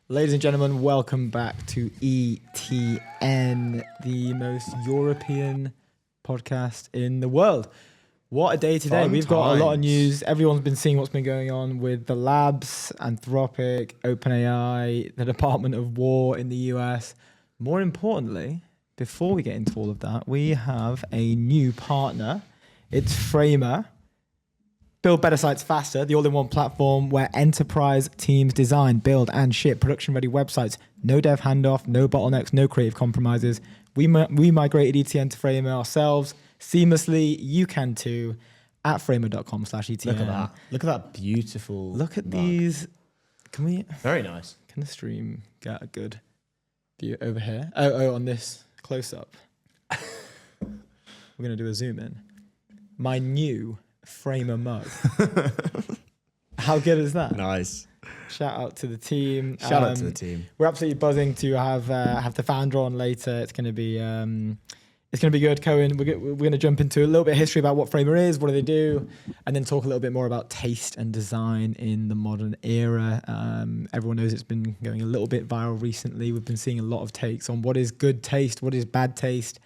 Ladies and gentlemen, welcome back to ETN, the most European podcast in the world. What a day today. We've got a lot of news. Everyone's been seeing what's been going on with the labs, Anthropic, OpenAI, the Department of War in the US. More importantly, before we get into all of that, we have a new partner. It's Framer. Build better sites faster, the all-in-one platform where enterprise teams design, build, and ship production-ready websites. No dev handoff, no bottlenecks, no creative compromises. We migrated ETN to Framer ourselves seamlessly. You can too at framer.com/ETN. Look at that. Look at that beautiful Look at mug. these. Can we? Very nice. Can the stream get a good view over here? Oh, on this close-up. We're going to do a zoom in. My new Framer mug. How good is that? Nice. Shout out to the team. Shout out to the team. We're absolutely buzzing to have the founder on later. It's going to be good. Cohen, we're going to jump into a little bit of history about what Framer is, what do they do, and then talk a little bit more about taste and design in the modern era. Everyone knows it's been going a little bit viral recently. We've been seeing a lot of takes on what is good taste, what is bad taste.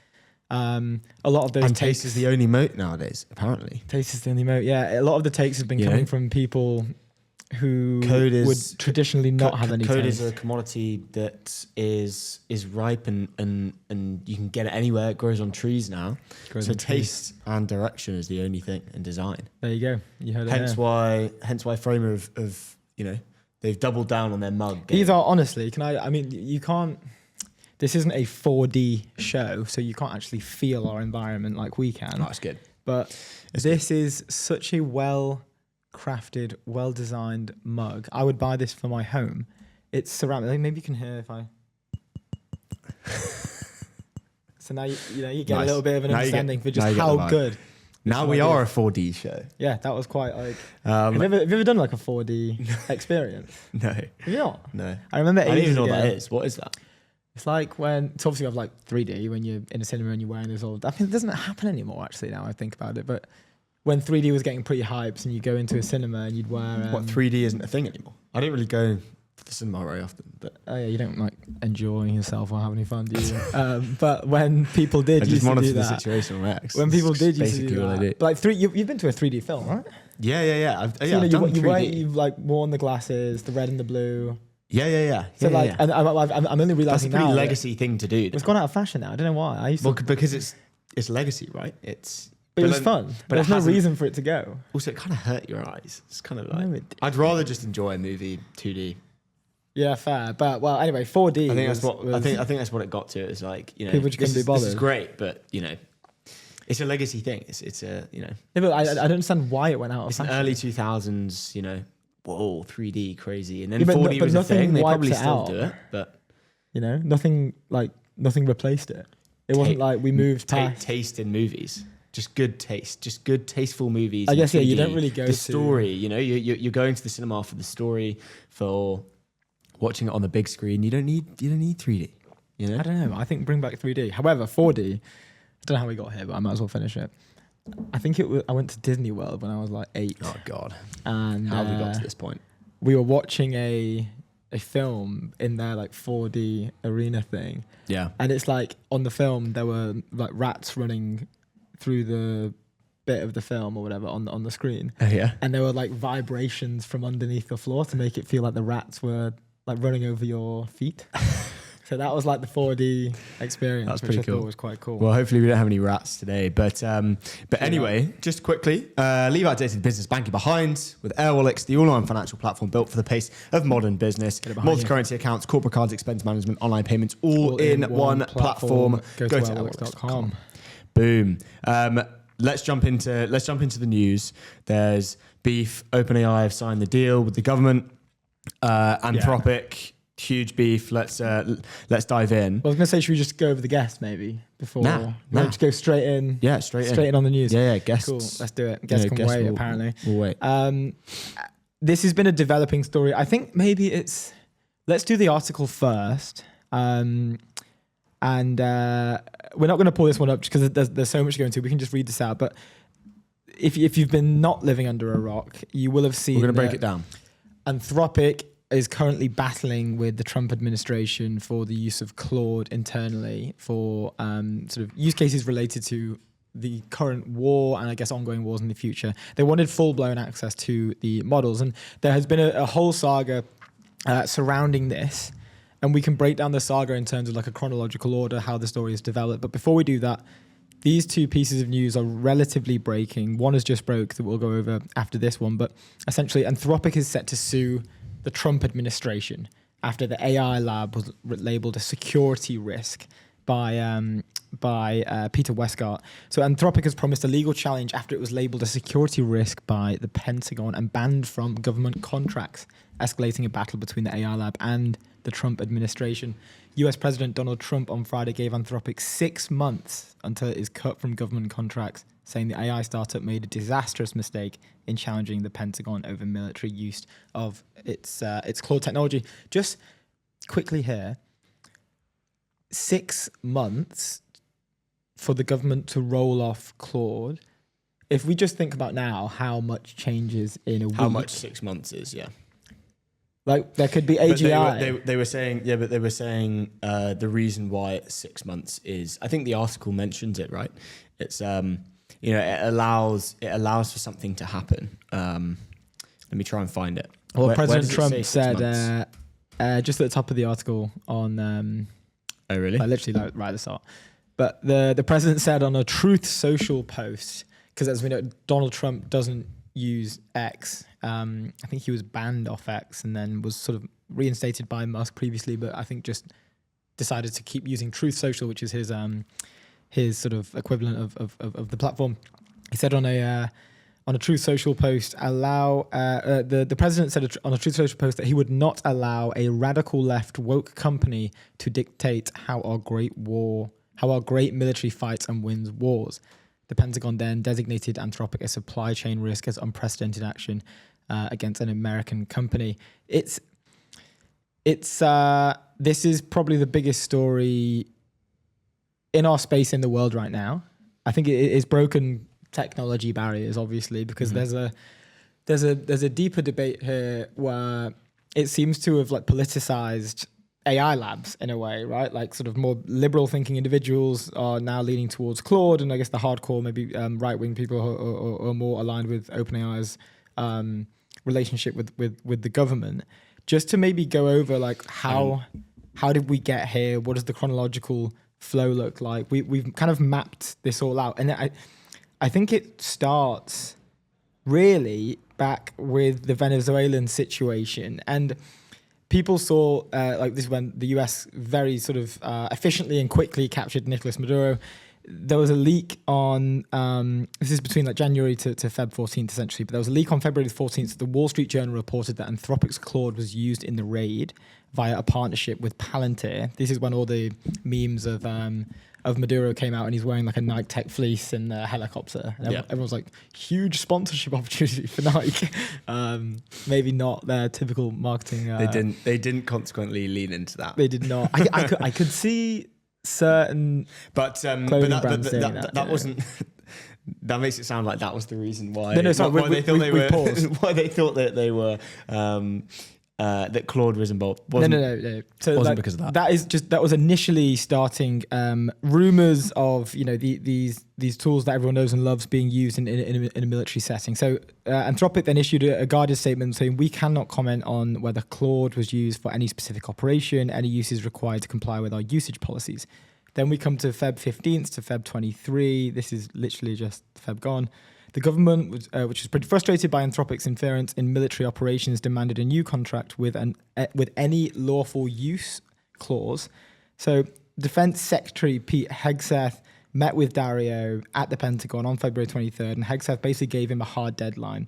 A lot of those and taste is the only moat nowadays, apparently. Taste is the only moat. Yeah, a lot of the takes have been coming from people who would traditionally not have any code taste. is a commodity that is ripe and you can get it anywhere. It grows on trees now. So taste and direction is the only thing in design. There you go. You heard it. Hence why Framer of they've doubled down on their mug. These are honestly, you can't. This isn't a 4D show, so you can't actually feel our environment like we can. Oh, that's good. But this is such a well-crafted, well-designed mug. I would buy this for my home. It's ceramic. Maybe you can hear if I... So now you get Nice. a little bit of an Now understanding for now just you get how the vibe. good. Now we are a 4D show. Yeah, that was quite like... have you ever done like a 4D experience? No. Have you not? No. I remember I don't even know ago, what that is. What is that? It's like it's obviously have like 3D when you're in a cinema and you're wearing this all. I think it doesn't happen anymore actually now I think about it. But when 3D was getting pretty hyped and you go into a cinema and you'd wear... what, 3D isn't a thing anymore? I don't really go to the cinema very often. But Oh yeah, you don't like enjoy yourself or have any fun, do you? But when people did I used just to monitor do the that. situation on X. When people did used to basically do what I that. do. But like you've been to a 3D film, right? Yeah. I've So, done 3D. you've like worn the glasses, the red and the blue. Yeah. So yeah. and I'm only That's a realizing pretty now legacy thing to do. it's gone out of fashion now. I don't know why. I used to, Because it's legacy, right? but it was fun. But there's no reason for it to go. Also, it kind of hurt your eyes. It's kind of like No, it didn't. I'd rather just enjoy a movie 2D. Yeah, fair. But well, anyway, 4D. I think that's what it got to. It's like People just couldn't be bothered. This is great, but it's a legacy thing. It's a Yeah, but I don't understand why it went out of it's an fashion. early 2000s. Whoa, 3D crazy, and then Yeah, but 4D was a nothing thing. They wipes probably it still out. do it, but Nothing replaced it. It wasn't like we moved past. taste in movies. Just good taste, just good tasteful movies. I in guess, yeah, you 3D. don't really go the to- story. You're going to the cinema for the story, for watching it on the big screen. You don't need 3D. I don't know. I think bring back 3D. However, 4D. I don't know how we got here, but I might as well finish it. I think I went to Disney World when I was like 8. Oh God, And how have we got to this point? we were watching a film in their like 4D arena thing. Yeah. And it's like on the film there were like rats running through the bit of the film or whatever on the screen. Oh yeah. And there were like vibrations from underneath the floor to make it feel like the rats were like running over your feet. So that was like the 4D experience. That's which pretty I cool. thought was quite cool. Well, hopefully we don't have any rats today. But anyway, just quickly, leave outdated business banking behind with Airwallex, the all-in-one financial platform built for the pace of modern business. Multi-currency accounts, corporate cards, expense management, online payments, all in one platform. Go to airwallex.com. Boom. Let's jump into the news. There's beef. OpenAI have signed the deal with the government. Anthropic. Huge beef. Let's dive in. I was going to say, should we just go over the guests maybe before? Nah. Just go straight in. Yeah, straight in on the news. Yeah, guests. Cool. Let's do it. Guests can wait. Apparently, we'll wait. This has been a developing story. I think maybe let's do the article first. And we're not going to pull this one up because there's so much to go into. We can just read this out. But if you've been not living under a rock, you will have seen. We're going to break it down. Anthropic is currently battling with the Trump administration for the use of Claude internally for sort of use cases related to the current war and I guess ongoing wars in the future. They wanted full-blown access to the models, and there has been a whole saga surrounding this, and we can break down the saga in terms of like a chronological order, how the story is developed. But before we do that, these two pieces of news are relatively breaking. One has just broke that we'll go over after this one, but essentially Anthropic is set to sue the Trump administration after the AI lab was labeled a security risk by Peter Westgart. So Anthropic has promised a legal challenge after it was labeled a security risk by the Pentagon and banned from government contracts, escalating a battle between the AI lab and the Trump administration. US President Donald Trump on Friday gave Anthropic 6 months until it is cut from government contracts, saying the AI startup made a disastrous mistake in challenging the Pentagon over military use of its Claude technology. Just quickly here, 6 months for the government to roll off Claude. If we just think about now how much changes in a week. How much 6 months is, yeah. Like there could be AGI. They were saying the reason why it's 6 months is, I think the article mentions it, right? It's it allows for something to happen. Let me try and find it. Well, President Trump said just at the top of the article on. Oh really? Literally right at the start. But the president said on a Truth Social post, because as we know, Donald Trump doesn't use X. I think he was banned off X and then was sort of reinstated by Musk previously, but I think just decided to keep using Truth Social, which is his sort of equivalent of the platform. He said on a Truth Social post, the president said on a Truth Social post that he would not allow a radical left woke company to dictate how our great military fights and wins wars. The Pentagon then designated Anthropic a supply chain risk as unprecedented action against an American company. This is probably the biggest story in our space in the world right now. I think it is broken technology barriers, obviously, because there's a deeper debate here where it seems to have like politicized AI labs in a way, right? Like sort of more liberal thinking individuals are now leaning towards Claude, and I guess the hardcore, maybe right-wing people who are more aligned with OpenAI's relationship with the government. Just to maybe go over like how did we get here? What does the chronological flow look like? We've kind of mapped this all out, and I think it starts really back with the Venezuelan situation. And people saw like this when the US very sort of efficiently and quickly captured Nicolas Maduro. There was a leak on, this is between like January to Feb 14th essentially, but there was a leak on February the 14th. The Wall Street Journal reported that Anthropic's Claude was used in the raid via a partnership with Palantir. This is when all the memes of Maduro came out and he's wearing like a Nike Tech fleece and a helicopter. And everyone's like, huge sponsorship opportunity for Nike. Maybe not their typical marketing. They didn't consequently lean into that. They did not. I could see certain that wasn't. That makes it sound like that was the reason why. No, sorry, why they thought that they were. That Claude was involved. No. So wasn't because of that. That was initially starting rumors of these tools that everyone knows and loves being used in a military setting. So Anthropic then issued a guarded statement saying we cannot comment on whether Claude was used for any specific operation. Any use is required to comply with our usage policies. Then we come to Feb 15th to Feb 23. This is literally just Feb gone. The government, which was pretty frustrated by Anthropic's interference in military operations, demanded a new contract with any lawful use clause. So Defense Secretary Pete Hegseth met with Dario at the Pentagon on February 23rd, and Hegseth basically gave him a hard deadline.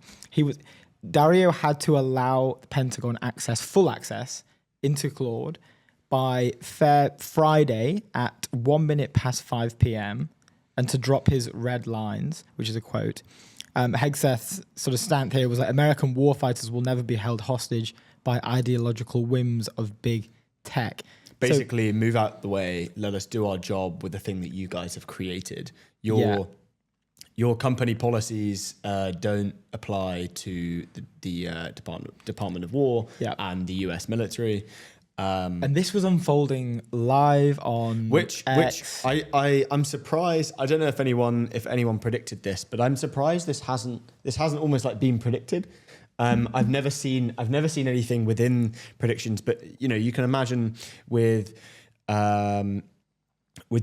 Dario had to allow the Pentagon full access into Claude by Friday at 1 minute past 5 p.m. and to drop his red lines, which is a quote. Hegseth's sort of stand here was that American warfighters will never be held hostage by ideological whims of big tech. Basically, move out the way, let us do our job with the thing that you guys have created. You're your company policies don't apply to the Department of War and the US military. And this was unfolding live on X. I'm surprised. I don't know if anyone predicted this, but I'm surprised this hasn't almost like been predicted. I've never seen anything within predictions, but you can imagine with the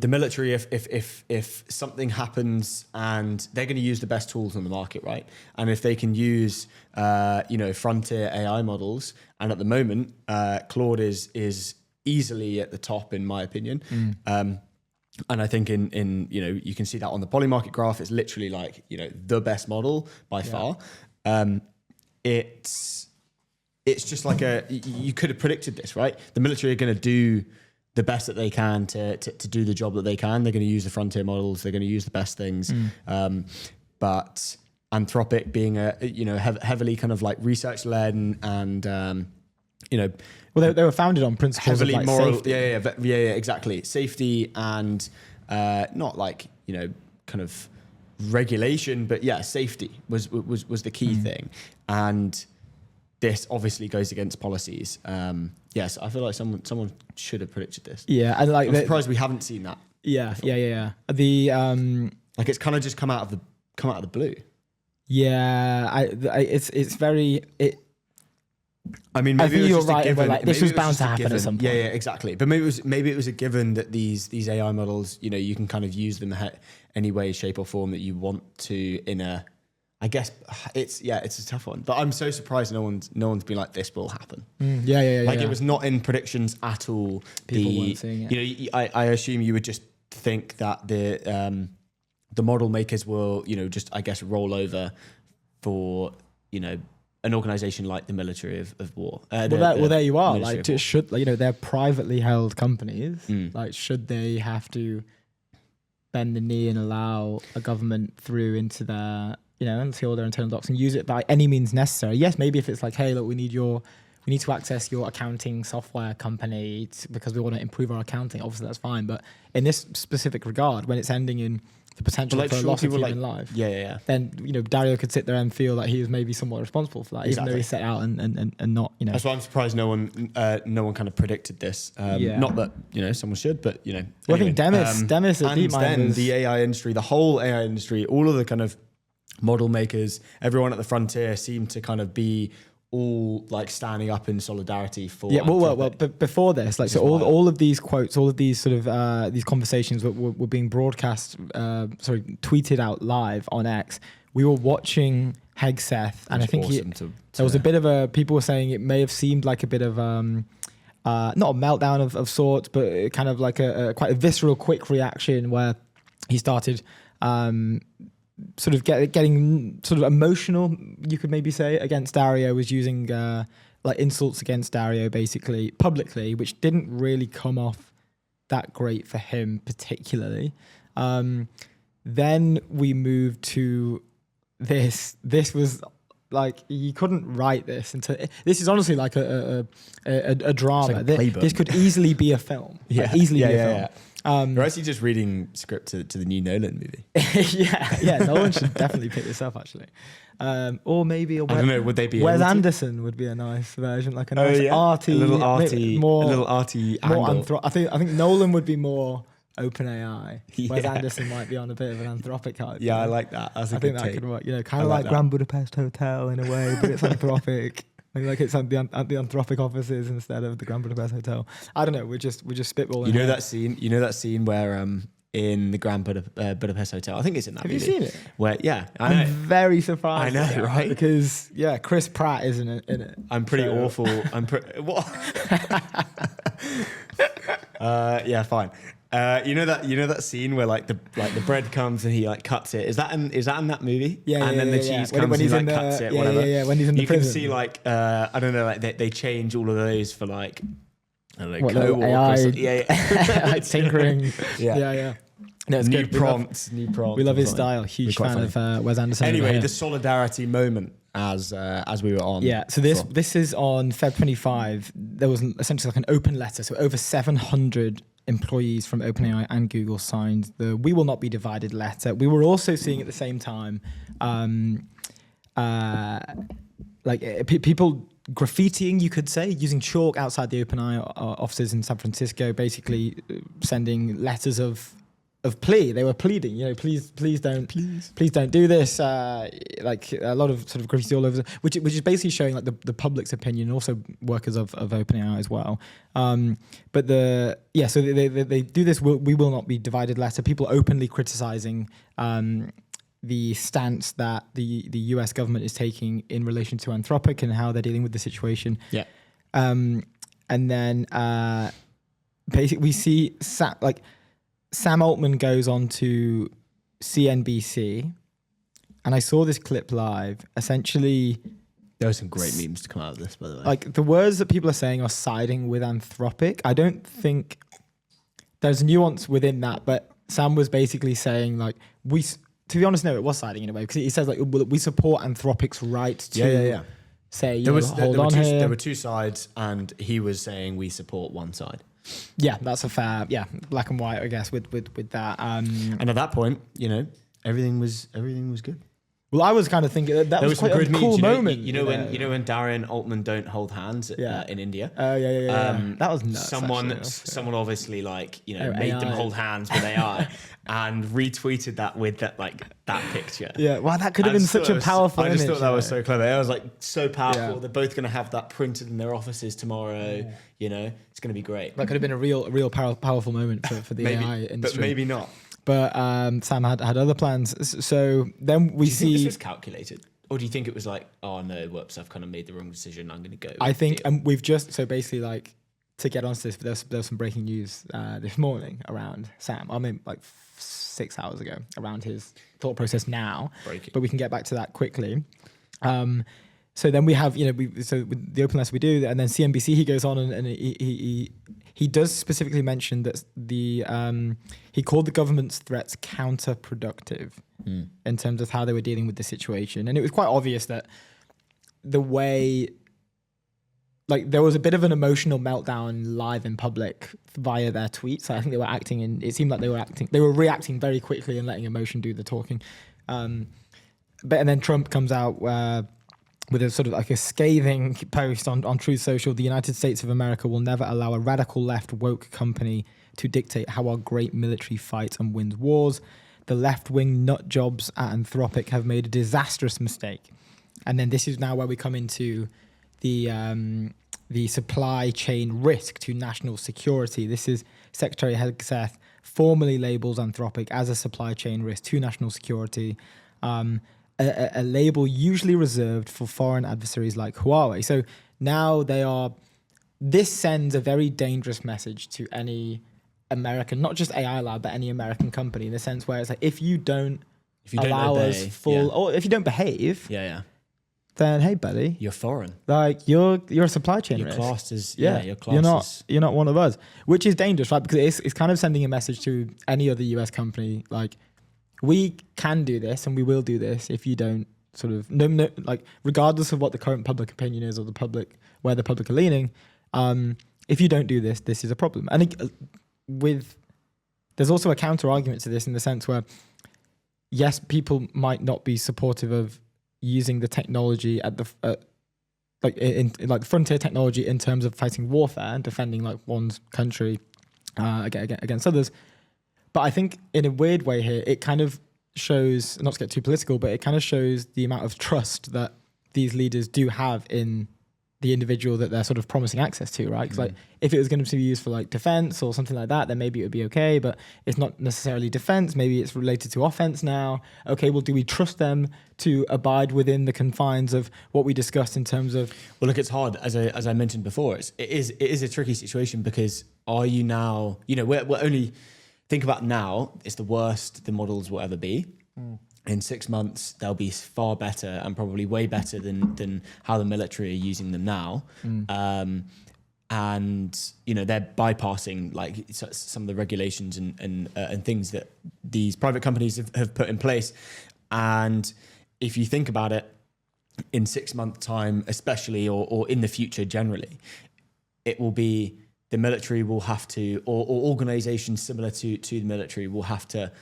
military, if something happens and they're going to use the best tools on the market, right? And if they can use frontier AI models, and at the moment Claude is easily at the top in my opinion. And I think in you can see that on the Polymarket graph. It's literally like the best model by far. It's just like you could have predicted this, right? The military are going to do the best that they can to do the job that they can. They're going to use the frontier models. They're going to use the best things. But Anthropic being heavily kind of like research led and well, they were founded on principles heavily of like moral. safety. Yeah, exactly. Safety and not like kind of regulation, but safety was the key thing. And this obviously goes against policies. Yes, I feel like someone should have predicted this. Yeah, and like I'm surprised we haven't seen that. Yeah, before. yeah. The like it's kind of just come out of the blue. Yeah, it's very. I mean, maybe I think you're just a right. given. Like, this was bound to happen at some point. Yeah, exactly. But maybe it was a given that these AI models, you can kind of use them any way, shape, or form that you want to in a. I guess it's a tough one, but I'm so surprised no one's been like, this will happen. Like it was not in predictions at all. People weren't seeing it. I assume you would just think that the model makers will just I guess roll over for an organization like the military of war. There you are. Like they're privately held companies. Like should they have to bend the knee and allow a government through into their and see all their internal docs and use it by any means necessary? Yes, maybe if it's like, hey, look, we need to access your accounting software company because we want to improve our accounting. Obviously, that's fine. But in this specific regard, when it's ending in the potential for a loss of human life, then Dario could sit there and feel like he was maybe somewhat responsible for that, even though he set out and not. That's why I'm surprised no one kind of predicted this. Not that someone should, but Well, I think Demis, and then the AI industry, the whole AI industry, all of the kind of model makers, everyone at the frontier seemed to kind of be all like standing up in solidarity for. Yeah, but before this, like, so all of these quotes, all of these sort of these conversations were being broadcast, tweeted out live on X. We were watching Hegseth, and I think there was a bit of people were saying it may have seemed like a bit of not a meltdown of sorts, but kind of like a quite a visceral, quick reaction where he started. Sort of getting sort of emotional, you could maybe say, against Dario, was using like insults against Dario basically publicly, which didn't really come off that great for him particularly. Then we moved to this. This was like, you couldn't write this this is honestly like a drama. Like this could easily be a film. Easily be a film. You're actually just reading script to the new Nolan movie. Nolan should definitely pick this up actually. Or maybe I don't know, would they be Wes Anderson would be a nice version, like a nice arty, a little arty angle. I think Nolan would be more OpenAI. Wes Anderson might be on a bit of an Anthropic hype. Yeah, I like that. I think that could work. Kind of like Grand Budapest Hotel in a way, but it's Anthropic. Like it's at the Anthropic offices instead of the Grand Budapest Hotel. I don't know. We're just spitballing. You know that scene where in the Grand Budapest Hotel. I think it's in that movie. Have you seen it? Where I'm very surprised. I know, right? Because Chris Pratt isn't in it. I'm pretty awful. What? Fine. You know that scene where like the bread comes and he like cuts it. Is that in that movie? Yeah. And then the cheese comes and he like cuts it. Whatever. Yeah. When he's in the prison, you can see like I don't know, like they change all of those for like I don't know, co-work AI, or something. like tinkering. Yeah. No, it's new good. prompts. We love his style. Huge fan of Wes Anderson. Anyway, the solidarity moment as we were on. Yeah, so this is on Feb 25. There was essentially like an open letter. So over 700 employees from OpenAI and Google signed the "We Will Not Be Divided" letter. We were also seeing at the same time, people graffitiing, you could say, using chalk outside the OpenAI offices in San Francisco, basically sending letters of plea. They were pleading, please don't do this. Like a lot of sort of graffiti all over, which is basically showing like the public's opinion, also workers of OpenAI as well. So they do this "We Will Not Be Divided" letter. People openly criticizing the stance that the US government is taking in relation to Anthropic and how they're dealing with the situation. Yeah. And then basically we see Sam Altman goes on to CNBC, and I saw this clip live. Essentially, there were some great memes to come out of this, by the way. Like the words that people are saying are siding with Anthropic. I don't think there's nuance within that, but Sam was basically saying like to be honest, no, it was siding in a way, because he says like we support Anthropic's right to say hold on here. There were two sides, and he was saying we support one side. Yeah, that's a fair, black and white, I guess, with that. And at that point, everything was good. Well, I was kind of thinking that was quite a cool moment. When Darren Altman don't hold hands in India. That was nuts. Someone obviously made them hold hands with AI and retweeted that with that picture. Yeah, wow, that could have been such a powerful image. I just thought that was so clever. It was so powerful. Yeah. They're both going to have that printed in their offices tomorrow. Yeah. It's going to be great. That could have been a real powerful moment for the AI industry. But maybe not. But Sam had other plans. So then we see. Do you think this was calculated? Or do you think it was like, oh no, whoops, I've kind of made the wrong decision, I'm going to go? I think we've just, so basically to get onto this, there's some breaking news this morning around Sam. I mean, 6 hours ago, around his thought process now. Breaking. But we can get back to that quickly. So then we have, so with the open letter we do, and then CNBC, he goes on and he does specifically mention that he called the government's threats counterproductive in terms of how they were dealing with the situation. And it was quite obvious that the way, there was a bit of an emotional meltdown live in public via their tweets. I think it seemed like they were reacting very quickly and letting emotion do the talking. And then Trump comes out with a sort of a scathing post on Truth Social. The United States of America will never allow a radical left woke company to dictate how our great military fights and wins wars. The left-wing nut jobs at Anthropic have made a disastrous mistake. And then this is now where we come into the supply chain risk to national security. This is Secretary Hegseth formally labels Anthropic as a supply chain risk to national security. A label usually reserved for foreign adversaries like Huawei. So now this sends a very dangerous message to any American, not just AI lab, but any American company, in the sense where it's if you don't allow us or if you don't behave, then hey, buddy, you're foreign. You're a supply chain risk. Your class is you're not one of us, which is dangerous, right? Because it's kind of sending a message to any other US company, we can do this and we will do this if you don't sort of regardless of what the current public opinion is or where the public are leaning. If you don't do this, this is a problem. And there's also a counter argument to this in the sense where, yes, people might not be supportive of using the technology at the frontier technology in terms of fighting warfare and defending one's country against others. But I think in a weird way here, it kind of shows, not to get too political, but it kind of shows the amount of trust that these leaders do have in the individual that they're sort of promising access to, right? Because if it was going to be used for defense or something like that, then maybe it would be okay, but it's not necessarily defense. Maybe it's related to offense now. Okay, well, do we trust them to abide within the confines of what we discussed in terms of... Well, look, it's hard. As I mentioned before, it is a tricky situation, because are you now, we're only... Think about now, it's the worst the models will ever be. In 6 months, they'll be far better and probably way better than how the military are using them now. And they're bypassing some of the regulations and things that these private companies have put in place. And if you think about it, in 6 months' time, especially, or in the future generally, it will be the military will have to, or organizations similar to the military will have to,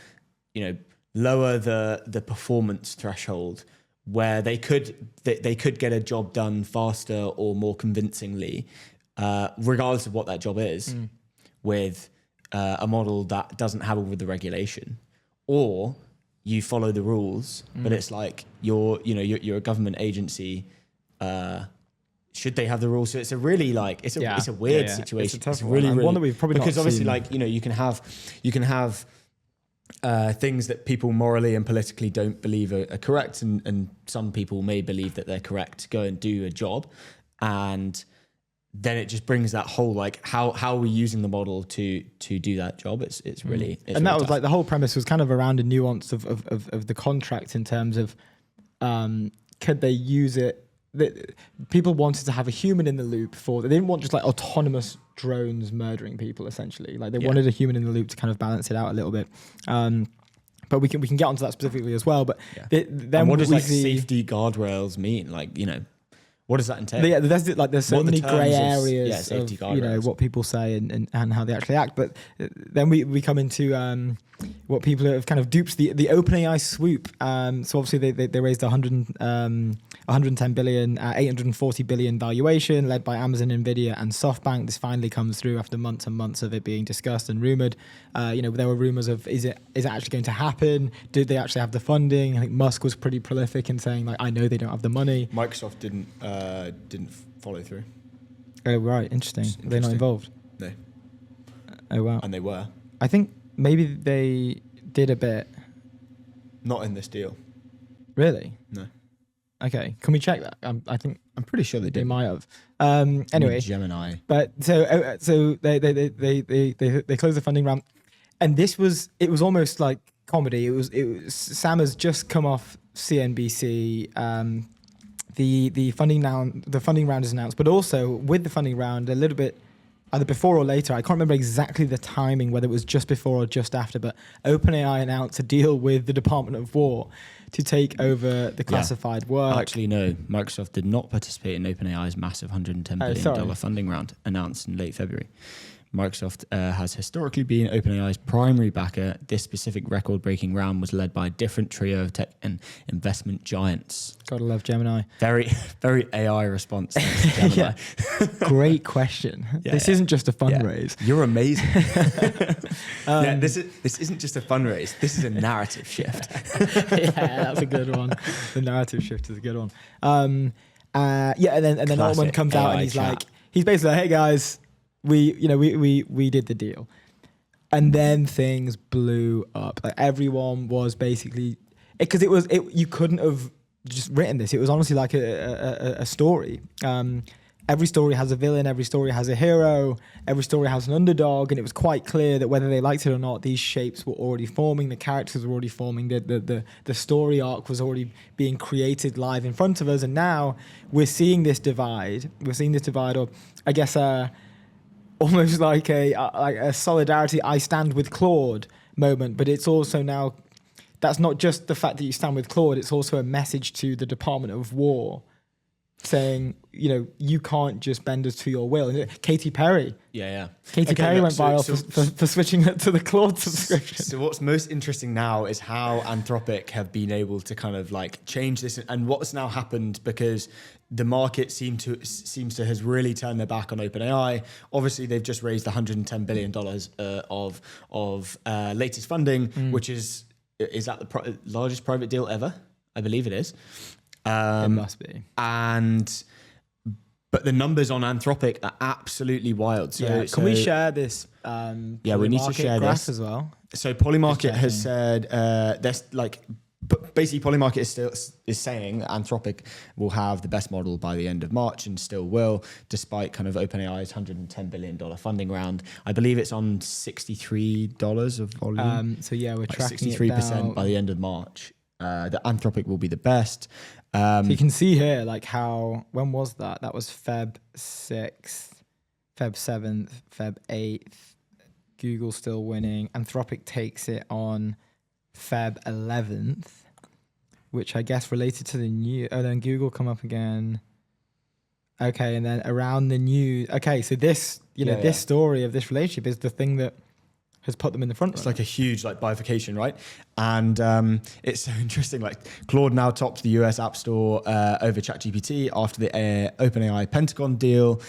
lower the performance threshold where they could get a job done faster or more convincingly, regardless of what that job is, with a model that doesn't have all of the regulation, or you follow the rules, but it's like you're a government agency. Should they have the rules? So it's a really it's a weird situation. It's really one that we've probably because not obviously seen. you can have things that people morally and politically don't believe are correct, and some people may believe that they're correct to go and do a job, and then it just brings that whole how are we using the model to do that job? It's really and that was tough. The whole premise was kind of around a nuance of the contract in terms of could they use it. People wanted to have a human in the loop they didn't want just autonomous drones murdering people essentially. They wanted a human in the loop to kind of balance it out a little bit. But we can get onto that specifically as well. But then what does safety guardrails mean? What does that entail? There's so many grey areas of what people say and how they actually act. But then we come into what people have kind of duped the OpenAI swoop. So obviously they raised 110 billion, 840 billion valuation led by Amazon, Nvidia, and SoftBank. This finally comes through after months and months of it being discussed and rumored. There were rumors of is it actually going to happen? Did they actually have the funding? I think Musk was pretty prolific in saying I know they don't have the money. Microsoft didn't follow through. Oh right, interesting. They're not involved. No. Oh wow. And they were. I think maybe they did a bit. Not in this deal. Really? No. Okay, can we check that? I think I'm pretty sure they did. They might have. Anyway, Gemini. But so they closed the funding round, and it was almost like comedy. It was Sam has just come off CNBC. The funding round is announced, but also with the funding round a little bit either before or later. I can't remember exactly the timing, whether it was just before or just after, but OpenAI announced a deal with the Department of War to take over the classified work. Actually, no. Microsoft did not participate in OpenAI's massive $110 billion funding round announced in late February. Microsoft has historically been OpenAI's primary backer. This specific record-breaking round was led by a different trio of tech and investment giants. Gotta love Gemini. Very, very AI response. Thanks to Gemini. Great question. This isn't just a fundraise. Yeah. You're amazing. This isn't just a fundraise. This is a narrative shift. That's a good one. The narrative shift is a good one. And then Altman comes out and he's basically like, hey guys, we did the deal, and then things blew up. Everyone was basically because you couldn't have just written this. It was honestly like a story. Every story has a villain. Every story has a hero. Every story has an underdog, and it was quite clear that whether they liked it or not, these shapes were already forming. The characters were already forming. The story arc was already being created live in front of us, and now we're seeing this divide. Or I guess. Almost like a solidarity, I stand with Claude moment, but it's also now, that's not just the fact that you stand with Claude, it's also a message to the Department of War saying, you can't just bend us to your will. Katy Perry. Katy Perry went viral for switching to the Claude subscription. So what's most interesting now is how Anthropic have been able to kind of change this, and what's now happened because the market seems to has really turned their back on OpenAI. Obviously, they've just raised $110 billion of latest funding, which is that the largest private deal ever? I believe it is. It must be. But the numbers on Anthropic are absolutely wild. So can we share this? We need to share this as well. So Polymarket has said but basically Polymarket is saying that Anthropic will have the best model by the end of March and still will, despite kind of OpenAI's $110 billion funding round. I believe it's on $63 of volume. We're tracking 63% by the end of March. The Anthropic will be the best. So you can see here when was that? That was Feb 6th, Feb 7th, Feb 8th. Google still winning. Anthropic takes it on Feb 11th, which I guess related to the new. Oh, then Google come up again. Okay, and then around the news. Okay, so this, this story of this relationship is the thing that has put them in the front. It's like a huge bifurcation, right? And it's so interesting. Like Claude now tops the US App Store over ChatGPT after the OpenAI Pentagon deal.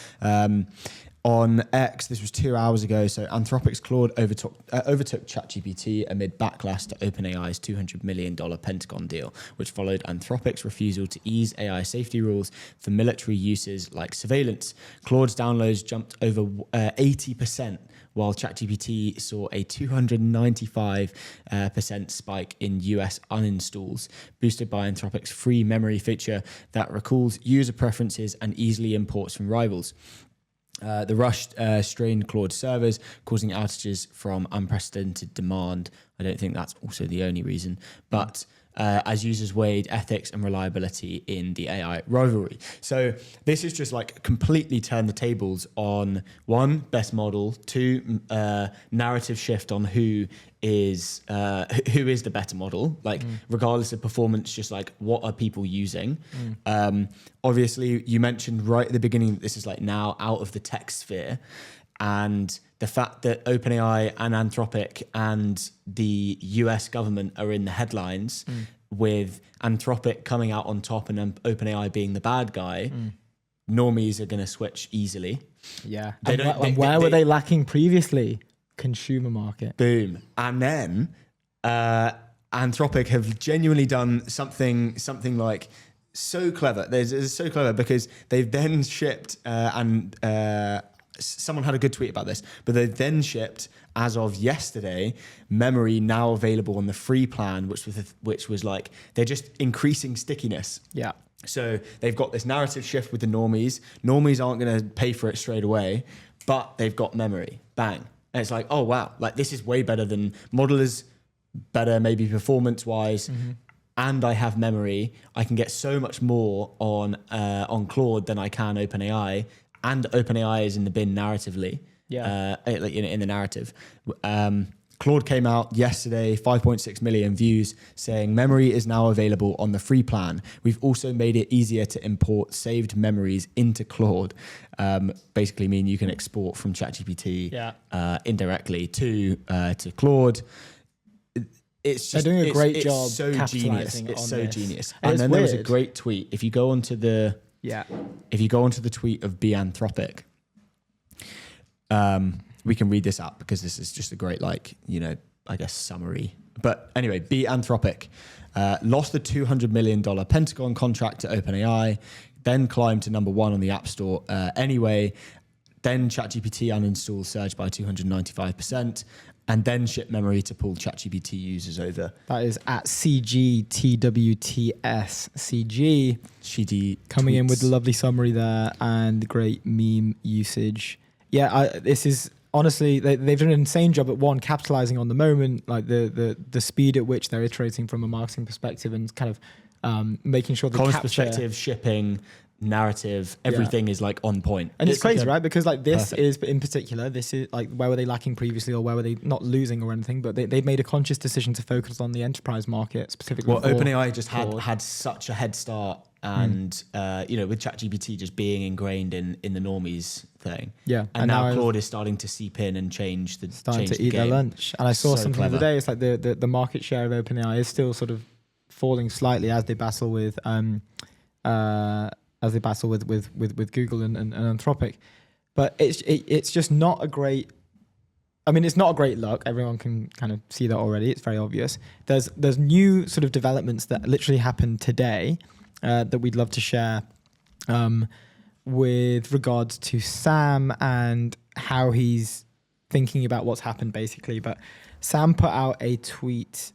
On X, this was 2 hours ago. So Anthropic's Claude overtook ChatGPT amid backlash to OpenAI's $200 million Pentagon deal, which followed Anthropic's refusal to ease AI safety rules for military uses like surveillance. Claude's downloads jumped over 80%, while ChatGPT saw a 295% spike in US uninstalls, boosted by Anthropic's free memory feature that recalls user preferences and easily imports from rivals. The rush strained Claude servers, causing outages from unprecedented demand. I don't think that's also the only reason, but as users weighed ethics and reliability in the AI rivalry. So this is just like completely turned the tables on one, best model, two, narrative shift on who is the better model, like regardless of performance, just like what are people using. Obviously you mentioned right at the beginning that this is like now out of the tech sphere, and the fact that OpenAI and Anthropic and the US government are in the headlines, with Anthropic coming out on top and OpenAI being the bad guy, normies are going to switch easily. Yeah. And where were they lacking previously? Consumer market. Boom. And then Anthropic have genuinely done something like so clever. It's so clever because they've then shipped someone had a good tweet about this, but they then shipped, as of yesterday, memory now available on the free plan, which was like they're just increasing stickiness. Yeah. So they've got this narrative shift with the normies. Normies aren't going to pay for it straight away, but they've got memory. Bang. And it's like, oh wow, like this is way better than Model is better, maybe performance wise. And I have memory. I can get so much more on Claude than I can OpenAI. And OpenAI is in the bin narratively, in the narrative. Claude came out yesterday, 5.6 million views, saying memory is now available on the free plan. We've also made it easier to import saved memories into Claude. Basically mean you can export from ChatGPT indirectly to Claude. They're doing a great job. So genius. It's so this. genius. And then there was a great tweet. If you go onto the tweet of Be Anthropic, we can read this out because this is just a great, summary. But anyway, Be Anthropic lost the $200 million Pentagon contract to OpenAI, then climbed to number one on the App Store anyway. Then ChatGPT uninstall surged by 295%, and then shipped memory to pull ChatGPT users over. That is at CGTWTSCG. Coming in with the lovely summary there and great meme usage. Yeah, this is honestly, they've done an insane job at one, capitalizing on the moment, like the speed at which they're iterating from a marketing perspective and kind of making sure the comms perspective, shipping, narrative, everything is like on point. And it's crazy, right? Because like this is in particular, this is like where were they lacking previously, or where were they not losing or anything, but they've made a conscious decision to focus on the enterprise market specifically. Well, OpenAI just had such a head start, and with ChatGPT just being ingrained in the normies thing. Yeah. And now Claude is starting to seep in and change the eat their lunch. And I saw something the other day, it's like the market share of OpenAI is still sort of falling slightly as they battle with with Google and Anthropic. But it's just not a great, it's not a great look. Everyone can kind of see that already. It's very obvious. There's new sort of developments that literally happened today that we'd love to share with regards to Sam and how he's thinking about what's happened basically. But Sam put out a tweet.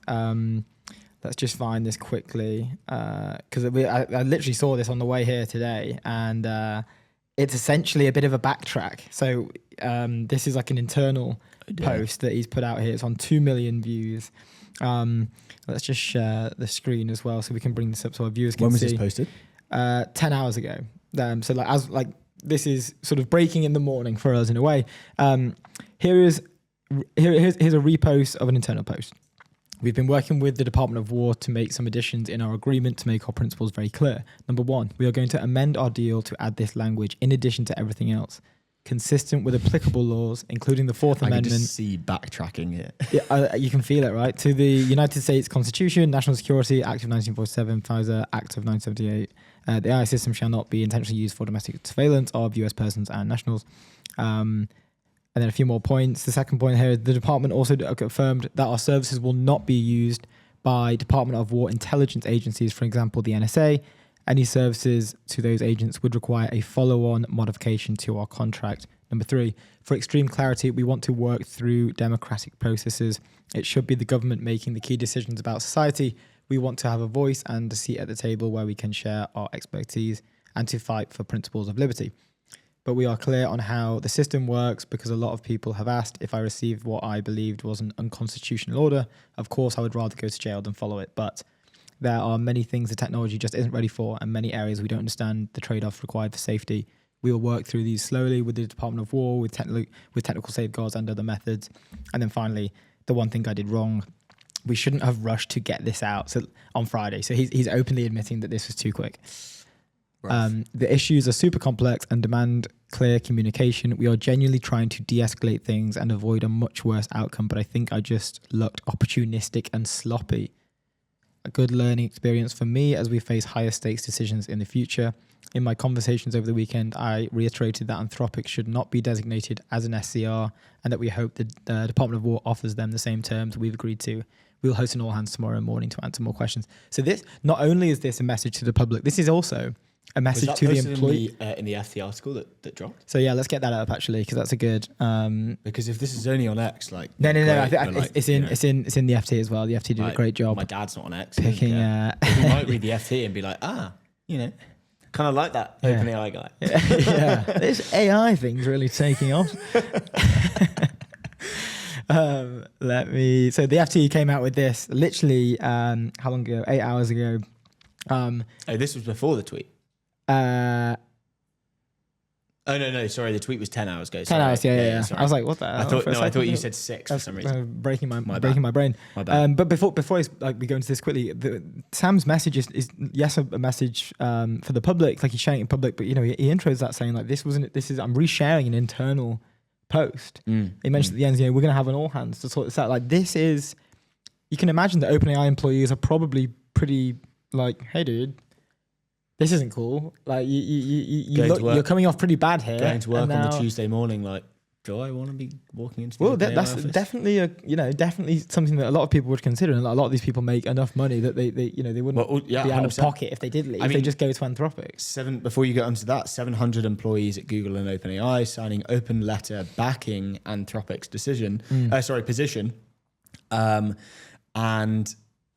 Let's just find this quickly because I literally saw this on the way here today, and it's essentially a bit of a backtrack. So this is like an internal post that he's put out here. It's on 2 million views. Let's just share the screen as well so we can bring this up so our viewers can see. When was this posted? 10 hours ago. So this is sort of breaking in the morning for us in a way. Here's a repost of an internal post. We've been working with the Department of War to make some additions in our agreement to make our principles very clear. Number one, we are going to amend our deal to add this language in addition to everything else, consistent with applicable laws, including the Fourth Amendment. I can just see backtracking here. Yeah, you can feel it, right? To the United States Constitution, National Security Act of 1947, Pfizer Act of 1978. The AI system shall not be intentionally used for domestic surveillance of US persons and nationals. And then a few more points. The second point here, the department also confirmed that our services will not be used by Department of War intelligence agencies, for example, the NSA. Any services to those agents would require a follow-on modification to our contract. Number three, for extreme clarity, we want to work through democratic processes. It should be the government making the key decisions about society. We want to have a voice and a seat at the table where we can share our expertise and to fight for principles of liberty. But we are clear on how the system works because a lot of people have asked if I received what I believed was an unconstitutional order. Of course, I would rather go to jail than follow it. But there are many things the technology just isn't ready for and many areas we don't understand the trade-off required for safety. We will work through these slowly with the Department of War, with technical safeguards and other methods. And then finally, the one thing I did wrong, we shouldn't have rushed to get this out on Friday. So he's openly admitting that this was too quick. The issues are super complex and demand clear communication. We are genuinely trying to de-escalate things and avoid a much worse outcome, but I think I just looked opportunistic and sloppy. A good learning experience for me as we face higher stakes decisions in the future. In my conversations over the weekend, I reiterated that Anthropic should not be designated as an SCR and that we hope the Department of War offers them the same terms we've agreed to. We'll host an all-hands tomorrow morning to answer more questions. So this, not only is this a message to the public, this is also a message to the employee. In the FT article that dropped? So yeah, let's get that up actually, because that's a good... because if this is only on X, like... No, it's in the FT as well. The FT did a great job. My dad's not on X. Picking... He might read the FT and be like, kind of like that OpenAI guy. Yeah, this AI thing's really taking off. So the FT came out with this literally, how long ago? 8 hours ago. This was before the tweet. No, sorry. The tweet was 10 hours ago. 10 hours, yeah. I was like, what the hell? I thought you said 6 for some reason. Breaking my brain. My bad. But before we go into this quickly, Sam's message is yes, a message for the public, like he's sharing it in public, but he intros that saying like I'm resharing an internal post. He mentioned at the end, we're going to have an all hands to sort this out. Like this is, you can imagine that OpenAI employees are probably pretty like, hey dude, this isn't cool. Like you're coming off pretty bad here. Going to work on the Tuesday morning, like, do I want to be walking into? That's office? Definitely definitely something that a lot of people would consider, and a lot of these people make enough money that they wouldn't be out of pocket if they did leave. They just go to Anthropic. Before you get onto that, 700 employees at Google and OpenAI signing open letter backing Anthropic's position. And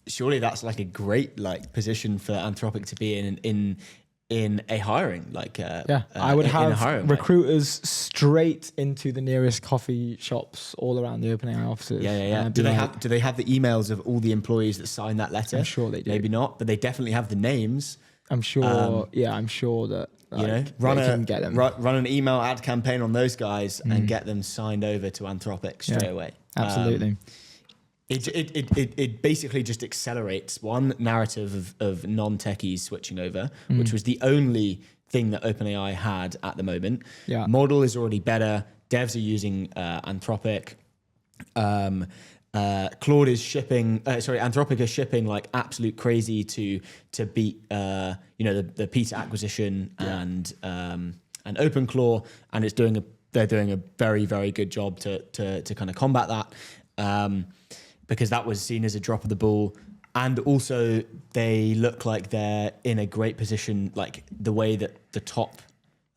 surely that's like a great position for Anthropic to be in a hiring I would have recruiters straight into the nearest coffee shops all around the OpenAI offices. Do they have the emails of all the employees that signed that letter? I'm sure they do. Maybe not, but they definitely have the names. I'm sure. I'm sure that run an email ad campaign on those guys and get them signed over to Anthropic straight away. Absolutely. It basically just accelerates one narrative of non-techies switching over, which was the only thing that OpenAI had at the moment. Yeah. Model is already better. Devs are using Anthropic. Claude is shipping. Anthropic is shipping like absolute crazy to beat the Peter acquisition and OpenClaw, and they're doing a very, very good job to kind of combat that. Because that was seen as a drop of the ball. And also they look like they're in a great position, like the way that the top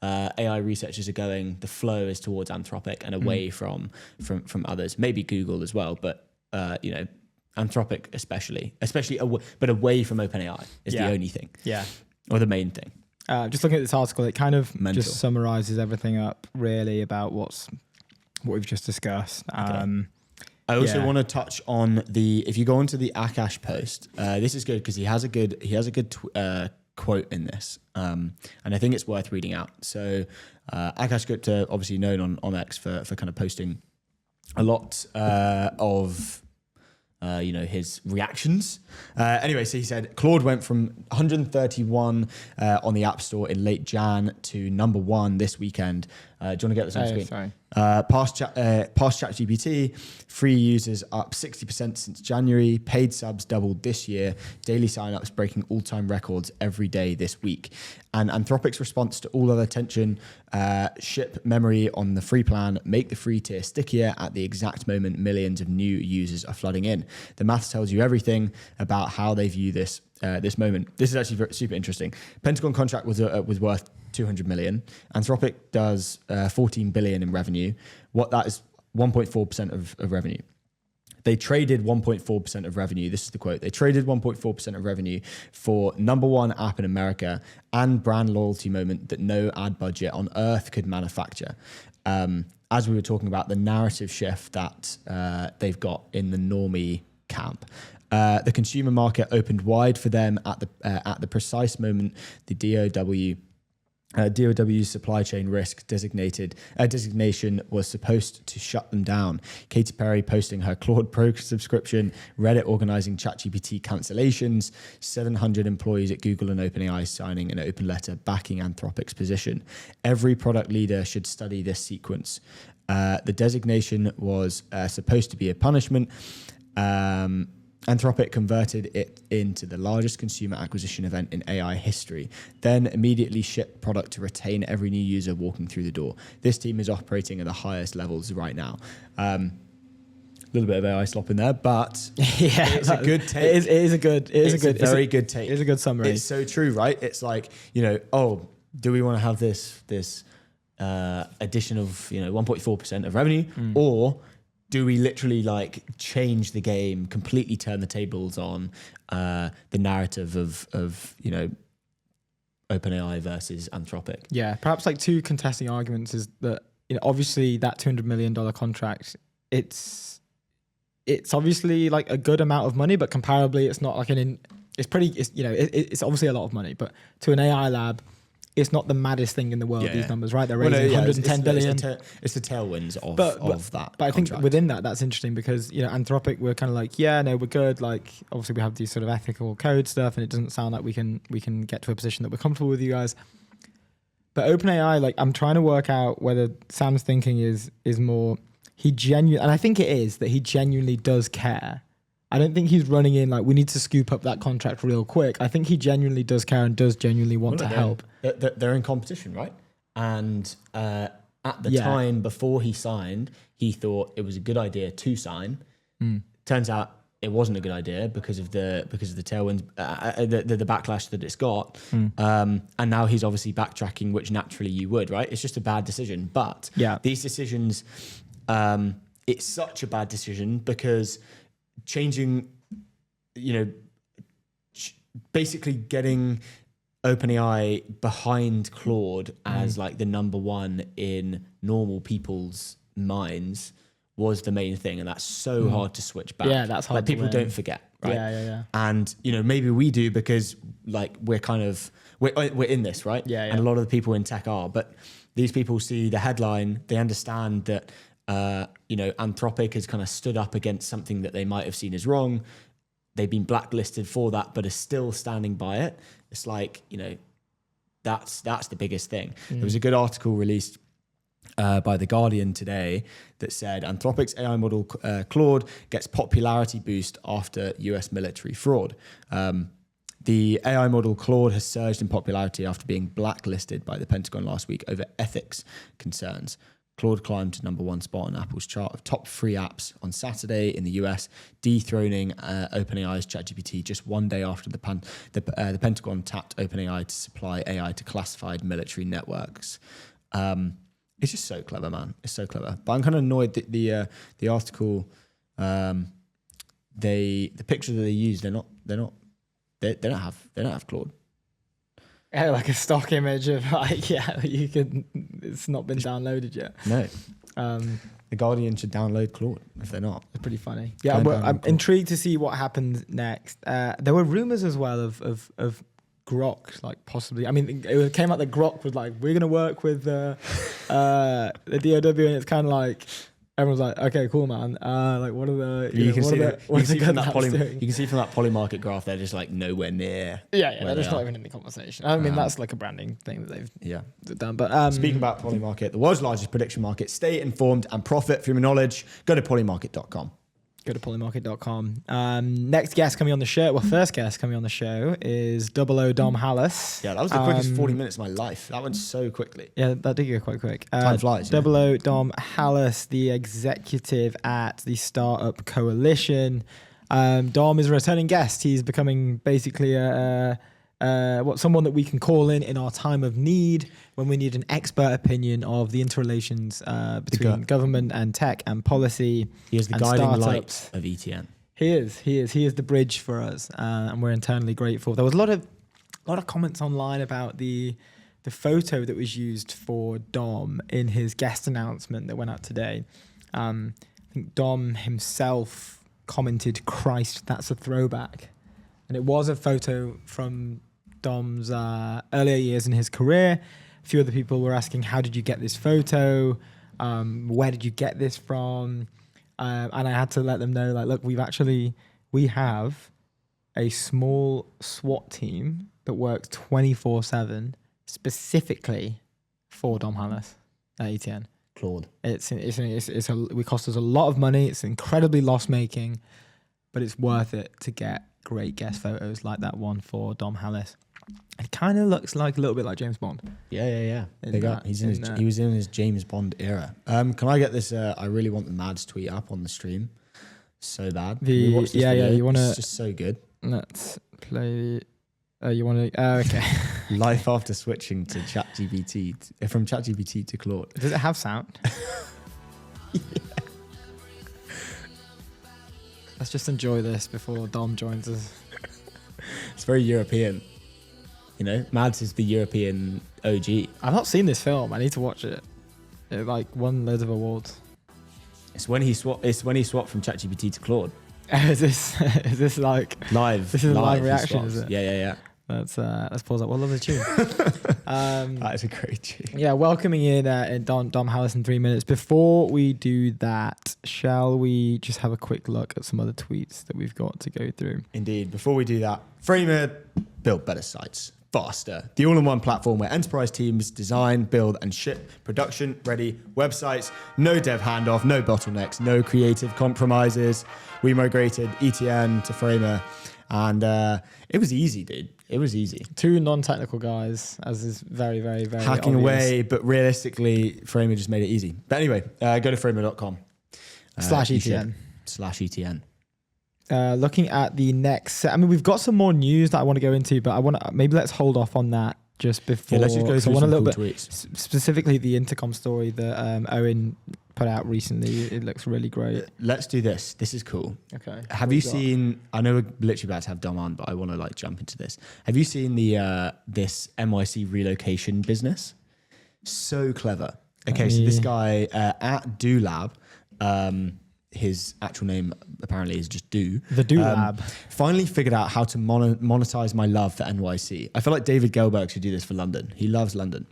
AI researchers are going, the flow is towards Anthropic and away from others, maybe Google as well, but Anthropic especially, but away from OpenAI is the only thing. Yeah. Or the main thing. Just looking at this article, it kind of just summarizes everything up really about what we've just discussed. Okay. I also want to touch on if you go onto the Akash post, this is good because he has a good quote in this, and I think it's worth reading out. So Akash Gupta, obviously known on X for kind of posting a lot of his reactions. Anyway, so he said Claude went from 131 on the App Store in late Jan to number 1 this weekend. Do you want to get this on screen? Sorry. Past ChatGPT, free users up 60% since January. Paid subs doubled this year. Daily signups breaking all-time records every day this week. And Anthropic's response to all other tension: ship memory on the free plan, make the free tier stickier at the exact moment millions of new users are flooding in. The math tells you everything about how they view this moment. This is actually super interesting. Pentagon contract was worth 200 million. Anthropic does 14 billion in revenue. What that is 1.4% of revenue. They traded 1.4% of revenue. This is the quote. They traded 1.4% of revenue for number 1 app in America and brand loyalty moment that no ad budget on earth could manufacture. As we were talking about, the narrative shift that they've got in the normie camp. The consumer market opened wide for them at the precise moment the DOW's supply chain risk designation was supposed to shut them down. Katy Perry posting her Claude Pro subscription, Reddit organizing ChatGPT cancellations, 700 employees at Google and OpenAI signing an open letter backing Anthropic's position. Every product leader should study this sequence. The designation was supposed to be a punishment. Anthropic converted it into the largest consumer acquisition event in AI history, then immediately shipped product to retain every new user walking through the door. This team is operating at the highest levels right now. A little bit of AI slop in there, but it's a good take. It is a very good take. It is a good summary. It's so true, right? It's like, do we want to have this addition of 1.4% of revenue, or do we literally change the game, completely turn the tables on the narrative of OpenAI versus Anthropic? Yeah, perhaps two contesting arguments is that obviously that $200 million contract, it's obviously a good amount of money, but comparably it's not it's obviously a lot of money, but to an AI lab, it's not the maddest thing in the world, these numbers, right? They're raising 110 billion. It's the tailwinds of that. But I think within that's interesting because, Anthropic, we're kind of we're good. Obviously we have these sort of ethical code stuff and it doesn't sound like we can get to a position that we're comfortable with you guys. But OpenAI, I'm trying to work out whether Sam's thinking is more, and I think it is, that he genuinely does care. I don't think he's running in we need to scoop up that contract real quick. I think he genuinely does care and does genuinely want to help. They're in competition, right? And at the time before he signed, he thought it was a good idea to sign. Turns out it wasn't a good idea because of the tailwinds, the backlash that it's got. And now he's obviously backtracking, which naturally you would, right? It's just a bad decision. But these decisions, it's such a bad decision because changing, basically getting OpenAI behind Claude as the number 1 in normal people's minds was the main thing, and that's so hard to switch back. Yeah, that's hard. People don't forget, right? Yeah. And maybe we do because we're in this, right? Yeah. And a lot of the people in tech are, but these people see the headline, they understand that Anthropic has kind of stood up against something that they might have seen as wrong. They've been blacklisted for that, but are still standing by it. It's that's the biggest thing. There was a good article released by The Guardian today that said Anthropic's AI model Claude gets popularity boost after US military fraud. The AI model Claude has surged in popularity after being blacklisted by the Pentagon last week over ethics concerns. Claude climbed to number 1 spot on Apple's chart of top free apps on Saturday in the US, dethroning OpenAI's ChatGPT just one day after the Pentagon tapped OpenAI to supply AI to classified military networks. It's just so clever, man. It's so clever. But I'm kind of annoyed that the article, the picture that they use, they don't have Claude. Yeah, a stock image of you can. It's not been downloaded yet. No. The Guardian should download Claude if they're not. It's pretty funny. Yeah, I'm intrigued to see what happens next. There were rumors as well of Grok, possibly. I mean, it came out that Grok was we're going to work with the DOW, and it's kind of everyone's like, okay, cool, man. Like, what are the you can see from that doing? poly market graph, they're just like nowhere near. Yeah, they're just not even in the conversation. I mean, that's like a branding thing that they've done. But speaking about poly market, the world's largest prediction market, stay informed and profit from your knowledge. Go to polymarket.com. Go to polymarket.com. Next guest coming on the show, first guest coming on the show is 00 Dom Hallis. Yeah, that was the quickest 40 minutes of my life. That went so quickly. Yeah, that did go quite quick. Time flies. 00 Dom Hallis, the executive at the Startup Coalition. Dom is a returning guest. He's becoming basically someone that we can call in our time of need when we need an expert opinion of the interrelations between government and tech and policy. He is the guiding light of ETN. He is the bridge for us, and we're internally grateful. There was a lot of comments online about the photo that was used for Dom in his guest announcement that went out today. I think Dom himself commented, "Christ, that's a throwback," and it was a photo from Dom's earlier years in his career. A few other people were asking, how did you get this photo? Where did you get this from? And I had to let them know, like, look, we have a small SWAT team that works 24/7 specifically for Dom Hallis at ETN. Claude. We cost us a lot of money. It's incredibly loss making, but it's worth it to get great guest photos like that one for Dom Hallis. It kind of looks like a little bit like James Bond. Yeah. He was in his James Bond era. Can I get this? I really want the Mads tweet up on the stream so bad. You want to? It's just so good. Let's play. You want to? Okay. Life after switching to ChatGPT from ChatGPT to Claude. Does it have sound? Yeah. Let's just enjoy this before Dom joins us. It's very European. You know, Mads is the European OG. I've not seen this film. I need to watch it. It like won loads of awards. It's when he swapped from ChatGPT to Claude. Is this like live? This is a live reaction, is it? Yeah. Let's pause that. What love the tune. That is a great tune. Yeah, welcoming in Dom Hallis in 3 minutes. Before we do that, shall we just have a quick look at some other tweets that we've got to go through? Indeed. Before we do that, Framer built better sites faster. The all-in-one platform where enterprise teams design, build, and ship production-ready websites. No dev handoff, no bottlenecks, no creative compromises. We migrated ETN to Framer, and it was easy, dude. It was easy. Two non-technical guys, as is very, very, very hacking obvious. away, but realistically, Framer just made it easy. But anyway, go to framer.com. /ETN. /ETN. Looking at the next, I mean, we've got some more news that I want to go into, but I want to maybe let's hold off on that just before. Yeah, let's just go through some cool tweets. Specifically the intercom story that Owen put out recently. It looks really great. Let's do this. This is cool. Okay. Have you seen? I know we're literally about to have Dom on, but I want to like jump into this. Have you seen the this NYC relocation business? So clever. Okay, so this guy at Do Lab. His actual name apparently is just Do. The Do Lab. Finally figured out how to monetize my love for NYC. I feel like David Gelberg should do this for London. He loves London.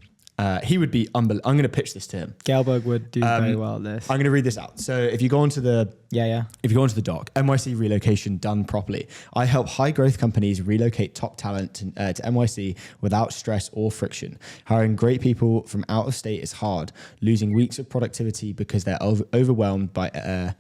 He would be unbelievable. I'm going to pitch this to him. Gelberg would do very well at this. I'm going to read this out. So if you go onto the if you go onto the doc, NYC relocation done properly. I help high growth companies relocate top talent to NYC without stress or friction. Hiring great people from out of state is hard. Losing weeks of productivity because they're overwhelmed by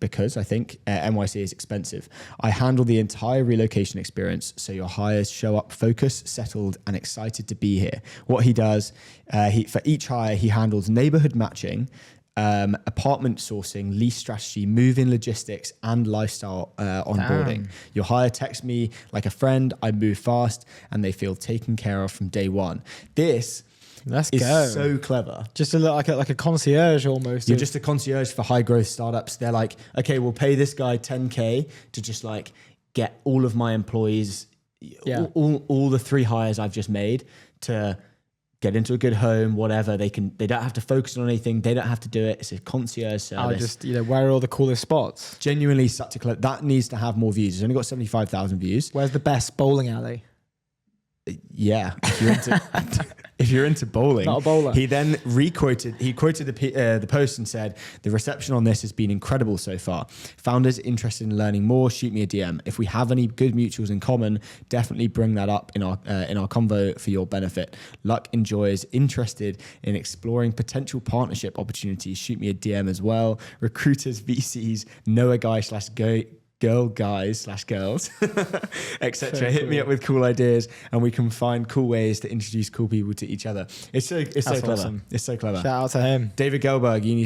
because I think NYC is expensive. I handle the entire relocation experience so your hires show up focused, settled, and excited to be here. What he does, for each hire, he handles neighborhood matching, apartment sourcing, lease strategy, move-in logistics, and lifestyle onboarding. Your hire texts me like a friend, I move fast, and they feel taken care of from day one. This is so clever. Just like a concierge almost. You're just a concierge for high growth startups. They're like, okay, we'll pay this guy 10K to just like get all of my employees, all the 3 hires I've just made to get into a good home, whatever. They don't have to focus on anything. They don't have to do it. It's a concierge service. I'll just, where are all the coolest spots? Genuinely such a clever. That needs to have more views. It's only got 75,000 views. Where's the best bowling alley? Yeah. If you're into if you're into bowling, not a bowler. He then quoted the post and said, "The reception on this has been incredible so far. Founders interested in learning more, shoot me a DM. If we have any good mutuals in common, definitely bring that up in our convo for your benefit. Luck enjoys interested in exploring potential partnership opportunities. Shoot me a DM as well. Recruiters, VCs, know a guy / girl guys / girls, etc. So Hit cool. me up with cool ideas, and we can find cool ways to introduce cool people to each other." It's so clever. Awesome. It's so clever. Shout out to him. David Gelberg, you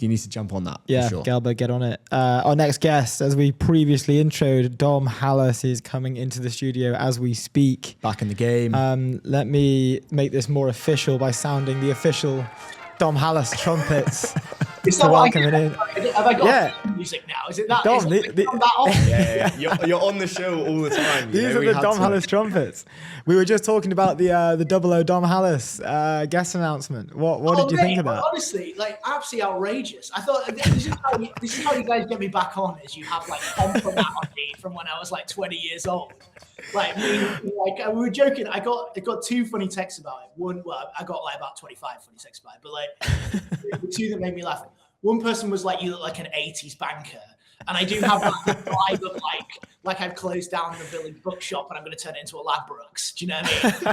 need to jump on that. Yeah, for sure. Gelberg, get on it. Our next guest, as we previously introed, Dom Hallis is coming into the studio as we speak. Back in the game. Let me make this more official by sounding the official Dom Hallis trumpets. Is that what welcoming in. Have I got music now? Is it that? Dom, is that on? Yeah. You're on the show all the time. These are the Dom Hallis trumpets. We were just talking about the 00 Dom Hallis guest announcement. What did you think of that? Honestly, like absolutely outrageous. I thought this is how you guys get me back on, is you have like commonality from when I was like 20 years old. Like we were joking. I got two funny texts about it. One, well, I got like about 25 funny texts about it, but like the two that made me laugh. One person was like, "You look like an 80s banker," and I do have that vibe of like I've closed down the village bookshop and I'm going to turn it into a Ladbrokes. Do you know what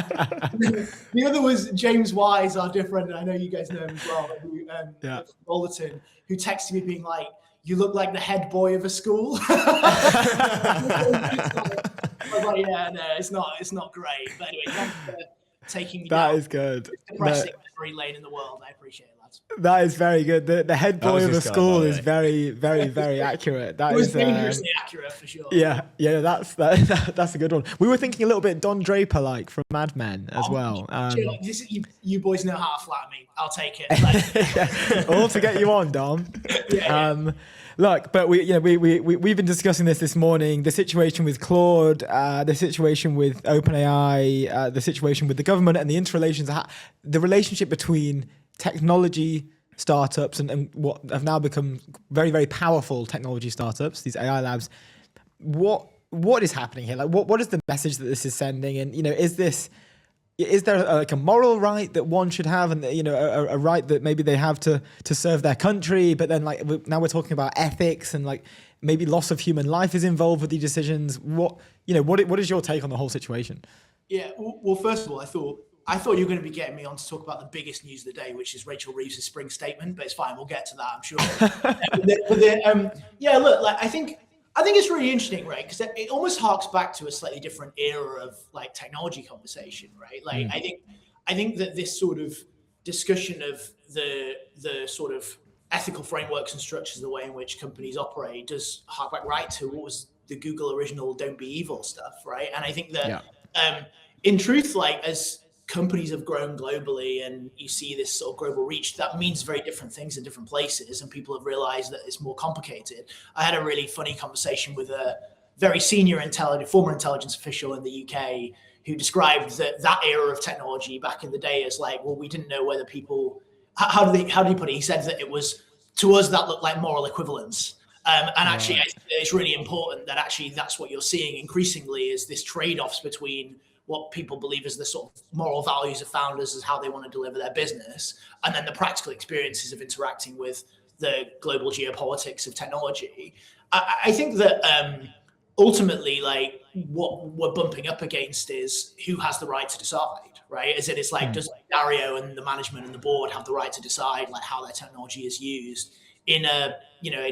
I mean? The other was James Wise, our dear friend, and I know you guys know him as well, who, Bollerton, who texted me being like, "You look like the head boy of a school." I was like, yeah, no, it's not great. But anyway, thanks for taking me That down. is good. Depressing memory lane in the world. I appreciate it, lads. That is very good. The head boy of a this guy, school by the is way. very, very, very accurate. That It was is dangerously accurate for sure. yeah, that's a good one. We were thinking a little bit Don Draper like from Mad Men as well. Like, you boys know how to flatter me. I'll take it. Like, All to get you on, Dom. yeah. Look, but we've been discussing this morning. The situation with Claude, the situation with OpenAI, the situation with the government, and the interrelations, the relationship between technology startups and what have now become very, very powerful technology startups, these AI labs. What is happening here? Like, what is the message that this is sending? And is there like a moral right that one should have, and a right that maybe they have to serve their country? But then now we're talking about ethics and like maybe loss of human life is involved with these decisions. What is your take on the whole situation? Yeah. Well, first of all, I thought you were going to be getting me on to talk about the biggest news of the day, which is Rachel Reeves' spring statement. But it's fine. We'll get to that, I'm sure. Look, like I think it's really interesting, right? Because it almost harks back to a slightly different era of like technology conversation, right? Like I think that this sort of discussion of the sort of ethical frameworks and structures, the way in which companies operate, does hark back right to what was the Google original "Don't be evil" stuff, right? And I think that in truth, like as companies have grown globally and you see this sort of global reach, that means very different things in different places, and people have realized that it's more complicated. I had a really funny conversation with a very senior former intelligence official in the UK who described that era of technology back in the day as like, well, we didn't know whether people, how did he put it? He said that it was, to us, that looked like moral equivalence. And actually, I think it's really important that actually that's what you're seeing increasingly is this trade-offs between what people believe is the sort of moral values of founders as how they want to deliver their business, and then the practical experiences of interacting with the global geopolitics of technology. I think that ultimately, like what we're bumping up against is who has the right to decide, right? As it is like, does Dario and the management and the board have the right to decide like how their technology is used in a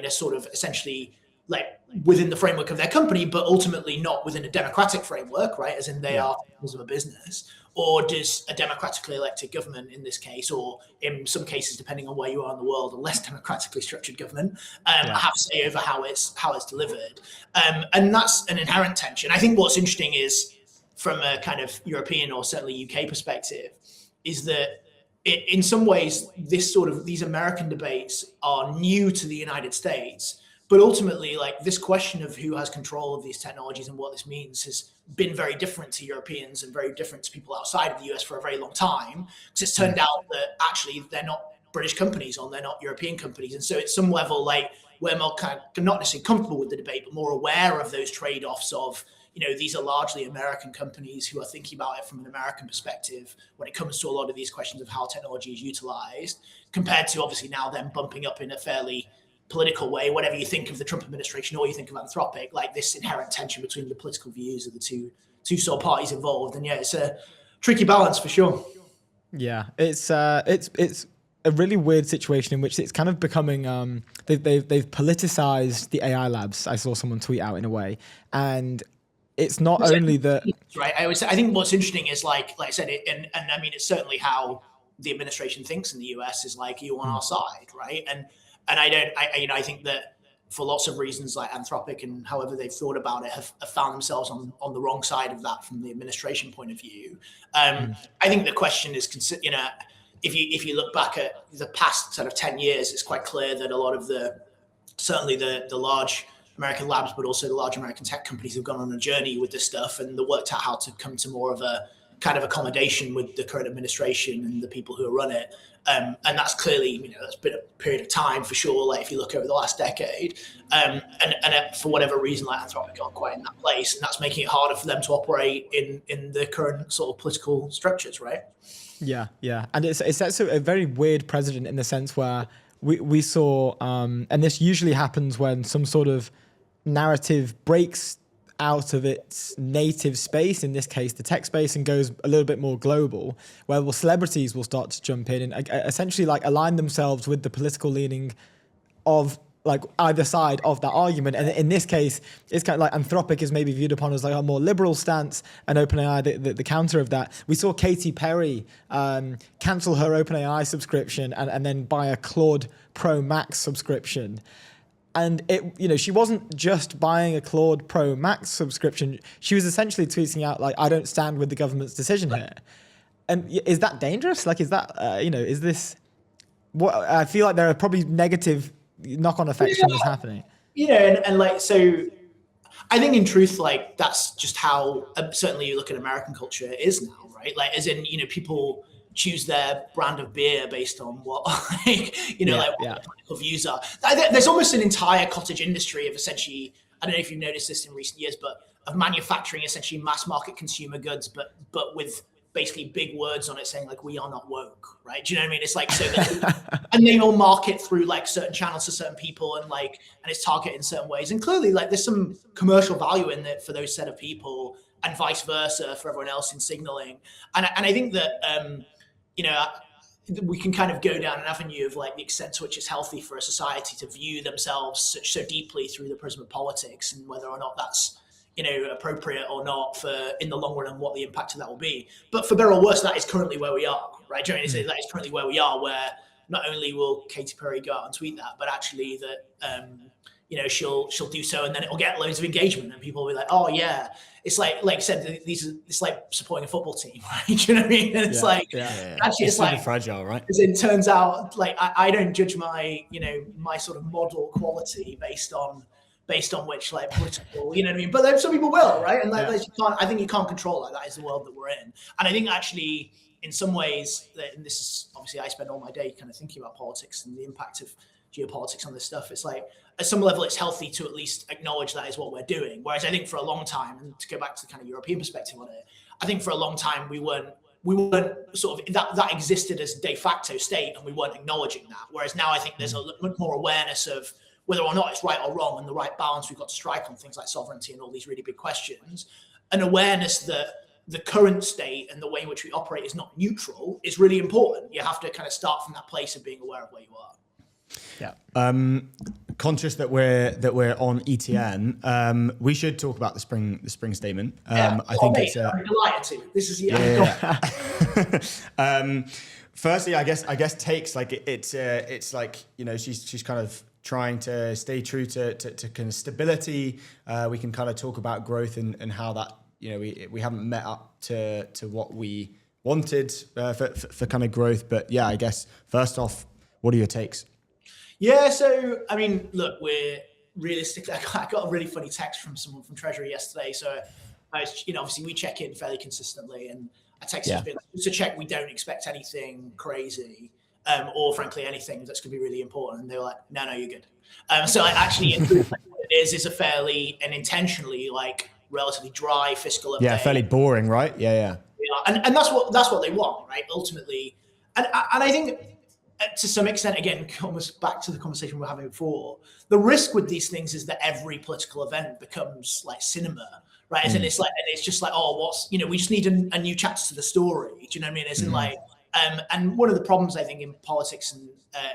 sort of essentially like within the framework of their company, but ultimately not within a democratic framework, right? As in they are owners of a business, or does a democratically elected government in this case, or in some cases, depending on where you are in the world, a less democratically structured government, have say over how it's delivered. And that's an inherent tension. I think what's interesting is from a kind of European or certainly UK perspective is that in some ways, these American debates are new to the United States. But ultimately, like this question of who has control of these technologies and what this means has been very different to Europeans and very different to people outside of the US for a very long time. Because it's turned out that actually they're not British companies or they're not European companies. And so at some level, like we're more kind of not necessarily comfortable with the debate, but more aware of those trade-offs of, these are largely American companies who are thinking about it from an American perspective when it comes to a lot of these questions of how technology is utilized, compared to obviously now them bumping up in a fairly political way. Whatever you think of the Trump administration or you think of Anthropic, like this inherent tension between the political views of the two sort of parties involved. And yeah, it's a tricky balance for sure. Yeah, it's a really weird situation in which it's kind of becoming they've politicized the AI labs. I saw someone tweet out in a way, and it's not only that, right? I think what's interesting is like I said, and I mean it's certainly how the administration thinks in the US is like, you on our side, right? And I think that for lots of reasons, like Anthropic and however they've thought about it, have found themselves on the wrong side of that from the administration point of view. I think the question is, if you look back at the past sort of 10 years, it's quite clear that a lot of certainly the large American labs, but also the large American tech companies have gone on a journey with this stuff and they worked out how to come to more of a kind of accommodation with the current administration and the people who run it. And that's clearly, that's been a period of time for sure. Like if you look over the last decade, and for whatever reason, like Anthropic aren't quite in that place, and that's making it harder for them to operate in the current sort of political structures, right? Yeah, and it's also a very weird precedent in the sense where we saw, and this usually happens when some sort of narrative breaks out of its native space, in this case the tech space, and goes a little bit more global, where celebrities will start to jump in and essentially like align themselves with the political leaning of like either side of that argument. And in this case, it's kind of like Anthropic is maybe viewed upon as like a more liberal stance, and OpenAI the counter of that. We saw Katy Perry cancel her OpenAI subscription and then buy a Claude Pro Max subscription. And she wasn't just buying a Claude Pro Max subscription. She was essentially tweeting out like, "I don't stand with the government's decision here." And is that dangerous? Like, is that is this? What I feel like there are probably negative knock-on effects from this happening. And like so, I think in truth, like that's just how certainly you look at American culture is now, right? Like, as in people choose their brand of beer based on what what their political views are. There's almost an entire cottage industry of essentially, I don't know if you've noticed this in recent years, but of manufacturing essentially mass market consumer goods, but with basically big words on it saying like, we are not woke, right? Do you know what I mean? It's like, so and they all market through like certain channels to certain people and it's targeted in certain ways. And clearly like there's some commercial value in it for those set of people and vice versa for everyone else in signaling. And I think that, we can kind of go down an avenue of like the extent to which it's healthy for a society to view themselves so deeply through the prism of politics and whether or not that's, appropriate or not for in the long run and what the impact of that will be. But for better or worse, that is currently where we are, right? Do you know what I mean? That is currently where we are, where not only will Katy Perry go out and tweet that, but actually that, she'll do so and then it'll get loads of engagement and people will be like, oh yeah. It's like I said, it's like supporting a football team, right? Do you know what I mean? And it's actually it's like fragile, right? As it turns out, like I don't judge my, my sort of model quality based on which like political, you know what I mean? But then some people will, right? And like I think you can't control that. That is the world that we're in. And I think actually in some ways, and this is obviously I spend all my day kind of thinking about politics and the impact of geopolitics on this stuff. It's like at some level it's healthy to at least acknowledge that is what we're doing. Whereas I think for a long time, and to go back to the kind of European perspective on it, I think for a long time we weren't sort of that existed as de facto state and we weren't acknowledging that. Whereas now I think there's a much more awareness of whether or not it's right or wrong and the right balance we've got to strike on things like sovereignty and all these really big questions. An awareness that the current state and the way in which we operate is not neutral is really important. You have to kind of start from that place of being aware of where you are. Yeah. Conscious that we're on ETN, we should talk about the spring statement. I think it's I'm delighted to. This is firstly, I guess takes like it's like she's kind of trying to stay true to kind of stability. We can kind of talk about growth and how that we haven't met up to what we wanted for kind of growth. But yeah, I guess first off, what are your takes? Yeah, so I mean, look, we're realistically. I got a really funny text from someone from Treasury yesterday. So I was, obviously we check in fairly consistently, and I texted to check we don't expect anything crazy, or frankly anything that's going to be really important. And they were like, no, you're good. So I actually, what it is a fairly and intentionally like relatively dry fiscal update. Yeah, fairly boring, right? Yeah. And that's what they want, right? Ultimately, and I think to some extent, again, almost back to the conversation we were having before, the risk with these things is that every political event becomes like cinema, right? And it's just like, oh, we just need a new chapter to the story. Do you know what I mean? It's like, and one of the problems I think in politics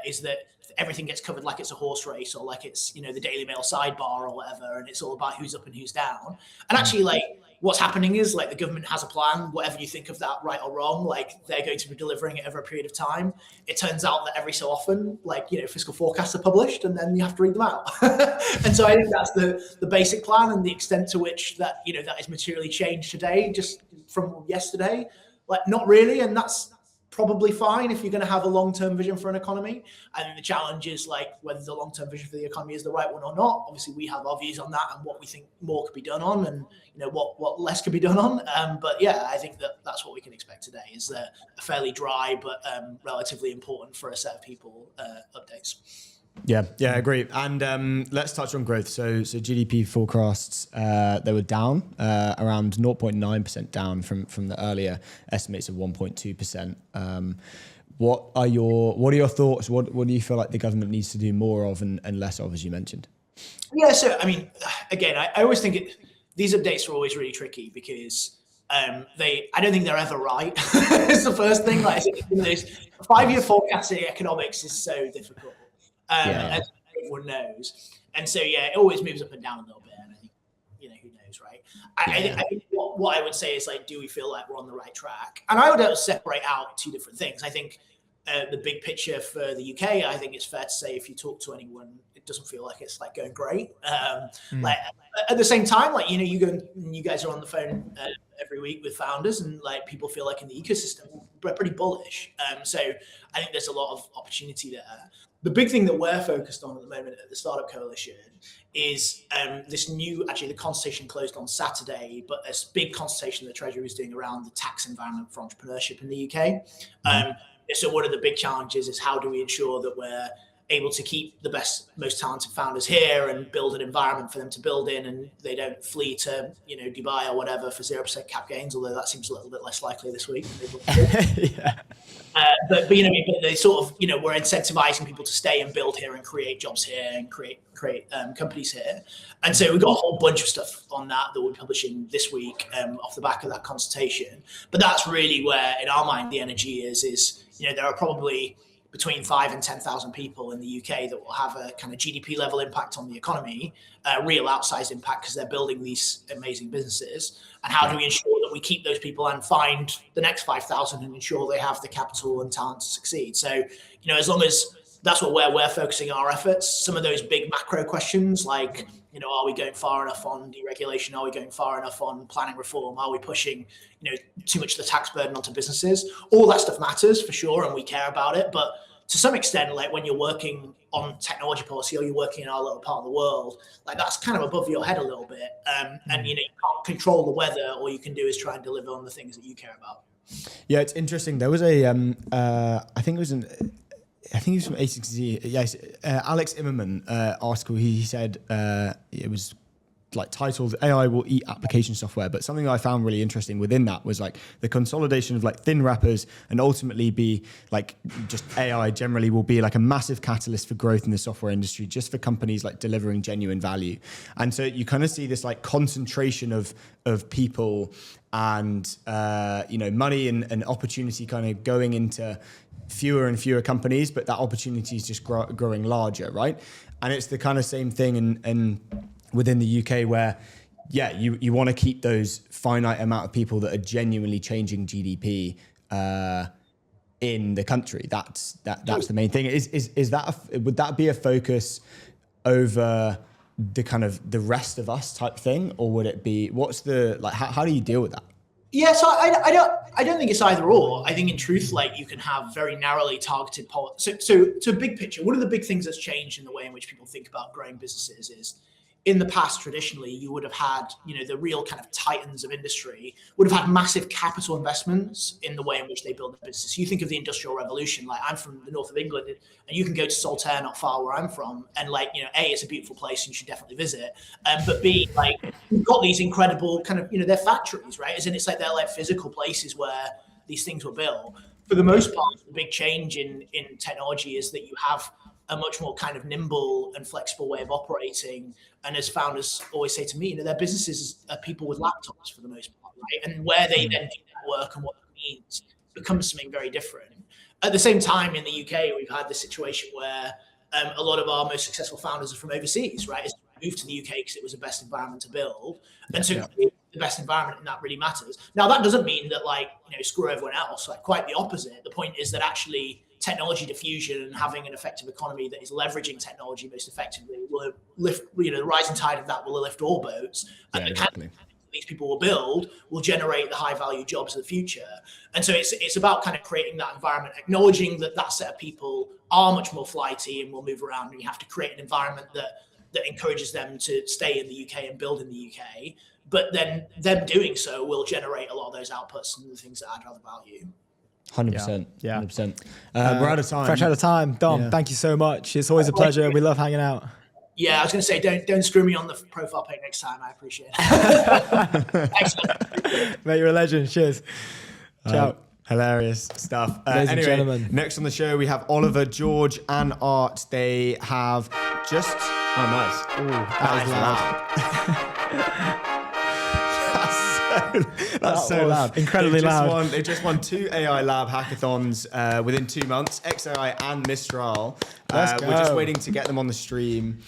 is that everything gets covered like it's a horse race or like it's, the Daily Mail sidebar or whatever, and it's all about who's up and who's down. And actually, like, what's happening is like the government has a plan, whatever you think of that, right or wrong, like they're going to be delivering it over a period of time. It turns out that every so often, like, fiscal forecasts are published and then you have to read them out. And so I think that's the basic plan, and the extent to which that, that is materially changed today, just from yesterday, like not really. And that's probably fine if you're going to have a long-term vision for an economy. I think the challenge is like whether the long-term vision for the economy is the right one or not. Obviously, we have our views on that and what we think more could be done on, and what less could be done on. But yeah, I think that's what we can expect today is a fairly dry but relatively important for a set of people updates. Yeah, I agree. And let's touch on growth. So GDP forecasts, they were down around 0.9% down from the earlier estimates of 1.2%. What are your thoughts? What do you feel like the government needs to do more of and less of, as you mentioned? Yeah, so I mean, again, I always think these updates are always really tricky because I don't think they're ever right. It's the first thing. Like, 5-year forecasting economics is so difficult. As everyone knows. And so, it always moves up and down a little bit. And I think, who knows, right? I think what I would say is, like, do we feel like we're on the right track? And I would separate out two different things. I think the big picture for the UK, I think it's fair to say if you talk to anyone, it doesn't feel like it's like going great. Like at the same time, like, you guys are on the phone every week with founders, and like people feel like in the ecosystem, we're pretty bullish. So I think there's a lot of opportunity there. The big thing that we're focused on at the moment at the Startup Coalition is the consultation closed on Saturday, but this big consultation the Treasury is doing around the tax environment for entrepreneurship in the UK. So one of the big challenges is how do we ensure that we're able to keep the best, most talented founders here and build an environment for them to build in, and they don't flee to, Dubai or whatever for 0% cap gains, although that seems a little bit less likely this week. But they sort of, we're incentivizing people to stay and build here and create jobs here and create companies here. And so we've got a whole bunch of stuff on that we're publishing this week off the back of that consultation. But that's really where, in our mind, the energy is there are probably between 5,000 and 10,000 people in the UK that will have a kind of GDP level impact on the economy, real outsized impact because they're building these amazing businesses. And how do we ensure that we keep those people and find the next 5,000 and ensure they have the capital and talent to succeed? So, as long as that's where we're focusing our efforts, some of those big macro questions like, are we going far enough on deregulation? Are we going far enough on planning reform? Are we pushing, too much of the tax burden onto businesses? All that stuff matters for sure, and we care about it. But to some extent, like when you're working on technology policy or you're working in our little part of the world, like that's kind of above your head a little bit. And you can't control the weather. All you can do is try and deliver on the things that you care about. Yeah, it's interesting. There was a, I think it was from A6Z. Yes, Alex Immerman article. He said it was like titled "AI will eat application software," but something I found really interesting within that was like the consolidation of like thin wrappers, and ultimately be like just AI generally will be like a massive catalyst for growth in the software industry, just for companies like delivering genuine value. And so you kind of see this like concentration of people and money and opportunity kind of going into fewer and fewer companies, but that opportunity is just growing larger, right? And it's the kind of same thing in within the UK where, you want to keep those finite amount of people that are genuinely changing GDP in the country. That's the main thing. Would that be a focus over the kind of the rest of us type thing, or would it be how do you deal with that? Yeah, so I don't think it's either or. I think in truth, like you can have very narrowly targeted policy. So to a big picture, one of the big things that's changed in the way in which people think about growing businesses in the past, traditionally, you would have had, the real kind of titans of industry would have had massive capital investments in the way in which they build their business. You think of the Industrial Revolution, like I'm from the north of England, and you can go to Saltaire, not far where I'm from, and A, it's a beautiful place and you should definitely visit. But B, you've got these incredible kind of, they're factories, right? As in, it's like they're like physical places where these things were built. For the most part, the big change in technology is that you have a much more kind of nimble and flexible way of operating. And as founders always say to me, their businesses are people with laptops for the most part, right? And where they then do that work and what it means becomes something very different. At the same time, in the UK, we've had this situation where a lot of our most successful founders are from overseas, right? It's moved to the UK because it was the best environment to build. And so the best environment, and that really matters. Now, that doesn't mean that screw everyone else, quite the opposite. The point is that actually technology diffusion and having an effective economy that is leveraging technology most effectively will lift, the rising tide of that will lift all boats. And the kind of these people will build will generate the high value jobs of the future. And so it's about kind of creating that environment, acknowledging that set of people are much more flighty and will move around, and you have to create an environment that encourages them to stay in the UK and build in the UK. But then them doing so will generate a lot of those outputs and the things that add other value. 100%. Yeah. 100%. We're out of time. Fresh out of time. Dom, thank you so much. It's always a pleasure. We love hanging out. Yeah, I was going to say, don't screw me on the profile pic next time. I appreciate it. Excellent. Mate, you're a legend. Cheers. Ciao. Hilarious stuff. Ladies and gentlemen. Next on the show, we have Oliver, George, and Art. They have just... Oh, nice. Ooh, that was loud. That's so loud. Incredibly loud. They just won 2 AI Lab hackathons within 2 months, XAI and Mistral. We're just waiting to get them on the stream.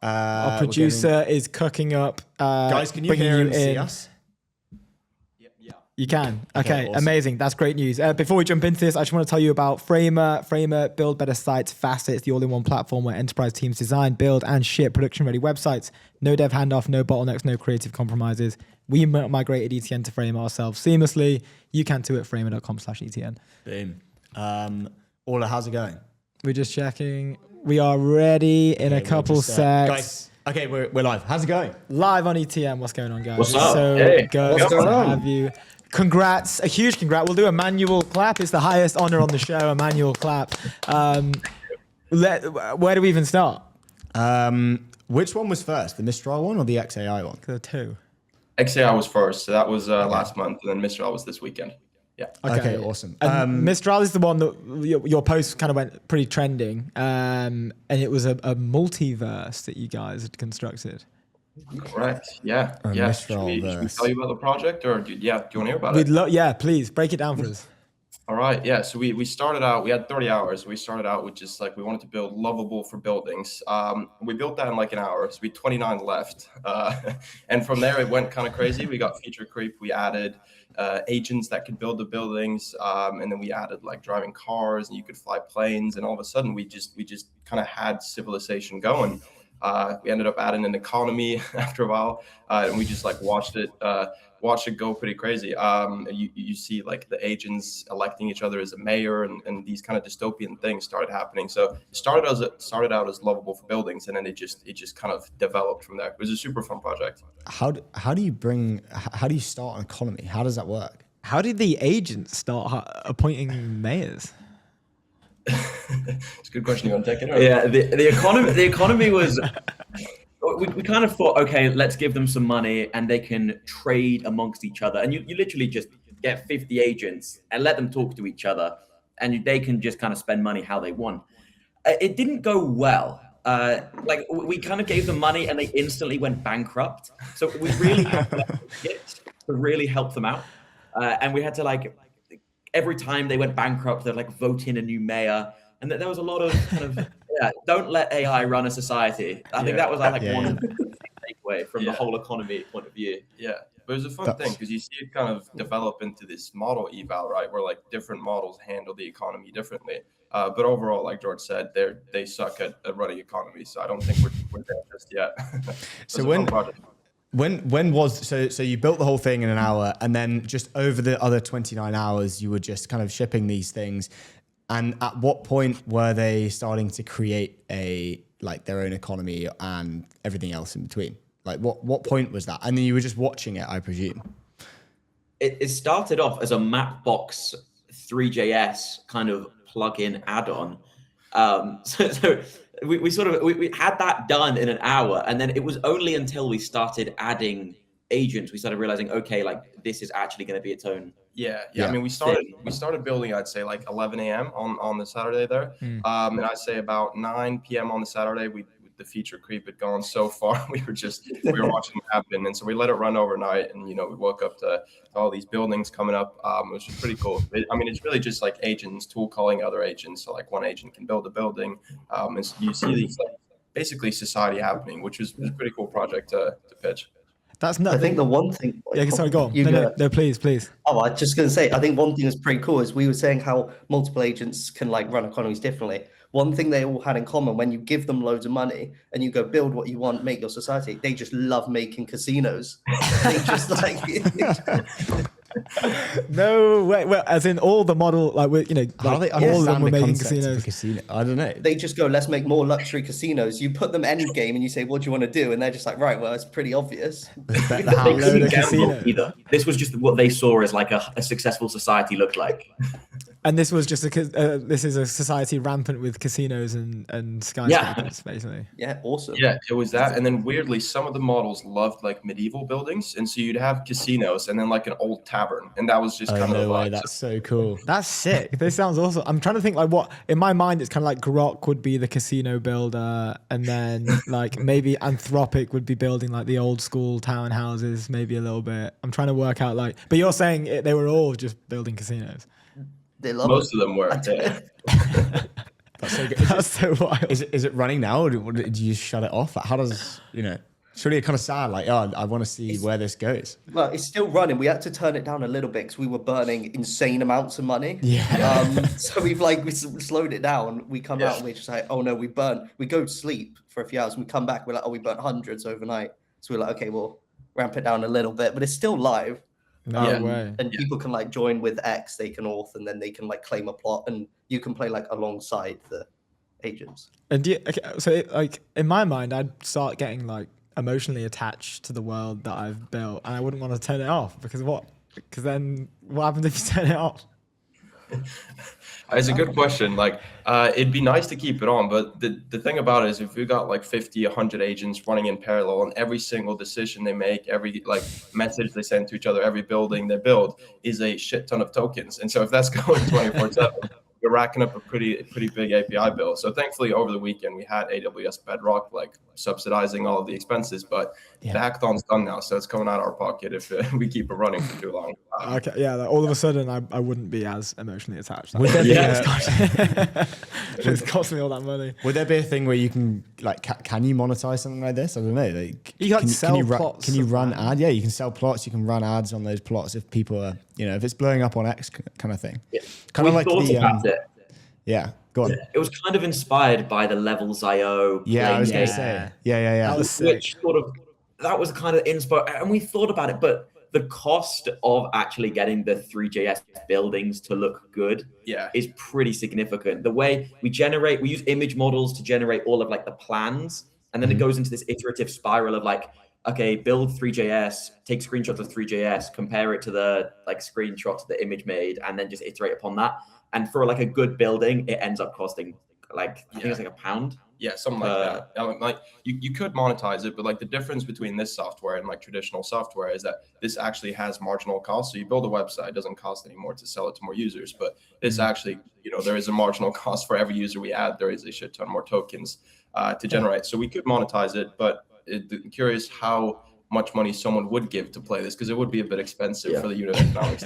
Our producer is cooking up. Guys, can you hear and see us? You can. Okay, awesome. Amazing. That's great news. Before we jump into this, I just want to tell you about Framer. Framer, build better sites faster. It's the all-in-one platform where enterprise teams design, build, and ship production-ready websites. No dev handoff, no bottlenecks, no creative compromises. We migrated ETN to Framer ourselves seamlessly. You can too at framer.com/ETN. Boom. Ola, how's it going? We're just checking. We are ready in a couple secs. Guys, okay, we're live. How's it going? Live on ETN. What's going on, guys? What's up? So hey, good what's going to on? have you. Congrats, a huge congrats. We'll do a manual clap. It's the highest honor on the show, a manual clap. Where do we even start? Which one was first, the Mistral one or the XAI one? The two. XAI was first, so that was last month, and then Mistral was this weekend. Yeah. Okay, awesome. Mistral is the one that your post kind of went pretty trending, and it was a multiverse that you guys had constructed. Correct. Yeah. Should we tell you about the project, or do you want to hear about it? Yeah, please break it down for us. All right. Yeah. So we started out. We had 30 hours. We started out with just we wanted to build lovable for buildings. We built that in an hour. So we had 29 left, and from there it went kind of crazy. We got feature creep. We added agents that could build the buildings, and then we added driving cars, and you could fly planes, and all of a sudden we just kind of had civilization going. We ended up adding an economy after a while, and we just watched it go pretty crazy. You see the agents electing each other as a mayor, and these kind of dystopian things started happening. So it started out as lovable for buildings, and then it just kind of developed from there. It was a super fun project. How do you start an economy? How does that work? How did the agents start appointing mayors? It's a good question. You want to take it? Or? Yeah, the economy was. We kind of thought, okay, let's give them some money and they can trade amongst each other. And you literally just get 50 agents and let them talk to each other, and they can just kind of spend money how they want. It didn't go well. We kind of gave them money and they instantly went bankrupt. So we really had to really help them out, and we had to every time they went bankrupt, they'd vote in a new mayor, and there was a lot of kind of don't let AI run a society. I think that was one of the takeaway from the whole economy point of view. Yeah, but it was a fun thing because you see it kind of develop into this model eval, right, where different models handle the economy differently. But overall, like George said, they suck at running economies, so I don't think we're there just yet. So so you built the whole thing in an hour, and then just over the other 29 hours, you were just kind of shipping these things. And at what point were they starting to create a like their own economy and everything else in between? Like what point was that? And then you were just watching it, I presume. It started off as a Mapbox 3JS kind of plug-in add-on. So we had that done in an hour, and then it was only until we started adding agents we started realizing, okay, like this is actually going to be its own. Yeah. I mean, we started building, I'd say like 11 a.m. on the Saturday there, and I'd say about 9 p.m. on the Saturday the feature creep had gone so far. We were watching it happen, and so we let it run overnight, and we woke up to all these buildings coming up, which was pretty cool. It's really just like agents tool calling other agents, so like one agent can build a building, and so you see these like basically society happening, which was a pretty cool project to pitch. That's nuts. I think the one thing. Yeah, sorry, go on. No, please. Oh, I was just going to say, I think one thing that's pretty cool is we were saying how multiple agents can like run economies differently. One thing they all had in common, when you give them loads of money and you go build what you want, make your society, they just love making casinos. They just like. No way. Well, as in all the model, like we're, How they all of them were the making concept of a casinos. casino? I don't know. They just go, let's make more luxury casinos. You put them end game and you say, what do you want to do? And they're just like, right, well, it's pretty obvious. They couldn't gamble either. This was just what they saw as like a successful society looked like. And this was just this is a society rampant with casinos and skyscrapers, basically. Yeah, awesome. Yeah, it was that. And then weirdly, some of the models loved like medieval buildings. And so you'd have casinos and then like an old tavern. And that was just kind of the vibe. That's so cool. That's sick. This sounds awesome. I'm trying to think like what, in my mind, it's kind of like Grok would be the casino builder. And then like maybe Anthropic would be building like the old school townhouses, maybe a little bit. I'm trying to work out like, but you're saying they were all just building casinos. They love Most it. of them were. Yeah. That's so good. That's so wild. Is it running now, or did you shut it off? How does It's really kind of sad. Like, I want to see where this goes. Well, it's still running. We had to turn it down a little bit because we were burning insane amounts of money. Yeah. So we slowed it down. We come out and we're just like, oh no, we burn. We go to sleep for a few hours and we come back. We're like, oh, we burnt hundreds overnight. So we're like, okay, we'll ramp it down a little bit, but it's still live. No way. And people can like join with X. They can auth, and then they can like claim a plot, and you can play like alongside the agents. And like in my mind, I'd start getting like emotionally attached to the world that I've built, and I wouldn't want to turn it off because then what happens if you turn it off? It's a good question. Like, it'd be nice to keep it on, but the thing about it is if we got like 50, 100 agents running in parallel, and every single decision they make, every like message they send to each other, every building they build is a shit ton of tokens. And so if that's going 24/7, we're racking up a pretty big API bill. So thankfully over the weekend we had AWS Bedrock like subsidizing all of the expenses, but the hackathon's done now, so it's coming out of our pocket if we keep it running for too long. Okay, yeah. Like, all of a sudden, I wouldn't be as emotionally attached. It's cost me all that money. Would there be a thing where you can like can you monetize something like this? I don't know. Like, you can sell plots. Can you run ads? Yeah, you can sell plots. You can run ads on those plots if people are if it's blowing up on X kind of thing. Yeah. Kind of like about it. Yeah, go on. It was kind of inspired by the Levels.io. Yeah, I was going to say. Yeah. That was sick. That was kind of inspired, and we thought about it, but the cost of actually getting the 3JS buildings to look good is pretty significant. The way we use image models to generate all of like the plans, and then it goes into this iterative spiral of like, okay, build 3JS, take screenshots of 3JS, compare it to the like screenshots the image made, and then just iterate upon that. And for like a good building, it ends up costing like I think it's like £1. Yeah, something like that. Like you could monetize it, but like the difference between this software and like traditional software is that this actually has marginal cost. So you build a website, it doesn't cost any more to sell it to more users, but this actually, there is a marginal cost for every user we add. There is a shit ton more tokens to generate. So we could monetize it, but I'm curious how much money someone would give to play this, because it would be a bit expensive for the unit economics.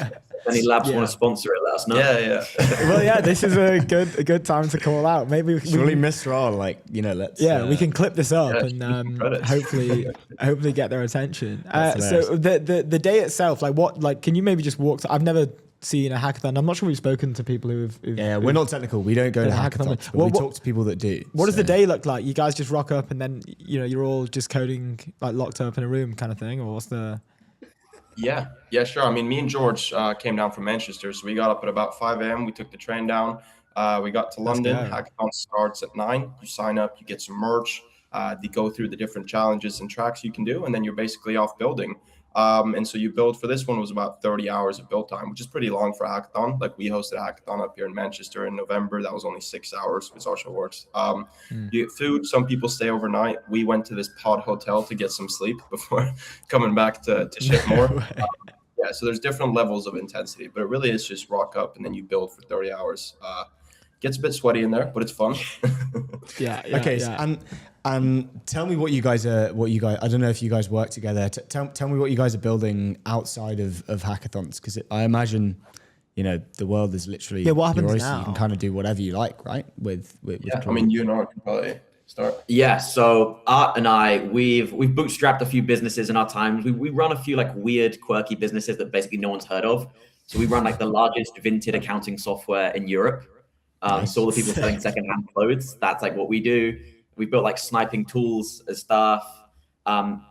Any labs want to sponsor it, let us know. Yeah. Well, yeah, this is a good time to call out. Maybe we really misroll, let's. Yeah, we can clip this up and hopefully get their attention. So the day itself, can you maybe just walk? I've never seen a hackathon. I'm not sure we've spoken to people who've we're not technical. We don't go to hackathons. But we talk to people that do. What does the day look like? You guys just rock up and then you're all just coding like locked up in a room kind of thing, or what's the? Yeah, sure. I mean, me and George came down from Manchester, so we got up at about 5 a.m. We took the train down, We got to London. Hackathon starts at 9. You sign up, you get some merch. They go through the different challenges and tracks you can do, and then you're basically off building. And so you build for this one was about 30 hours of build time, which is pretty long for a hackathon. Like we hosted a hackathon up here in Manchester in November. That was only 6 hours, which also works. You get food. Some people stay overnight. We went to this pod hotel to get some sleep before coming back to ship more. Yeah, so there's different levels of intensity, but it really is just rock up and then you build for 30 hours. Gets a bit sweaty in there, but it's fun. Okay. Yeah. And tell me what you guys I don't know if you guys work together. Tell me what you guys are building outside of hackathons, because I imagine, the world is literally what happens your oyster. now? You can kind of do whatever you like, right? With I mean, you and I can probably start. Yeah, so Art and I, we've bootstrapped a few businesses in our time. We run a few like weird, quirky businesses that basically no one's heard of. So we run like the largest vintage accounting software in Europe. Nice. So all the people selling secondhand clothes, that's like what we do. We built like sniping tools as staff.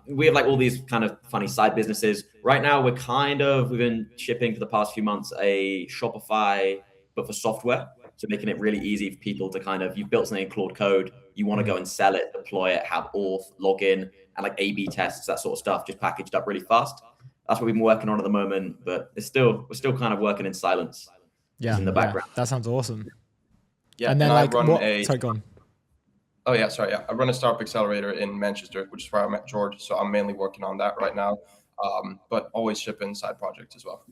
We have like all these kind of funny side businesses. Right now, we've been shipping for the past few months a Shopify, but for software. So making it really easy for people to you've built something in Claude code, you want to go and sell it, deploy it, have auth, login, and like A/B tests, that sort of stuff, just packaged up really fast. That's what we've been working on at the moment, but we're still kind of working in silence. In the background. That sounds awesome. Yeah, and then I like, run sorry, go on. Oh yeah, sorry. Yeah, I run a startup accelerator in Manchester, which is where I met George. So I'm mainly working on that right now, but always shipping side projects as well.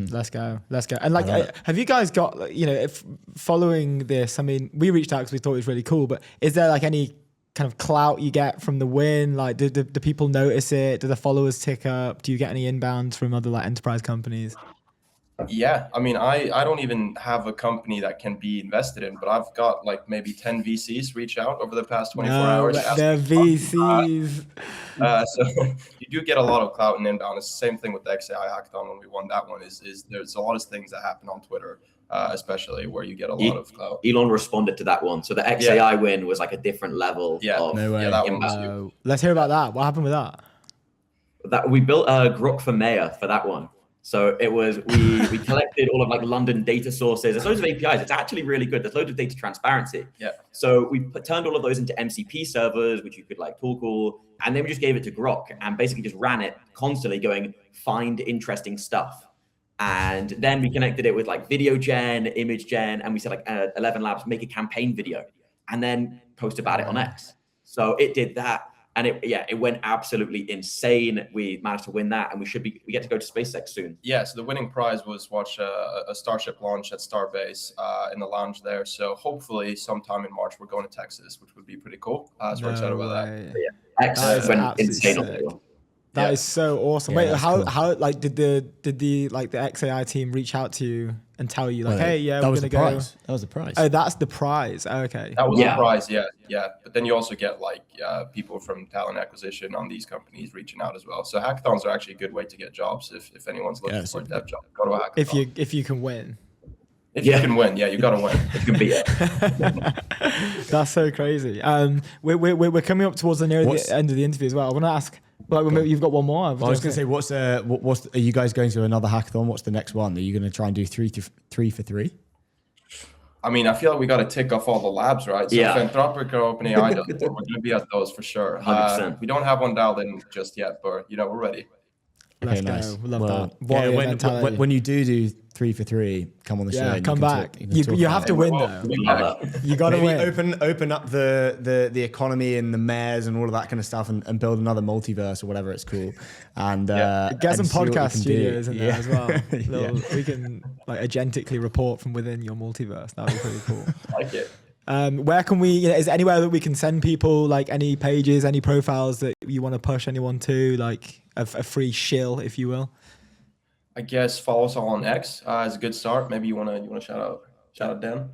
Let's go. And like, have you guys got, if following this, I mean, we reached out because we thought it was really cool, but is there like any kind of clout you get from the win? Like, do people notice it? Do the followers tick up? Do you get any inbounds from other like enterprise companies? Yeah, I mean, I don't even have a company that can be invested in, but I've got like maybe 10 VCs reach out over the past 24 hours. They're VCs. So you do get a lot of clout and inbound. It's the same thing with the XAI hackathon when we won that one. Is there's a lot of things that happen on Twitter, especially where you get a lot of clout. Elon responded to that one, so the XAI win was like a different level. Yeah, of no way. That one was Let's hear about that. What happened with that? That we built a Grok for Mayor for that one. So it was, we collected all of like London data sources. There's loads of APIs. It's actually really good. There's loads of data transparency. Yeah. So we turned all of those into MCP servers, which you could like tool call. And then we just gave it to Grok and basically just ran it constantly going, find interesting stuff. And then we connected it with like video gen, image gen. And we said like 11 Labs, make a campaign video and then post about it on X. So it did that. And it went absolutely insane. We managed to win that, and we get to go to SpaceX soon. Yeah, so the winning prize was watch a Starship launch at Starbase in the lounge there. So hopefully sometime in March we're going to Texas, which would be pretty cool. So we're excited about that. Yeah, X went insane on that one. That is so awesome. Wait, how like did the like the XAI team reach out to you and tell you like, hey, we're gonna go? That was the prize. Oh, that's the prize. Okay. That was the prize. Yeah. But then you also get like people from talent acquisition on these companies reaching out as well. So hackathons are actually a good way to get jobs if anyone's looking for a dev job. Go to a hackathon. If you can win. If you can win, you got to win. If you can beat it. That's so crazy. We're coming up towards the end of the interview as well. I want to ask. Well, you've got one more. I was going to say, what's are you guys going to another hackathon? What's the next one? Are you going to try and do three for three? I mean, I feel like we got to tick off all the labs, right? So if Anthropic or OpenAI does it, we're going to be at those for sure. 100%. We don't have one dialed in just yet, but we're ready. Let's go. Nice. We love that. When you do 3 for 3, come on the show. Yeah, come back. You have to win though. You got to win. Open up the economy and the mayors and all of that kind of stuff, and build another multiverse or whatever it's called. And get some podcast studios in there as well. We can like agentically report from within your multiverse. That would be pretty cool. I like it. Where can we, is there anywhere that we can send people, like any pages, any profiles that you want to push anyone to, like a free shill, if you will? I guess follow us all on X is a good start. Maybe you want to shout out Dan.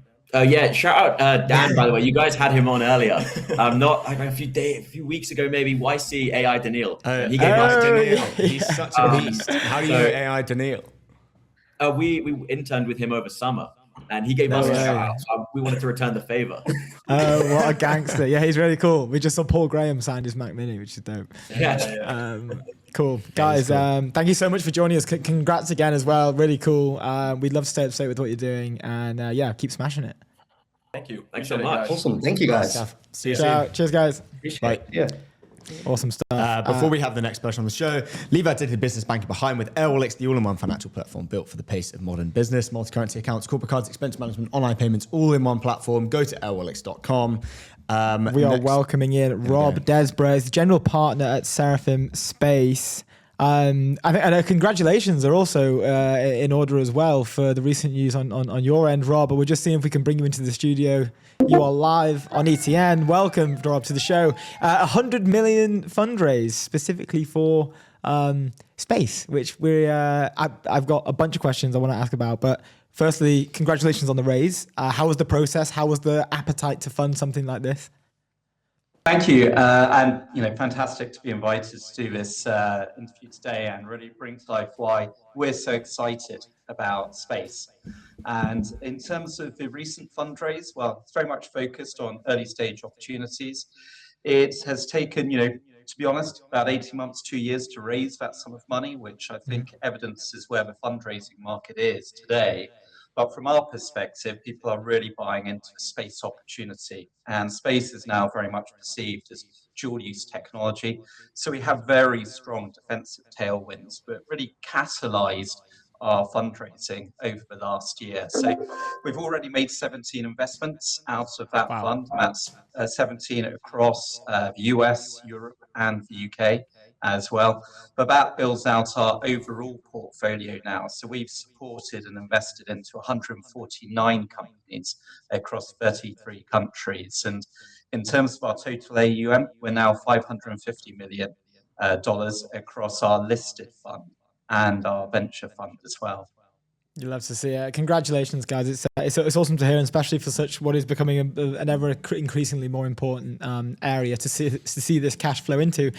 Shout out Dan, by the way. You guys had him on earlier. Not like a few weeks ago, maybe. YC AI Daniil. He gave us Daniil. He's such a beast. How do you know AI Daniil? We interned with him over summer. And he gave us a shout out, so we wanted to return the favor. What a gangster. Yeah, he's really cool. We just saw Paul Graham signed his Mac Mini, which is dope. Cool. Guys, thank you so much for joining us. Congrats again as well. Really cool. We'd love to stay up to date with what you're doing. And yeah, keep smashing it. Thank you. Thanks so Appreciate it, much. guys. Awesome. Thank you, guys. See you Ciao. soon. Cheers, guys. Appreciate it. Yeah. Awesome stuff. Before we have the next person on the show, leave our digital business banking behind with Airwallex, the all-in-one financial platform built for the pace of modern business. Multi-currency accounts, corporate cards, expense management, online payments, all in one platform. Go to airwallex.com. We are welcoming in Rob Desbres, general partner at Seraphim Space. I think, and congratulations are also in order as well for the recent news on your end, Rob. But we're just seeing if we can bring you into the studio. You are live on ETN. Welcome, Rob, to the show. 100 million fundraise specifically for space, which I've got a bunch of questions I want to ask about. But firstly, congratulations on the raise. How was the process? How was the appetite to fund something like this? Thank you, and fantastic to be invited to do this interview today, and really bring to life why we're so excited about space. And in terms of the recent fundraise, well, it's very much focused on early stage opportunities. It has taken, to be honest, about 18 months, 2 years to raise that sum of money, which I think evidences where the fundraising market is today. But from our perspective, people are really buying into the space opportunity, and space is now very much perceived as dual-use technology. So we have very strong defensive tailwinds, but really catalyzed our fundraising over the last year. So we've already made 17 investments out of that fund. That's 17 across the US, Europe, and the UK as well. But that builds out our overall portfolio now. So we've supported and invested into 149 companies across 33 countries. And in terms of our total AUM, we're now $550 million across our listed fund and our venture fund as well. You love to see it. Congratulations, guys. It's awesome to hear, and especially for such what is becoming an ever increasingly more important area to see this cash flow into.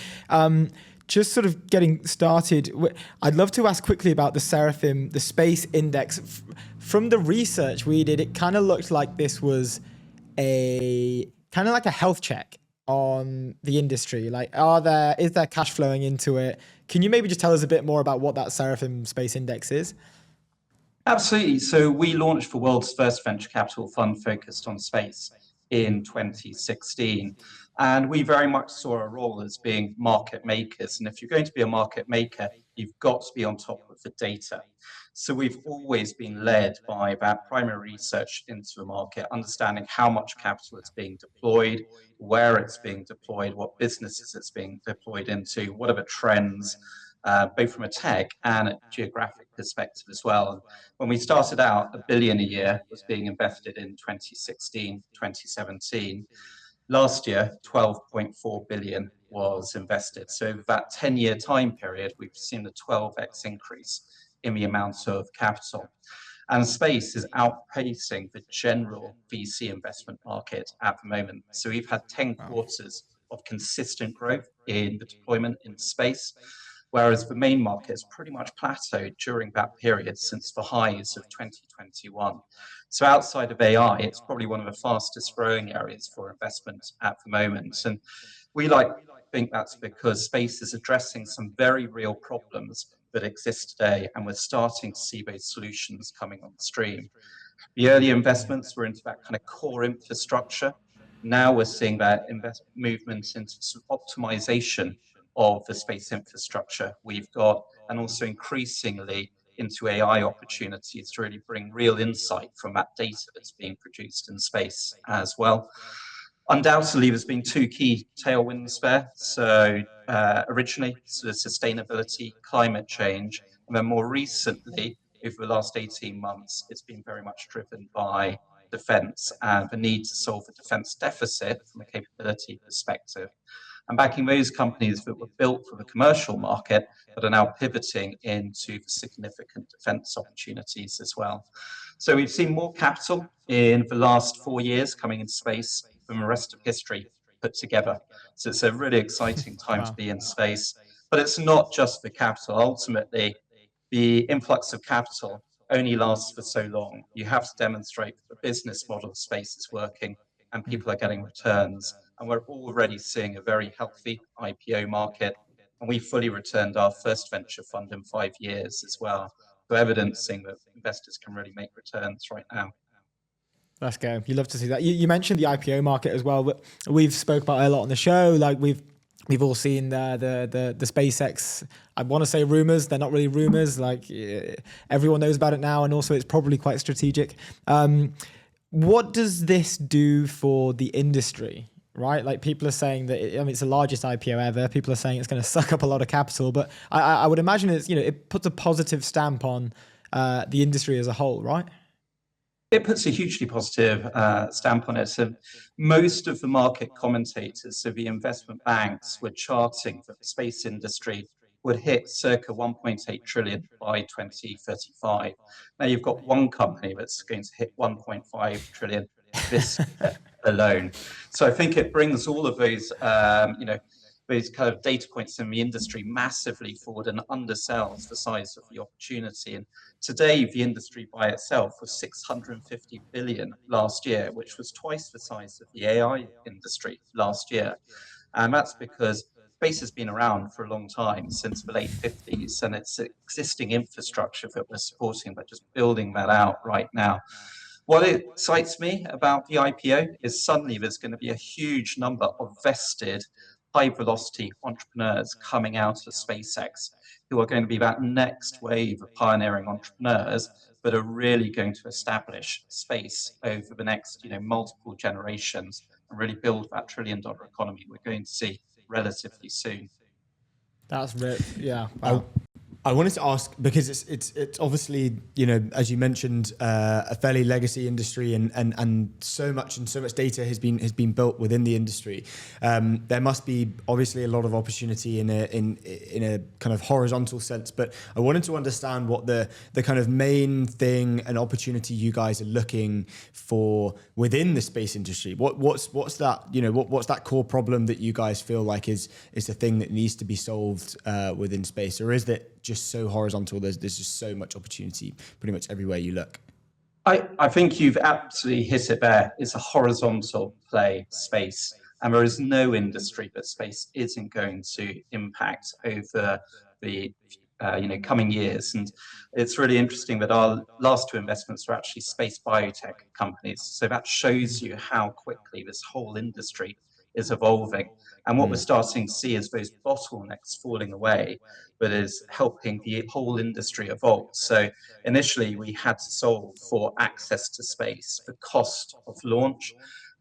Just sort of getting started, I'd love to ask quickly about the Seraphim, the space index. From the research we did, it kind of looked like this was a kind of like a health check on the industry. Like, is there cash flowing into it? Can you maybe just tell us a bit more about what that Seraphim Space Index is? Absolutely. So we launched the world's first venture capital fund focused on space in 2016. And we very much saw a role as being market makers. And if you're going to be a market maker, you've got to be on top of the data. So we've always been led by that primary research into the market, understanding how much capital is being deployed, where it's being deployed, what businesses it's being deployed into, what are the trends, both from a tech and a geographic perspective as well. And when we started out, $1 billion a year was being invested in 2016, 2017. Last year, 12.4 billion was invested. So over that 10-year time period, we've seen a 12x increase in the amount of capital. And space is outpacing the general VC investment market at the moment. So we've had 10 quarters of consistent growth in the deployment in space, whereas the main market has pretty much plateaued during that period since the highs of 2021. So outside of AI, it's probably one of the fastest growing areas for investment at the moment. And we think that's because space is addressing some very real problems that exist today, and we're starting to see those solutions coming on stream. The early investments were into that kind of core infrastructure. Now we're seeing that movement into some optimization of the space infrastructure we've got, and also increasingly into AI opportunities to really bring real insight from that data that's being produced in space as well. Undoubtedly, there's been two key tailwinds there. So originally, sustainability, climate change, and then more recently, over the last 18 months, it's been very much driven by defense and the need to solve the defense deficit from a capability perspective. And backing those companies that were built for the commercial market, but are now pivoting into the significant defense opportunities as well. So we've seen more capital in the last 4 years coming into space than the rest of history put together. So it's a really exciting time to be in space. But it's not just the capital. Ultimately, the influx of capital only lasts for so long. You have to demonstrate that the business model of space is working and people are getting returns. And we're already seeing a very healthy IPO market. And we fully returned our first venture fund in 5 years as well. So evidencing that investors can really make returns right now. Let's go. You love to see that. You mentioned the IPO market as well, but we've spoke about it a lot on the show. Like we've all seen the SpaceX, I want to say rumors. They're not really rumors. Like everyone knows about it now. And also it's probably quite strategic. What does this do for the industry? Right? Like people are saying that, it's the largest IPO ever. People are saying it's going to suck up a lot of capital, but I would imagine it's, it puts a positive stamp on the industry as a whole, right? It puts a hugely positive stamp on it. So most of the market commentators, so the investment banks, were charting that the space industry would hit circa 1.8 trillion by 2035. Now you've got one company that's going to hit 1.5 trillion this year alone. So I think it brings all of those, those kind of data points in the industry massively forward and undersells the size of the opportunity. And today, the industry by itself was 650 billion last year, which was twice the size of the AI industry last year. And that's because space has been around for a long time, since the late 50s, and it's existing infrastructure that we're supporting, but just building that out right now. What excites me about the IPO is suddenly there's going to be a huge number of vested high velocity entrepreneurs coming out of SpaceX who are going to be that next wave of pioneering entrepreneurs that are really going to establish space over the next multiple generations and really build that $1 trillion economy we're going to see relatively soon. That's rip. Yeah. Wow. I wanted to ask, because it's obviously, as you mentioned, a fairly legacy industry, and so much data has been built within the industry. There must be obviously a lot of opportunity in a kind of horizontal sense, but I wanted to understand what the kind of main thing and opportunity you guys are looking for within the space industry. What's that, what's that core problem that you guys feel like is the thing that needs to be solved within space, or is that just so horizontal? There's just so much opportunity pretty much everywhere you look. I think you've absolutely hit it there. It's a horizontal play, space, and there is no industry that space isn't going to impact over the coming years. And it's really interesting that our last two investments were actually space biotech companies. So that shows you how quickly this whole industry is evolving. And what we're starting to see is those bottlenecks falling away, but is helping the whole industry evolve. So initially we had to solve for access to space, the cost of launch.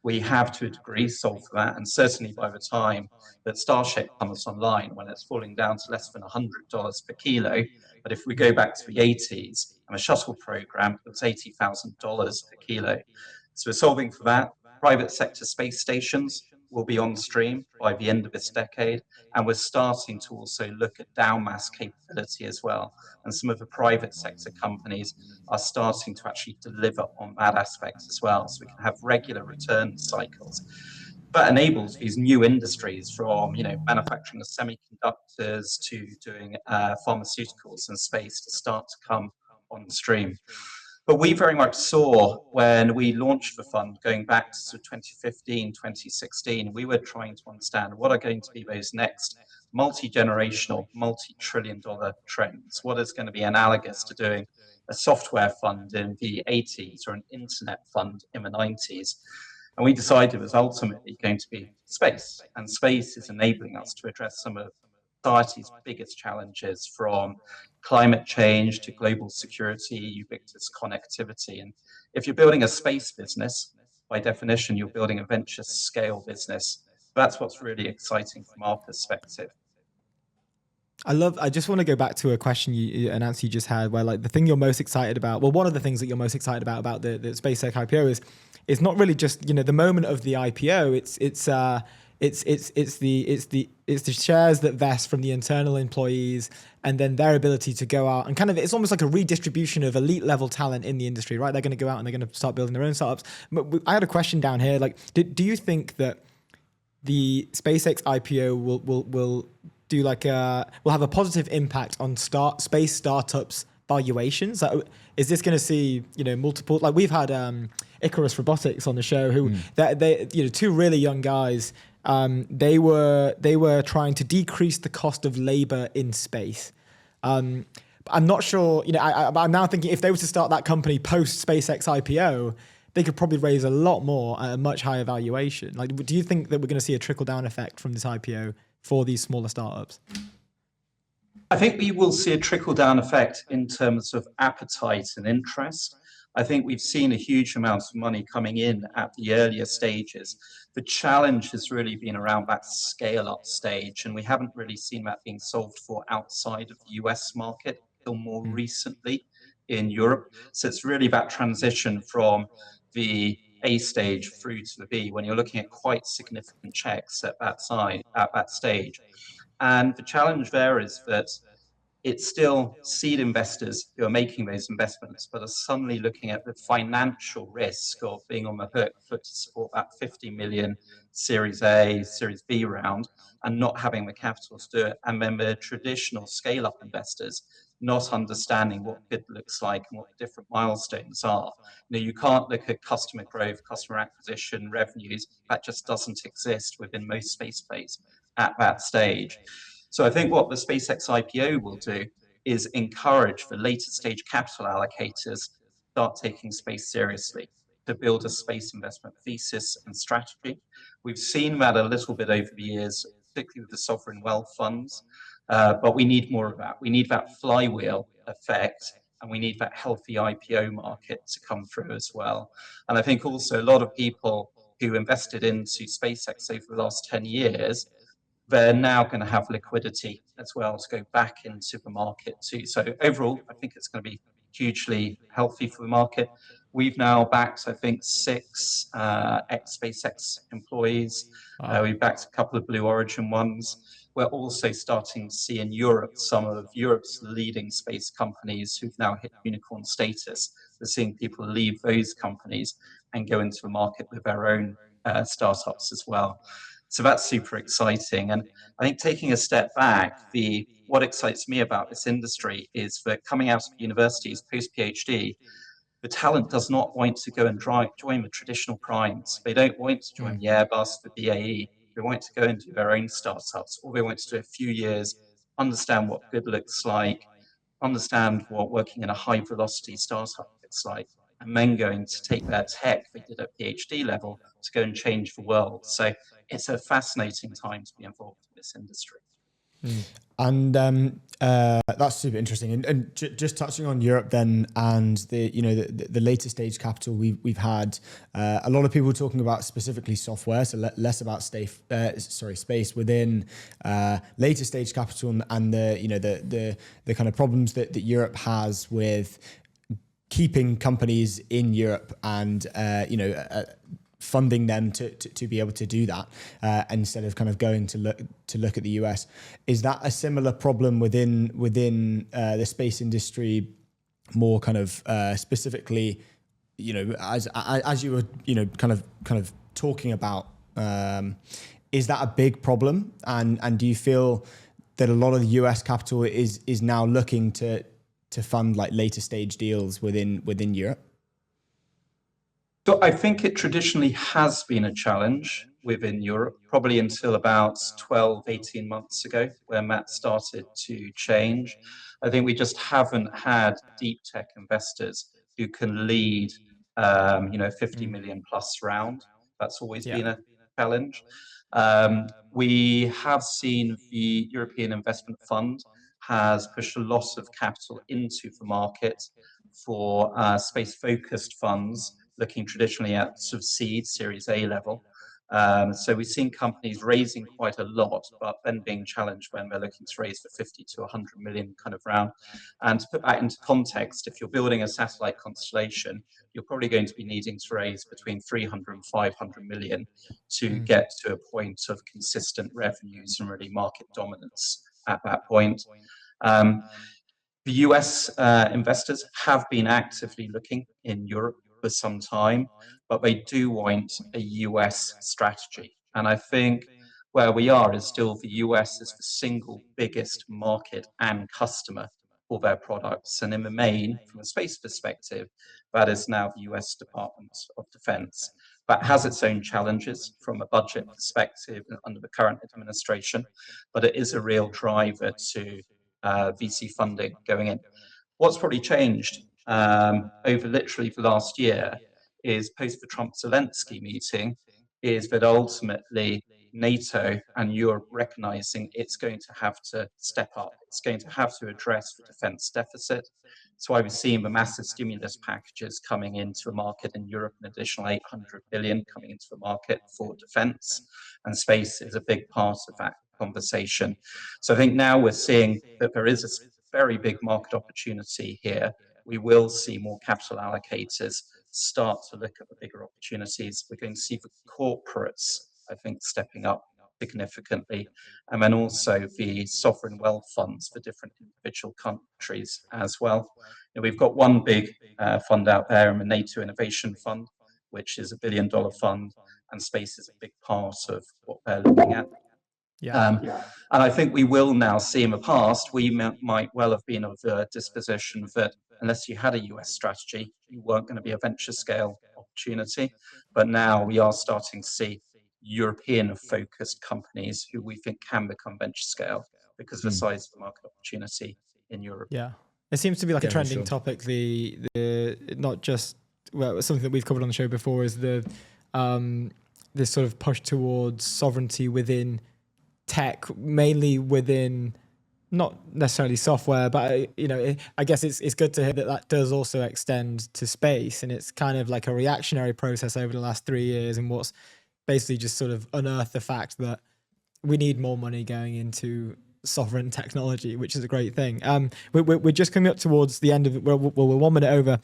We have to a degree solved for that. And certainly by the time that Starship comes online, when it's falling down to less than $100 per kilo, but if we go back to the 80s and the shuttle program, it was $80,000 per kilo. So we're solving for that. Private sector space stations will be on stream by the end of this decade, and we're starting to also look at downmass capability as well. And some of the private sector companies are starting to actually deliver on that aspect as well, so we can have regular return cycles. That enables these new industries, from manufacturing of semiconductors to doing pharmaceuticals and space, to start to come on stream. But we very much saw, when we launched the fund going back to 2015, 2016, we were trying to understand what are going to be those next multi-generational, multi-trillion-dollar trends. What is going to be analogous to doing a software fund in the 80s or an internet fund in the 90s? And we decided it was ultimately going to be space. And space is enabling us to address some of society's biggest challenges, from climate change to global security, ubiquitous connectivity. And if you're building a space business, by definition, you're building a venture scale business. That's what's really exciting from our perspective. I just want to go back to a question an answer you just had, where like the thing you're most excited about, well, one of the things that you're most excited about the SpaceX IPO is not really just, the moment of the IPO. It's the shares that vest from the internal employees, and then their ability to go out and it's almost like a redistribution of elite level talent in the industry, right? They're going to go out and they're going to start building their own startups. But I had a question down here. Like, do you think that the SpaceX IPO will do will have a positive impact on space startups valuations? Is this going to see, multiple, like we've had Icarus Robotics on the show, who they two really young guys, they were trying to decrease the cost of labor in space. I'm not sure, I'm now thinking if they were to start that company post SpaceX IPO, they could probably raise a lot more at a much higher valuation. Like, do you think that we're going to see a trickle down effect from this IPO for these smaller startups? I think we will see a trickle down effect in terms of appetite and interest. I think we've seen a huge amount of money coming in at the earlier stages. The challenge has really been around that scale up stage, and we haven't really seen that being solved for outside of the US market until more recently in Europe. So it's really that transition from the A stage through to the B when you're looking at quite significant checks at that stage. And the challenge there is that it's still seed investors who are making those investments, but are suddenly looking at the financial risk of being on the hook to support that 50 million Series A, Series B round and not having the capital to do it. And then the traditional scale up investors not understanding what good looks like and what the different milestones are. You can't look at customer growth, customer acquisition, revenues. That just doesn't exist within most space plays at that stage. So I think what the SpaceX IPO will do is encourage the later stage capital allocators to start taking space seriously, to build a space investment thesis and strategy. We've seen that a little bit over the years, particularly with the sovereign wealth funds, but we need more of that. We need that flywheel effect, and we need that healthy IPO market to come through as well. And I think also a lot of people who invested into SpaceX over the last 10 years, they're now going to have liquidity as well to go back into the market too. So overall, I think it's going to be hugely healthy for the market. We've now backed, I think, 6 ex-SpaceX employees. We've backed a couple of Blue Origin ones. We're also starting to see in Europe some of Europe's leading space companies who've now hit unicorn status. We're seeing people leave those companies and go into the market with their own startups as well. So that's super exciting. And I think taking a step back, what excites me about this industry is that coming out of universities post-PhD, the talent does not want to go and join the traditional primes. They don't want to join the Airbus, the BAE. They want to go and do their own startups, or they want to do a few years, understand what good looks like, understand what working in a high velocity startup looks like, and then going to take their tech they did at PhD level to go and change the world. So it's a fascinating time to be involved in this industry. And that's super interesting. And just touching on Europe then, and the later stage capital we've had, a lot of people talking about specifically software, so less about space within later stage capital, and the kind of problems that Europe has with keeping companies in Europe and funding them to be able to do that instead of kind of going to look at the US. Is that a similar problem within the space industry, more kind of specifically, as you were kind of talking about, is that a big problem? And do you feel that a lot of the US capital is now looking to fund like later stage deals within Europe? So I think it traditionally has been a challenge within Europe, probably until about 12, 18 months ago, when that started to change. I think we just haven't had deep tech investors who can lead, 50 million plus round. That's always been a challenge. We have seen the European Investment Fund has pushed a lot of capital into the market for space-focused funds, looking traditionally at sort of seed, Series A level. So we've seen companies raising quite a lot, but then being challenged when they're looking to raise the 50 to 100 million kind of round. And to put that into context, if you're building a satellite constellation, you're probably going to be needing to raise between 300 and 500 million to get to a point of consistent revenues and really market dominance at that point. The US investors have been actively looking in Europe for some time, but they do want a US strategy. And I think where we are is still the US is the single biggest market and customer for their products. And in the main, from a space perspective, that is now the US Department of Defense. but has its own challenges from a budget perspective under the current administration. But it is a real driver to VC funding going in. What's probably changed over literally the last year is post the Trump-Zelensky meeting is that ultimately NATO and Europe recognizing it's going to have to step up. It's going to have to address the defense deficit. That's why we're seeing the massive stimulus packages coming into the market in Europe, an additional 800 billion coming into the market for defense, and space is a big part of that conversation. So I think now we're seeing that there is a very big market opportunity here. We will see more capital allocators start to look at the bigger opportunities. We're going to see the corporates, I think, stepping up significantly, and then also the sovereign wealth funds for different individual countries as well. And we've got one big fund out there, the NATO Innovation Fund, which is $1 billion fund, and space is a big part of what they're looking at. And I think we will now see in the past, we might well have been of the disposition that unless you had a US strategy, you weren't going to be a venture scale opportunity. But now we are starting to see European focused companies who we think can become venture scale because of the size of the market opportunity in Europe. Yeah. It seems to be like a trending topic. The not just, well, something that we've covered on the show before is the this sort of push towards sovereignty within tech, mainly within not necessarily software, but I guess it's good to hear that does also extend to space, and it's kind of like a reactionary process over the last 3 years, and what's basically just sort of unearthed the fact that we need more money going into sovereign technology, which is a great thing. We're just coming up towards the end of it. We're 1 minute over.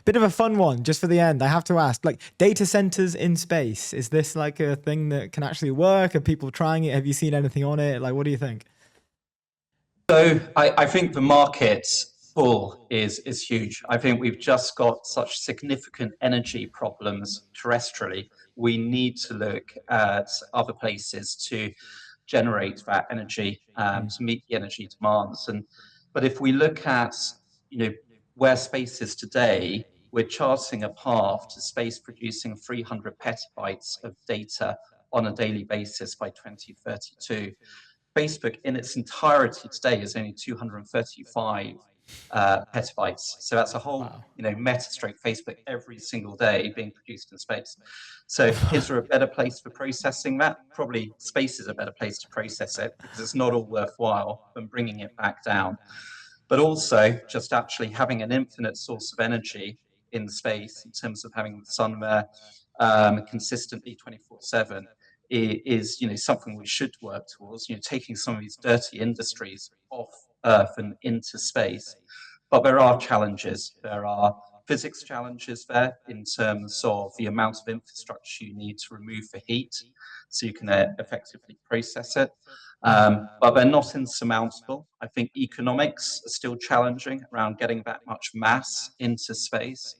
Bit of a fun one just for the end. I have to ask, like, data centers in space, is this like a thing that can actually work? Are people trying it? Have you seen anything on it? Like, what do you think? So I think the market pull is huge. I think we've just got such significant energy problems terrestrially. We need to look at other places to generate that energy to meet the energy demands. But if we look at where space is today, we're charting a path to space producing 300 petabytes of data on a daily basis by 2032. Facebook in its entirety today is only 235 petabytes. So that's a whole, Meta Facebook every single day being produced in space. So is there a better place for processing that? Probably space is a better place to process it because it's not all worthwhile than bringing it back down. But also just actually having an infinite source of energy in space in terms of having the sun there consistently 24/7 is something we should work towards, taking some of these dirty industries off Earth and into space. But there are challenges. There are physics challenges there in terms of the amount of infrastructure you need to remove the heat so you can effectively process it. But they're not insurmountable. I think economics are still challenging around getting that much mass into space.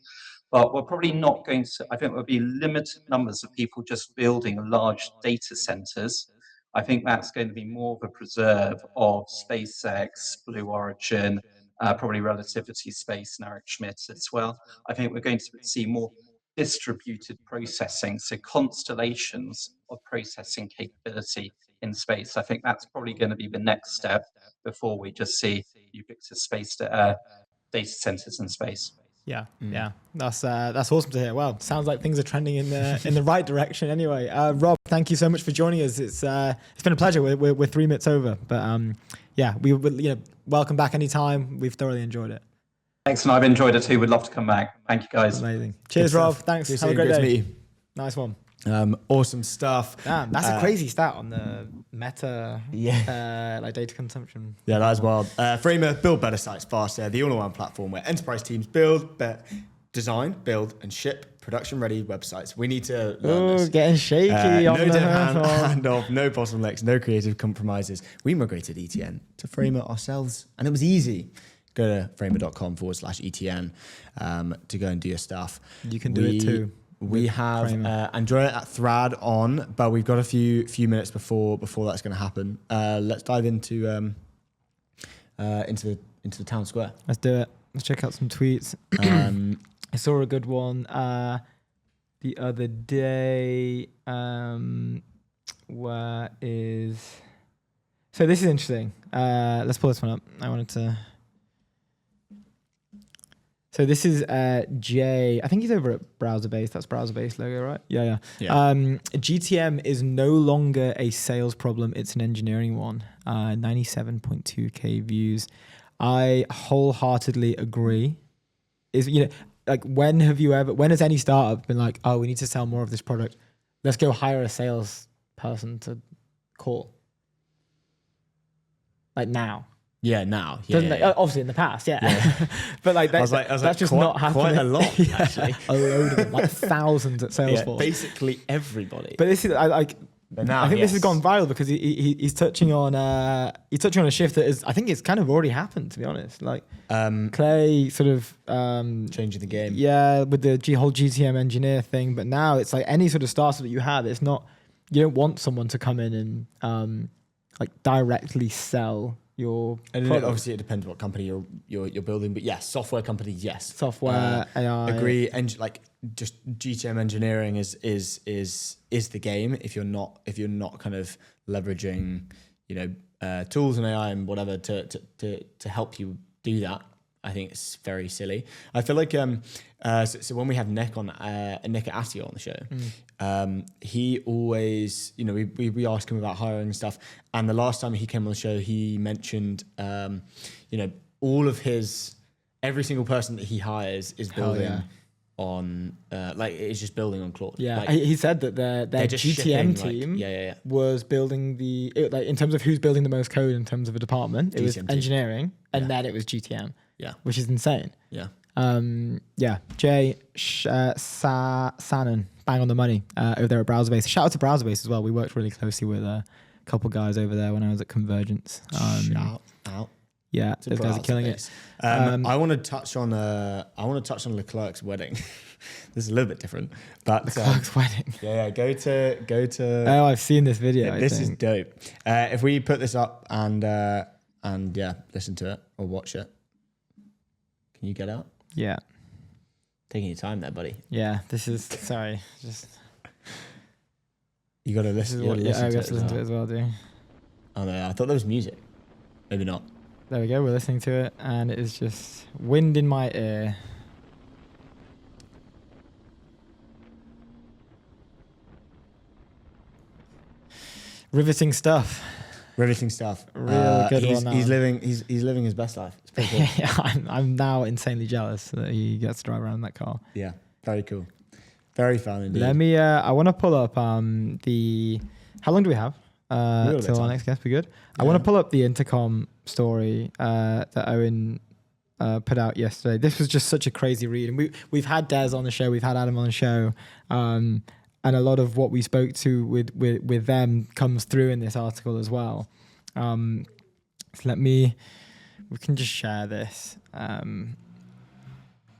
But we're probably not going to, I think there'll be limited numbers of people just building large data centers. I think that's going to be more of a preserve of SpaceX, Blue Origin, probably Relativity Space and Eric Schmidt as well. I think we're going to see more distributed processing, so constellations of processing capability in space. I think that's probably going to be the next step before we just see ubiquitous space data centers in space. Yeah, that's awesome to hear. Well, sounds like things are trending in the right direction. Anyway, Rob, thank you so much for joining us. It's been a pleasure. We're 3 minutes over, but we will welcome back anytime. We've thoroughly enjoyed it. Thanks, and I've enjoyed it too. Would love to come back. Thank you, guys. Amazing. Cheers, Rob. Thanks. Have a great day. To meet you. Nice one. Awesome stuff. Damn, that's a crazy stat on the Meta like data consumption. Yeah, that is wild. Framer, build better sites faster. The all-in-one platform where enterprise teams build, design, build, and ship production-ready websites. We need to learn this. Getting shaky. No dead hand off, no bottlenecks, no creative compromises. We migrated ETN to Framer ourselves, and it was easy. Go to framer.com/ETN to go and do your stuff. You can do it too. We have Andrea at Thrad on, but we've got a few minutes before that's going to happen. Let's dive into the town square. Let's do it. Let's check out some tweets. I saw a good one. the other day. Where is... So this is interesting. Let's pull this one up. I wanted to... So this is Jay. I think he's over at BrowserBase. That's BrowserBase logo, right? Yeah. GTM is no longer a sales problem. It's an engineering one. 97.2K views. I wholeheartedly agree. When has any startup been like, oh, we need to sell more of this product. Let's go hire a sales person to call. Like now. Yeah, now. Yeah. Obviously in the past, yeah. But like, that's just not happening. Quite a lot, actually. A load of them, like thousands at Salesforce. Yeah, basically everybody. But this is I think this has gone viral because he's touching on a shift that is, I think it's kind of already happened, to be honest. Like Clay sort of changing the game. Yeah, with the whole GTM engineer thing. But now it's like any sort of startup that you have, it's not, you don't want someone to come in and like directly sell your product. Obviously it depends what company you're building, but yes, software companies, yes. Software, AI. Agree. Just GTM engineering is the game if you're not kind of leveraging, tools and AI and whatever to help you do that. I think it's very silly. I feel like so when we have Nick Atio on the show, he always, we ask him about hiring and stuff. And the last time he came on the show, he mentioned, all of every single person that he hires is building on, it's just building on Claude. Yeah, like, he said that their GTM team was building in terms of who's building the most code in terms of a department, it was engineering, and then it was GTM. Yeah, which is insane. Yeah. Jay Sanon, bang on the money over there at BrowserBase. Shout out to BrowserBase as well. We worked really closely with a couple guys over there when I was at Convergence. Shout out. Yeah, those guys are killing it. I want to touch on Leclerc's wedding. This is a little bit different, but Leclerc's wedding. Yeah, go to. Oh, I've seen this video. This is dope. If we put this up and listen to it or watch it. Can you get out? Yeah. Taking your time there, buddy. Yeah, this is... Sorry. Just... You got to listen to it. I got to listen to it as well, do you? Oh, no, I thought there was music. Maybe not. There we go. We're listening to it, and it is just wind in my ear. Riveting stuff. Really good one. He's living his best life. It's pretty cool. Yeah, I'm now insanely jealous that he gets to drive around that car. Yeah, very cool. Very fun indeed. Let me. I want to pull up the. How long do we have? Till our next guest. We good? Yeah. I want to pull up the intercom story that Owen put out yesterday. This was just such a crazy read, and we've had Des on the show, we've had Adam on the show. And a lot of what we spoke to with them comes through in this article as well. So we can just share this. But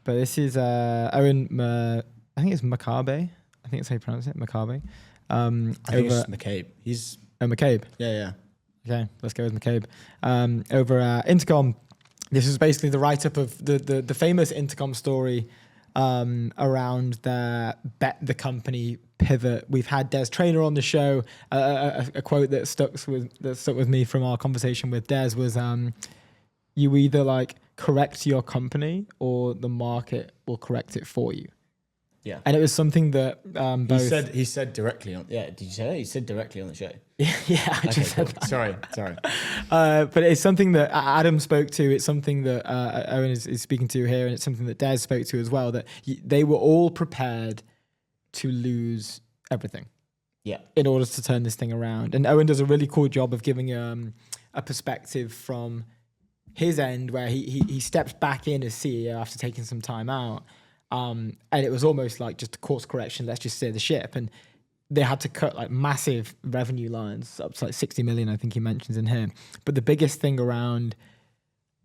this is Owen, I think it's Makabe. I think it's how you pronounce it, Makabe. I think it's McCabe. McCabe? Yeah. Okay, let's go with McCabe. Over Intercom, this is basically the write-up of the famous Intercom story around the company pivot. We've had Des Traynor on the show. A quote that stuck with me from our conversation with Des was, "You either correct your company or the market will correct it for you." Yeah, and it was something that he said directly on. Yeah, did you say that? He said directly on the show. Yeah, I just said that. Sorry. But it's something that Adam spoke to. It's something that Owen is speaking to here, and it's something that Des spoke to as well. That they were all prepared to lose everything, in order to turn this thing around. And Owen does a really cool job of giving a perspective from his end, where he steps back in as CEO after taking some time out. And it was almost like just a course correction. Let's just steer the ship. And they had to cut massive revenue lines up to 60 million, I think he mentions in here. But the biggest thing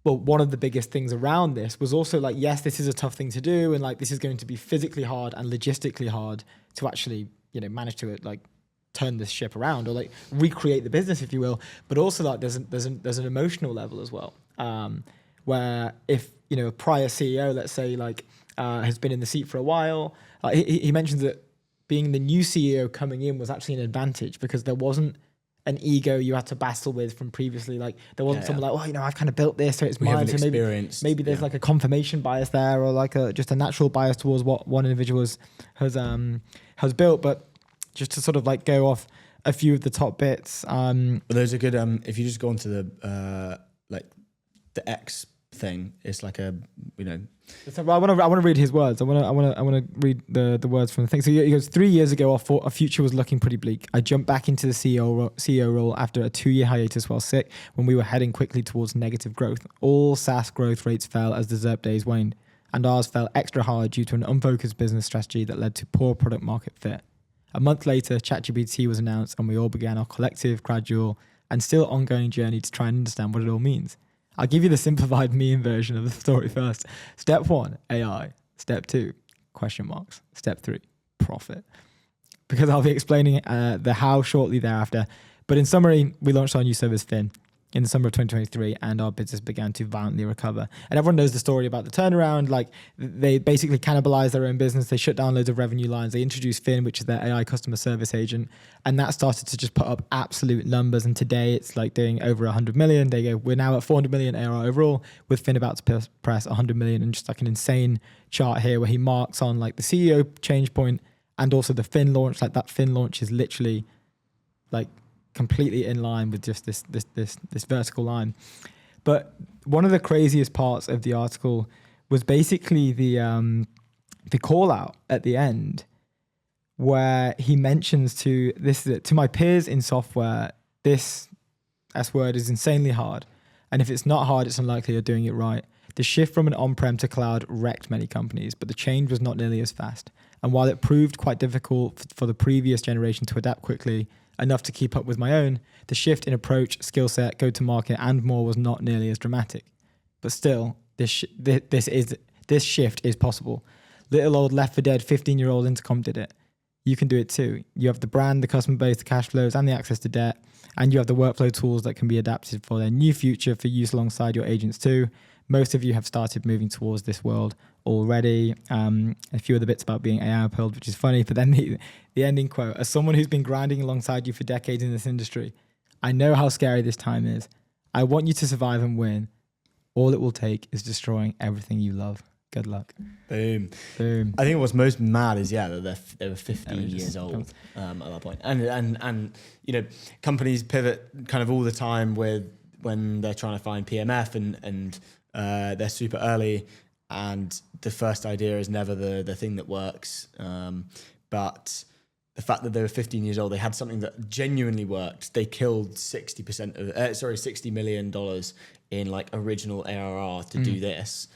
one of the biggest things around this was also yes, this is a tough thing to do. And this is going to be physically hard and logistically hard to actually, manage to turn this ship around or recreate the business, if you will. But also there's an emotional level as well, where if, a prior CEO, let's say has been in the seat for a while. He mentions that being the new CEO coming in was actually an advantage because there wasn't an ego you had to battle with from previously. Like there wasn't someone like, well, you know, I've kind of built this, so it's mine. So maybe there's like a confirmation bias there, or like just a natural bias towards what one individual has built. But just to sort of like go off a few of the top bits. Well, there's a good if you just go onto the like the X thing, it's like a, you know. So I want to read his words. I want to read the words from the thing. So he goes, 3 years ago, our future was looking pretty bleak. I jumped back into the CEO role after a 2-year hiatus while sick, when we were heading quickly towards negative growth. All SaaS growth rates fell as the ZERP days waned, and ours fell extra hard due to an unfocused business strategy that led to poor product market fit. A month later, ChatGPT was announced, and we all began our collective, gradual, and still ongoing journey to try and understand what it all means. I'll give you the simplified meme version of the story first. Step 1, AI. Step 2, question marks. Step 3, profit. Because I'll be explaining the how shortly thereafter. But in summary, we launched our new service, Fin, in the summer of 2023, and our business began to violently recover. And everyone knows the story about the turnaround. Like, they basically cannibalized their own business. They shut down loads of revenue lines. They introduced Fin, which is their AI customer service agent. And that started to just put up absolute numbers. And today it's like doing over 100 million. We're now at 400 million ARR overall, with Fin about to press 100 million. And just like an insane chart here where he marks on like the CEO change point and also the Fin launch. Like that Fin launch is literally like completely in line with just this vertical line. But one of the craziest parts of the article was basically the call out at the end, where he mentions to my peers in software, this S word is insanely hard, and if it's not hard, it's unlikely you're doing it right. The shift from an on-prem to cloud wrecked many companies, but the change was not nearly as fast. And while it proved quite difficult for the previous generation to adapt quickly enough to keep up with my own, the shift in approach, skill set, go-to-market, and more was not nearly as dramatic. But still, this shift is possible. Little old left for dead 15-year-old Intercom did it. You can do it too. You have the brand, the customer base, the cash flows, and the access to debt, and you have the workflow tools that can be adapted for their new future for use alongside your agents too. Most of you have started moving towards this world already. A few of the bits about being AI upheld, which is funny, but then the ending quote, as someone who's been grinding alongside you for decades in this industry, I know how scary this time is. I want you to survive and win. All it will take is destroying everything you love. Good luck. Boom. Boom. I think what's most mad is, that they were 15 years old at that point. And you know, companies pivot kind of all the time when they're trying to find PMF and they're super early, and the first idea is never the thing that works. But the fact that they were 15 years old, they had something that genuinely worked. They killed $60 million in like original ARR to do this.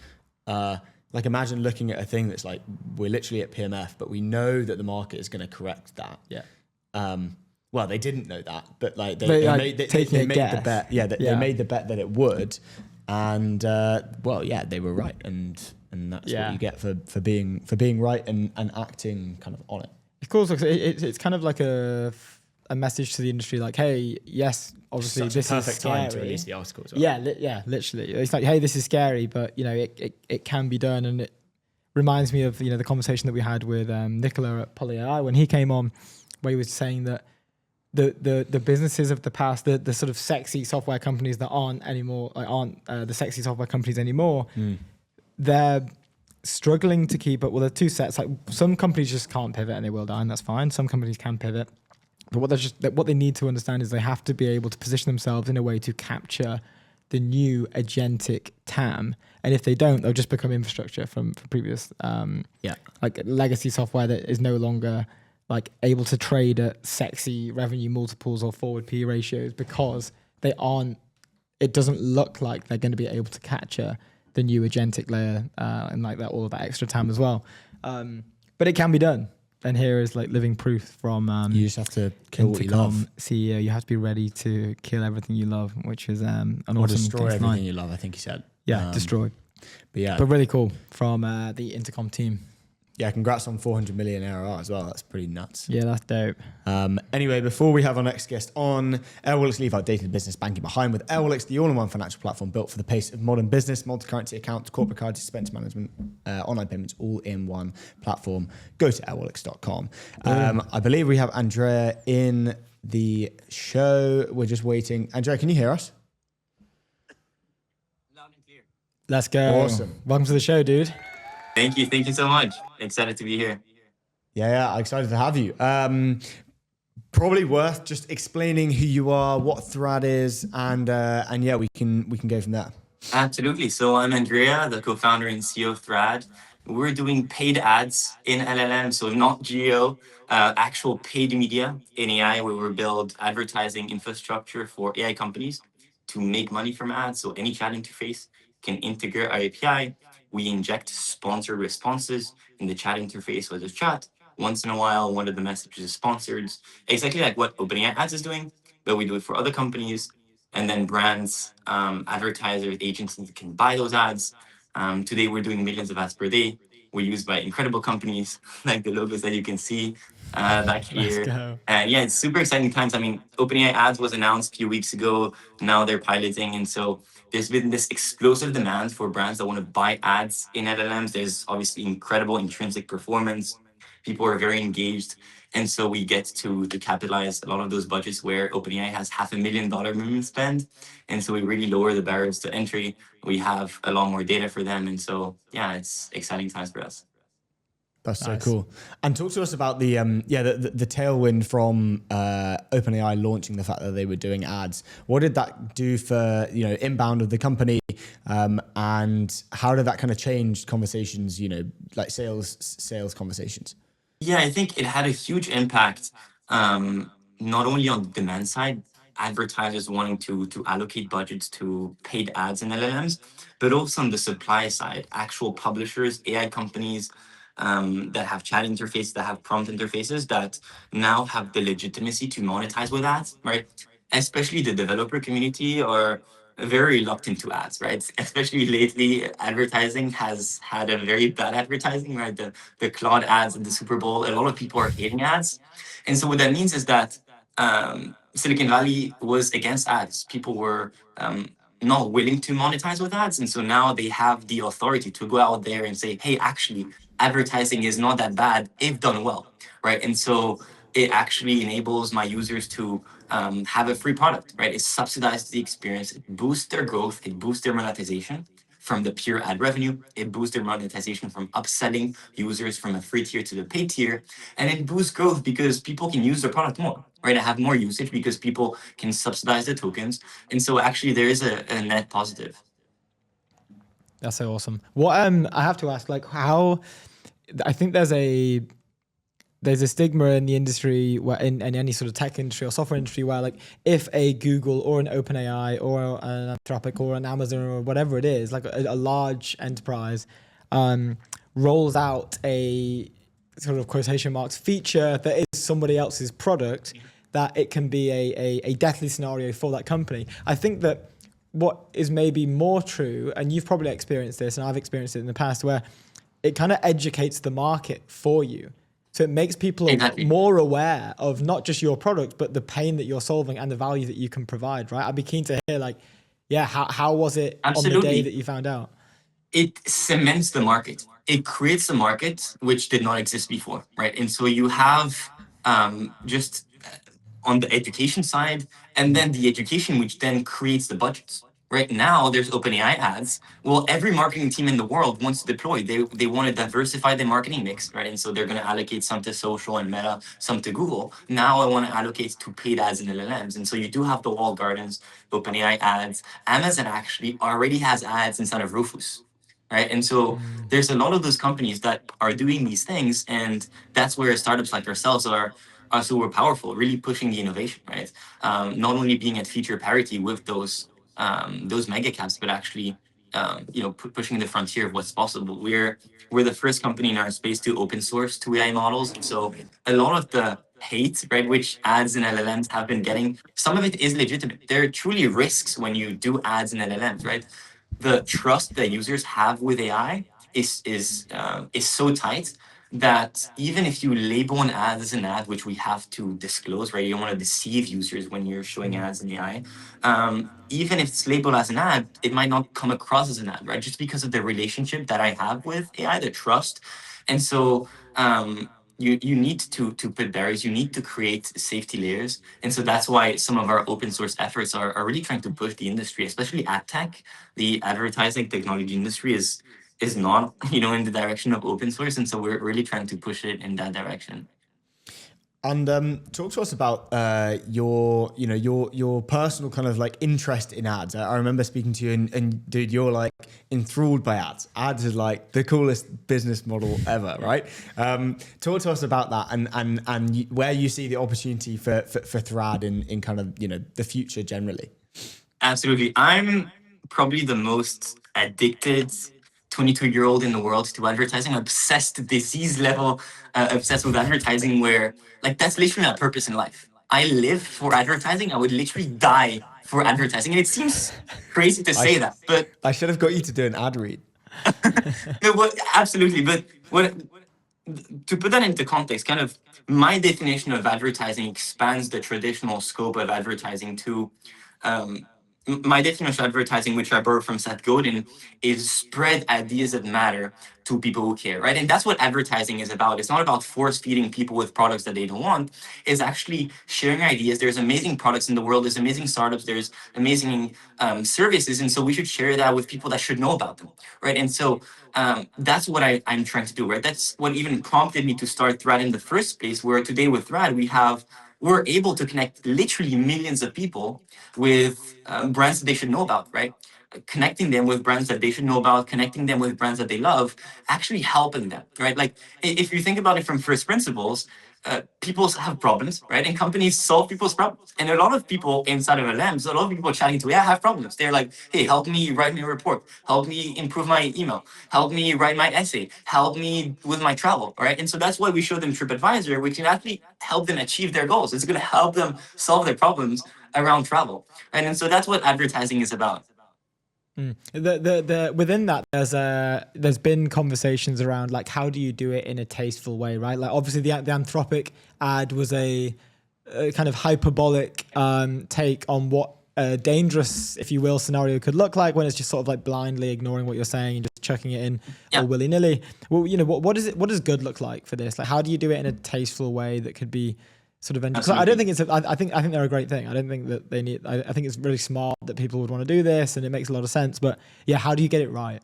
Like imagine looking at a thing that's like, we're literally at PMF, but we know that the market is going to correct that. Yeah. Well, they didn't know that, but like they made the bet. Yeah, they made the bet that it would. And they were right, and that's what you get for being right and acting kind of on it. Of course, it's kind of like a message to the industry, like, hey, yes, obviously this is perfect scary. time to release the article as well. Yeah, literally, it's like, hey, this is scary, but you know, it can be done, and it reminds me of the conversation that we had with Nicola at PolyAI when he came on, where he was saying that the businesses of the past, the sort of sexy software companies that aren't the sexy software companies anymore, they're struggling to keep up. Well, there are two sets. Like some companies just can't pivot and they will die, and that's fine. Some companies can pivot, but what they need to understand is they have to be able to position themselves in a way to capture the new agentic TAM. And if they don't, they'll just become infrastructure from previous like legacy software that is no longer like able to trade at sexy revenue multiples or forward PE ratios, because it doesn't look like they're going to be able to capture the new agentic layer and like that, all of that extra TAM as well. But it can be done. And here is like living proof from you just have to kill what you love. CEO. You have to be ready to kill everything you love, which is an awesome destroy thing everything you love, I think he said. Yeah, destroy. But really cool from the Intercom team. Yeah, congrats on 400 million ARR as well. That's pretty nuts. Yeah, that's dope. Anyway, before we have our next guest on, Airwallex leave our dated business banking behind with Airwallex, the all-in-one financial platform built for the pace of modern business, multi-currency accounts, corporate cards, expense management, online payments, all in one platform. Go to airwallex.com. I believe we have Andrea in the show. We're just waiting. Andrea, can you hear us? Loud and clear. Let's go. Awesome. Welcome to the show, dude. Thank you so much. Excited to be here. Yeah, excited to have you. Probably worth just explaining who you are, what Thread is, and yeah, we can go from there. Absolutely. So I'm Andrea, the co-founder and CEO of Thread. We're doing paid ads in LLM, so not geo, actual paid media in AI, where we build advertising infrastructure for AI companies to make money from ads. So any chat interface can integrate our API. We inject sponsored responses in the chat interface with the chat. Once in a while, one of the messages is sponsored, exactly like what OpenAI Ads is doing, but we do it for other companies. And then brands, advertisers, agencies can buy those ads. Today, we're doing millions of ads per day. We're used by incredible companies like the logos that you can see back here. Let's go. And yeah, it's super exciting times. I mean, OpenAI Ads was announced a few weeks ago. Now they're piloting. And so there's been this explosive demand for brands that want to buy ads in LLMs. There's obviously incredible intrinsic performance. People are very engaged. And so we get to capitalize a lot of those budgets where OpenAI has $500,000 minimum spend. And so we really lower the barriers to entry. We have a lot more data for them. And so, yeah, it's exciting times for us. That's so cool. And talk to us about the tailwind from OpenAI launching the fact that they were doing ads. What did that do for inbound of the company, and how did that kind of change conversations? Like sales conversations. Yeah, I think it had a huge impact, not only on the demand side, advertisers wanting to allocate budgets to paid ads in LLMs, but also on the supply side, actual publishers, AI companies that have chat interfaces, that have prompt interfaces, that now have the legitimacy to monetize with ads, right? Especially the developer community are very reluctant to ads, right? Especially lately, advertising has had a very bad advertising, right? The Claude ads at the Super Bowl, a lot of people are hating ads. And so what that means is that Silicon Valley was against ads. People were not willing to monetize with ads. And so now they have the authority to go out there and say, hey, actually, advertising is not that bad if done well, right? And so it actually enables my users to have a free product, right? It subsidizes the experience, it boosts their growth, it boosts their monetization from the pure ad revenue, it boosts their monetization from upselling users from a free tier to the paid tier, and it boosts growth because people can use their product more, right? I have more usage because people can subsidize the tokens. And so actually there is a net positive. That's so awesome. What I have to ask, like, how I think there's a stigma in the industry, where in any sort of tech industry or software industry, where like if a Google or an OpenAI or an Anthropic or an Amazon or whatever it is, like a large enterprise rolls out a sort of quotation marks feature that is somebody else's product, that it can be a deathly scenario for that company. I think that what is maybe more true, and you've probably experienced this, and I've experienced it in the past, where it kind of educates the market for you. So it makes people more aware of not just your product, but the pain that you're solving and the value that you can provide, right? I'd be keen to hear, like, yeah, how was it on the day that you found out? It cements the market. It creates a market which did not exist before, right? And so you have just on the education side, and then the education which then creates the budgets. Right now, there's OpenAI ads. Well, every marketing team in the world wants to deploy. They want to diversify their marketing mix, right? And so they're going to allocate some to social and Meta, some to Google. Now I want to allocate to paid ads in LLMs. And so you do have the walled gardens, OpenAI ads. Amazon actually already has ads inside of Rufus, right? And so there's a lot of those companies that are doing these things, and that's where startups like ourselves are super powerful, really pushing the innovation, right? Not only being at feature parity with those mega caps, but actually, pushing the frontier of what's possible. We're the first company in our space to open source 2 AI models. And so a lot of the hate, right, which ads and LLMs have been getting, some of it is legitimate. There are truly risks when you do ads and LLMs, right? The trust that users have with AI is so tight that even if you label an ad as an ad, which we have to disclose, right? You don't want to deceive users when you're showing ads in AI. Even if it's labeled as an ad, it might not come across as an ad, right? Just because of the relationship that I have with AI, the trust. And so you need to put barriers, you need to create safety layers. And so that's why some of our open source efforts are really trying to push the industry, especially ad tech. The advertising technology industry is not, in the direction of open source. And so we're really trying to push it in that direction. And talk to us about your personal kind of like interest in ads. I remember speaking to you, and dude, you're like enthralled by ads. Ads is like the coolest business model ever, right? Talk to us about that, and where you see the opportunity for Thrad in kind of the future generally. Absolutely, I'm probably the most addicted 22-year-old in the world to advertising, obsessed, disease level, obsessed with advertising, where like that's literally my purpose in life. I live for advertising. I would literally die for advertising. And it seems crazy to say that, but I should have got you to do an ad read. Absolutely. But to put that into context, kind of my definition of advertising expands the traditional scope of advertising to my definition of advertising, which I borrowed from Seth Godin, is spread ideas that matter to people who care, right? And that's what advertising is about. It's not about force feeding people with products that they don't want. It's actually sharing ideas. There's amazing products in the world. There's amazing startups. There's amazing services. And so we should share that with people that should know about them, right? And so that's what I'm trying to do, right? That's what even prompted me to start Thread in the first place, where today with Thread, we're able to connect literally millions of people with brands that they should know about, right? Connecting them with brands that they should know about, connecting them with brands that they love, actually helping them, right? Like if you think about it from first principles, people have problems, right? And companies solve people's problems. And a lot of people inside of LMs, a lot of people chatting to AI have problems. They're like, hey, help me write me a report, help me improve my email, help me write my essay, help me with my travel, right? And so that's why we show them TripAdvisor, which can actually help them achieve their goals. It's going to help them solve their problems around travel, right? And so that's what advertising is about. Within that, there's been conversations around like how do you do it in a tasteful way, right? Like obviously the Anthropic ad was a kind of hyperbolic take on what a dangerous, if you will, scenario could look like when it's just sort of like blindly ignoring what you're saying and just chucking it in all willy nilly. Well, what does good look like for this? Like how do you do it in a tasteful way that could be sort of, I don't think I think they're a great thing. I don't think that they need, I think it's really smart that people would want to do this and it makes a lot of sense, but yeah, how do you get it right?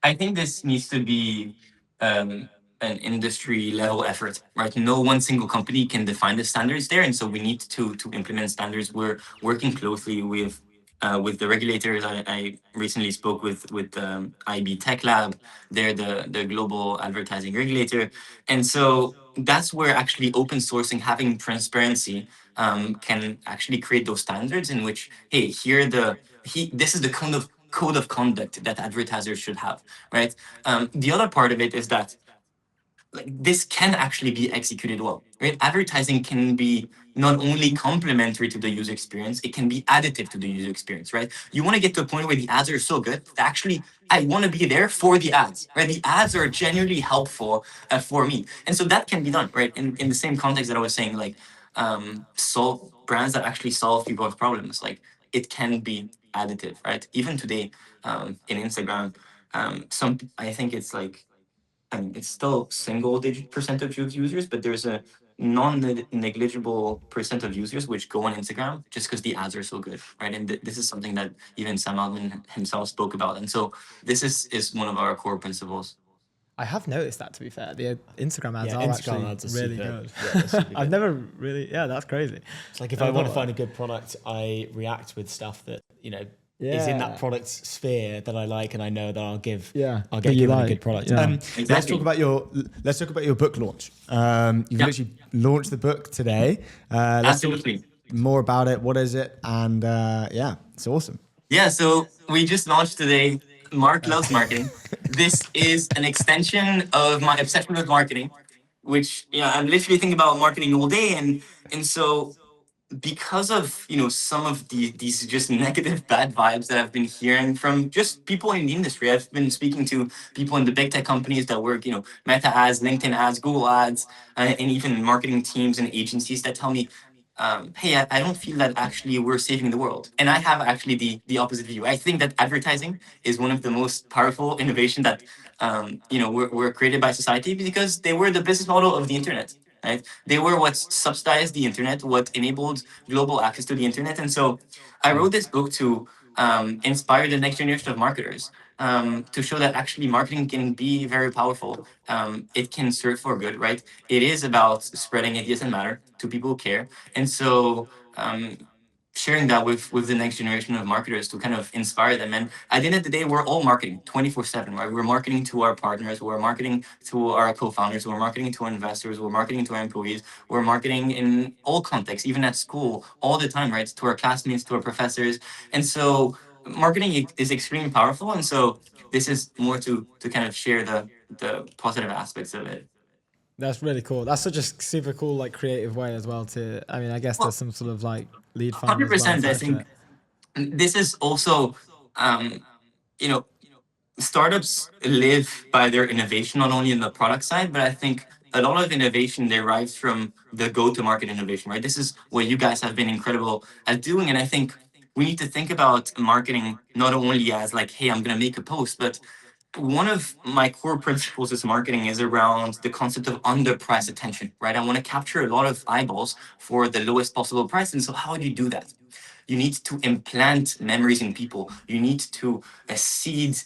I think this needs to be an industry level effort, right? No one single company can define the standards there. And so we need to implement standards. We're working closely with the regulators. I recently spoke with IB Tech Lab. They're the global advertising regulator. And so that's where actually open sourcing, having transparency, can actually create those standards in which, hey, this is the code of conduct that advertisers should have, right? The other part of it is that like this can actually be executed well, right? Advertising can be not only complementary to the user experience, it can be additive to the user experience, right? You want to get to a point where the ads are so good that actually I want to be there for the ads, right? The ads are genuinely helpful for me. And so that can be done, right? In the same context that I was saying, like solve brands that actually solve people's problems, like it can be additive, right? Even today in Instagram, I think it's like, I mean, it's still single-digit percent of users, but there's a non-negligible percent of users which go on Instagram just because the ads are so good, right? And this is something that even Sam Altman himself spoke about. And so this is one of our core principles. I have noticed that, to be fair. The Instagram ads are Instagram actually ads are really super, good. yeah, super good. I've never really, that's crazy. It's like if I want to find a good product, I react with stuff that, is in that product sphere that I like, and I know that I'll get given a good product. Yeah. Exactly. Let's talk about your book launch. You've literally launched the book today. Let's Absolutely. talk more about it. What is it? And it's awesome. Yeah, so we just launched today. Mark loves marketing. This is an extension of my obsession with marketing, which I'm literally thinking about marketing all day, and so because of some of these just negative bad vibes that I've been hearing from just people in the industry. I've been speaking to people in the big tech companies that work, Meta ads, LinkedIn ads, Google ads, and even marketing teams and agencies that tell me, hey, I don't feel that actually we're saving the world. And I have actually the opposite view. I think that advertising is one of the most powerful innovation that were created by society, because they were the business model of the internet. Right? They were what subsidized the internet, what enabled global access to the internet. And so I wrote this book to inspire the next generation of marketers, to show that actually marketing can be very powerful. It can serve for good, right? It is about spreading ideas that matter to people who care. And so sharing that with the next generation of marketers to kind of inspire them. And at the end of the day, we're all marketing 24/7, right? We're marketing to our partners, we're marketing to our co-founders, we're marketing to our investors, we're marketing to our employees, we're marketing in all contexts, even at school, all the time, right? To our classmates, to our professors. And so marketing is extremely powerful. And so this is more to kind of share the positive aspects of it. That's really cool. That's such a super cool, like, creative way as well to, I mean, I guess there's some sort of like lead funnel as well 100%. I attached to think it. this is also, you know, startups live by their innovation, not only in the product side, but I think a lot of innovation derives from the go-to-market innovation, right? This is what you guys have been incredible at doing. And I think we need to think about marketing not only as like, hey, I'm going to make a post, but one of my core principles is marketing is around the concept of underpriced attention, right? I want to capture a lot of eyeballs for the lowest possible price. And so how do you do that? You need to implant memories in people. You need to seed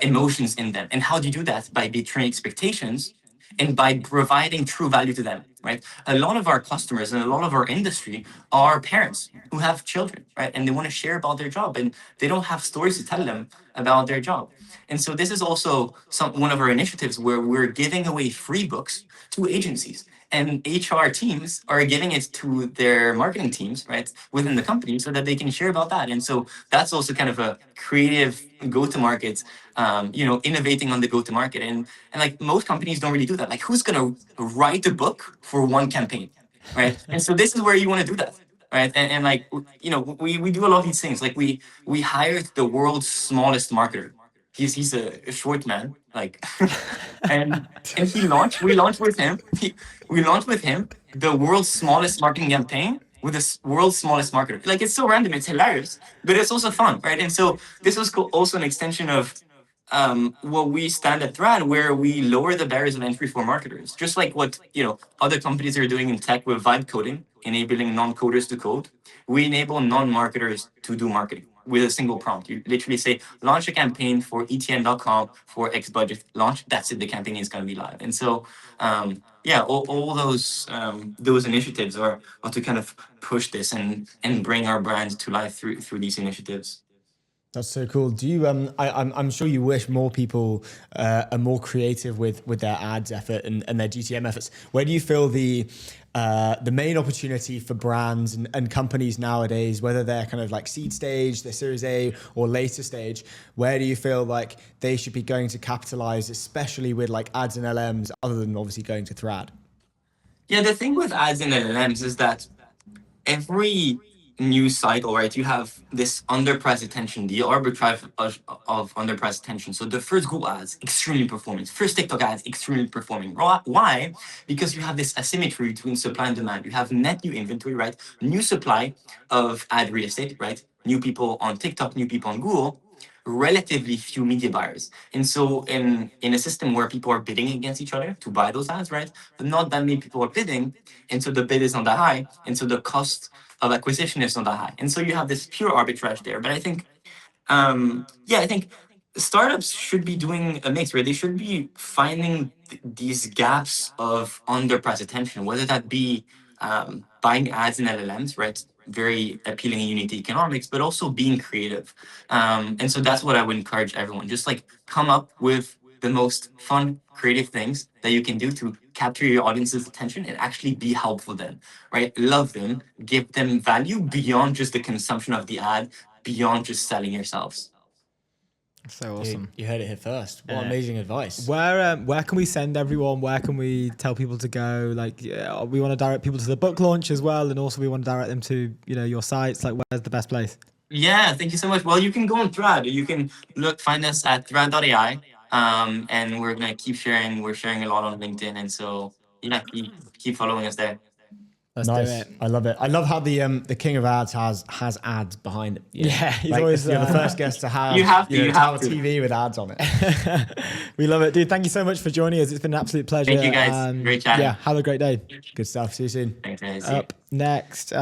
emotions in them. And how do you do that? By betraying expectations and by providing true value to them, right? A lot of our customers and a lot of our industry are parents who have children, right? And they want to share about their job, and they don't have stories to tell them about their job. And so this is also one of our initiatives where we're giving away free books to agencies, and HR teams are giving it to their marketing teams, right, within the company, so that they can share about that. And so that's also kind of a creative go-to-market, innovating on the go-to-market. And like most companies don't really do that. Like, who's gonna write a book for one campaign, right? And so this is where you want to do that, right? And like, we do a lot of these things. Like we hired the world's smallest marketer. He's a short man, like, and we launched with him. We launched with him the world's smallest marketing campaign with the world's smallest marketer. Like, it's so random, it's hilarious, but it's also fun, right? And so this was also an extension of what we stand at Thread, where we lower the barriers of entry for marketers, just like what other companies are doing in tech with vibe coding, enabling non-coders to code. We enable non-marketers to do marketing with a single prompt. You literally say, launch a campaign for etn.com for X budget, launch. That's it. The campaign is going to be live. And so, all those initiatives are to kind of push this and bring our brand to life through these initiatives. That's so cool. Do you? I'm sure you wish more people are more creative with their ads effort and their GTM efforts. Where do you feel the main opportunity for brands and companies nowadays, whether they're kind of like seed stage, their Series A, or later stage, where do you feel like they should be going to capitalize, especially with like ads and LMs, other than obviously going to Thrad? Yeah, the thing with ads and LLMs is that every news cycle, right, you have this underpriced attention, the arbitrage of underpriced attention. So the first Google ads, extremely performing. First TikTok ads, extremely performing. Why? Because you have this asymmetry between supply and demand. You have net new inventory, right? New supply of ad real estate, right? New people on TikTok, new people on Google, relatively few media buyers. And so in a system where people are bidding against each other to buy those ads, right? But not that many people are bidding. And so the bid is not that high. And so the cost of acquisition is not that high. And so you have this pure arbitrage there. But I think, I think startups should be doing a mix, right? They should be finding these gaps of underpriced attention, whether that be buying ads in LLMs, right? Very appealing in unit economics, but also being creative. And so that's what I would encourage everyone. Just like come up with the most fun, creative things that you can do to capture your audience's attention and actually be helpful then, right? Love them, give them value beyond just the consumption of the ad, beyond just selling yourselves. So awesome. You heard it here first. What amazing advice. Where can we send everyone? Where can we tell people to go? Like, we want to direct people to the book launch as well, and also we want to direct them to your sites. Like, where's the best place? Yeah, thank you so much. Well, you can go on Thread. You can find us at thread.ai. And we're gonna keep sharing. We're sharing a lot on LinkedIn, and so keep following us there. Let's do Nice. it. I love it. I love how the king of ads has ads behind it. Yeah, he's like, always you're the first guest to have You have to a TV with ads on it. We love it, dude. Thank you so much for joining us. It's been an absolute pleasure. Thank you, guys. Great chatting. Yeah, have a great day. Good stuff. See you soon. Thanks, guys. Up next,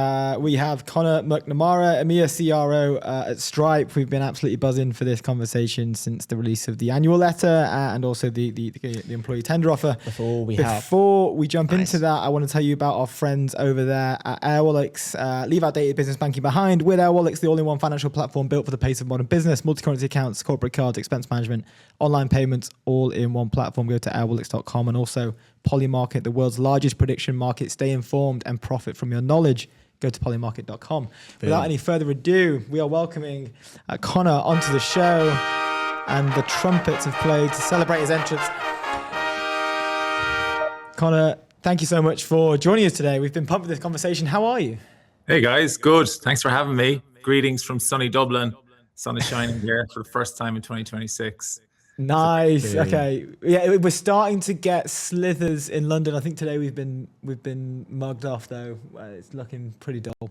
we have Connor McNamara, EMEA CRO at Stripe. We've been absolutely buzzing for this conversation since the release of the annual letter and also the employee tender offer. Before we jump into that, I want to tell you about our friends over there at Airwallex. Leave outdated business banking behind with Airwallex, the all-in-one financial platform built for the pace of modern business, multi-currency accounts, corporate cards, expense management, online payments, all in one platform. Go to airwallex.com and also Polymarket, the world's largest prediction market. Stay informed and profit from your knowledge. Go to polymarket.com. Without any further ado, we are welcoming Connor onto the show, and the trumpets have played to celebrate his entrance. Connor, thank you so much for joining us today. We've been pumped with this conversation. How are you? Hey guys, good. Thanks for having me. Greetings from sunny Dublin. Sun is shining here for the first time in 2026. Nice. Okay. Yeah, we're starting to get slithers in London. I think today we've been mugged off though. It's looking pretty dull.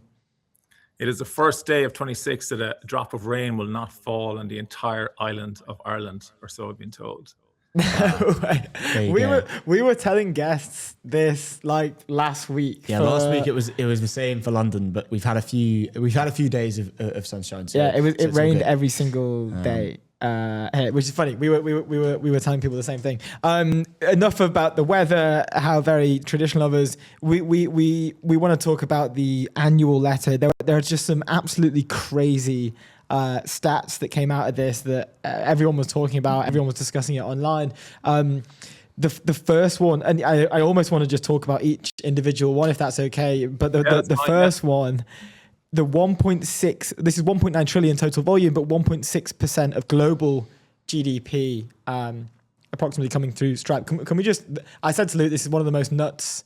It is the first day of 26 that a drop of rain will not fall on the entire island of Ireland, or so I've been told. We were telling guests this like last week. Yeah, last week it was the same for London, but we've had a few days of sunshine. So, yeah, it rained every single day. Which is funny. We were telling people the same thing. Enough about the weather, how very traditional of us. We want to talk about the annual letter. There are just some absolutely crazy stats that came out of this that everyone was talking about. Everyone was discussing it online. The first one, and I almost want to just talk about each individual one if that's okay. But the first one. The 1.6, this is 1.9 trillion total volume, but 1.6% of global GDP approximately coming through Stripe. Can we just, I said to Luke, this is one of the most nuts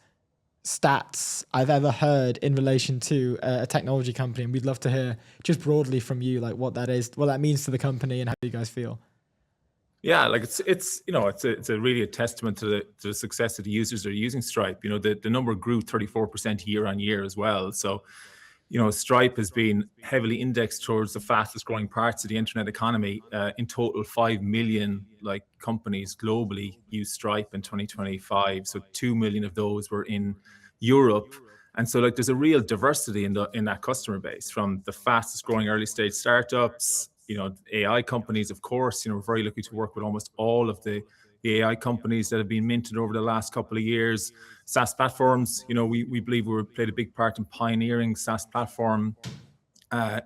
stats I've ever heard in relation to a technology company. And we'd love to hear just broadly from you, like what that is, what that means to the company and how you guys feel. Yeah, like it's really a testament to the success of the users that are using Stripe. The number grew 34% year on year as well. So, Stripe has been heavily indexed towards the fastest growing parts of the internet economy. In total, 5 million companies globally use Stripe in 2025. So 2 million of those were in Europe. And so there's a real diversity in that customer base, from the fastest growing early stage startups, AI companies, of course. We're very lucky to work with almost all of the AI companies that have been minted over the last couple of years. SaaS platforms, we believe we played a big part in pioneering SaaS platform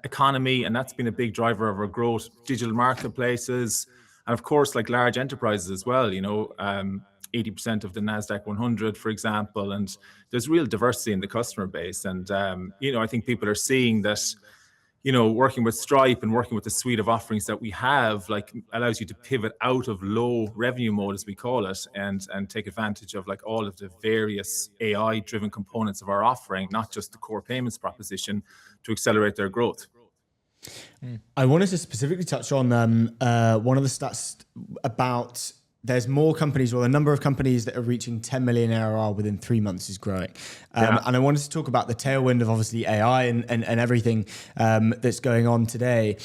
economy, and that's been a big driver of our growth. Digital marketplaces, and of course, large enterprises as well. 80% of the NASDAQ 100, for example, and there's real diversity in the customer base. And I think people are seeing that. Working with Stripe and working with the suite of offerings that we have, allows you to pivot out of low revenue mode, as we call it, and take advantage of all of the various AI-driven components of our offering, not just the core payments proposition, to accelerate their growth. I wanted to specifically touch on one of the stats about. There's more companies, or the number of companies that are reaching 10 million ARR within 3 months is growing. And I wanted to talk about the tailwind of obviously AI and everything that's going on today.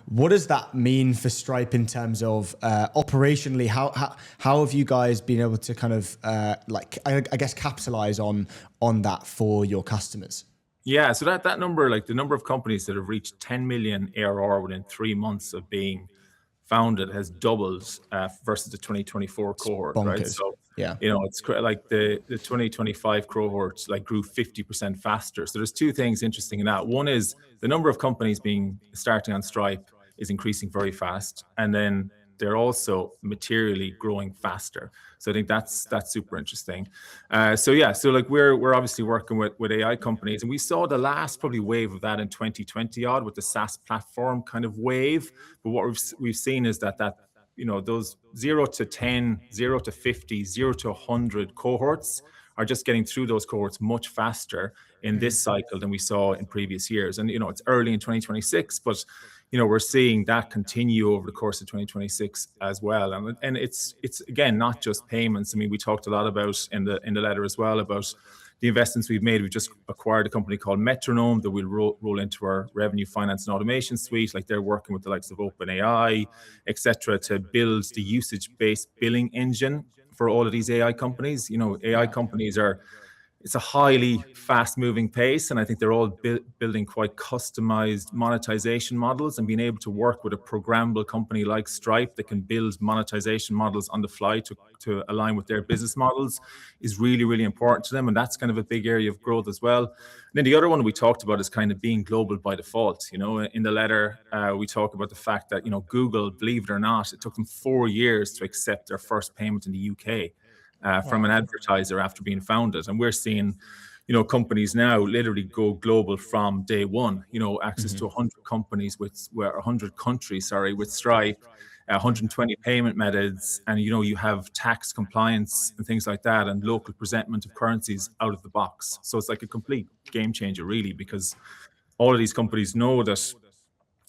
What does that mean for Stripe in terms of operationally? How have you guys been able to kind of I guess capitalize on that for your customers? Yeah, so that number, the number of companies that have reached 10 million ARR within 3 months of being founded has doubled versus the 2024 cohort, right? So yeah, it's the 2025 cohort grew 50% faster. So there's two things interesting in that. One is the number of companies starting on Stripe is increasing very fast, and then they're also materially growing faster. So I think that's super interesting. So like we're obviously working with AI companies, and we saw the last probably wave of that in 2020 odd with the SaaS platform kind of wave. But what we've seen is that those 0 to 10, 0 to 50, 0 to 100 cohorts are just getting through those cohorts much faster in this cycle than we saw in previous years. And it's early in 2026, but we're seeing that continue over the course of 2026 as well. And it's again not just payments. I mean, we talked a lot about in the letter as well about the investments we've made. We've just acquired a company called Metronome that we'll roll into our revenue finance and automation suite. Like they're working with the likes of OpenAI, etc., to build the usage-based billing engine for all of these AI companies. AI companies it's a highly fast-moving pace, and I think they're all building quite customized monetization models, and being able to work with a programmable company like Stripe that can build monetization models on the fly to align with their business models is really, really important to them, and that's kind of a big area of growth as well. And then the other one we talked about is kind of being global by default. In the letter, we talk about the fact that Google, believe it or not, it took them 4 years to accept their first payment in the UK. From an advertiser after being founded. And we're seeing, companies now literally go global from day one, access to 100 companies with 100 countries, with Stripe, 120 payment methods. And, you have tax compliance and things like that, and local presentment of currencies out of the box. So it's like a complete game changer, really, because all of these companies know that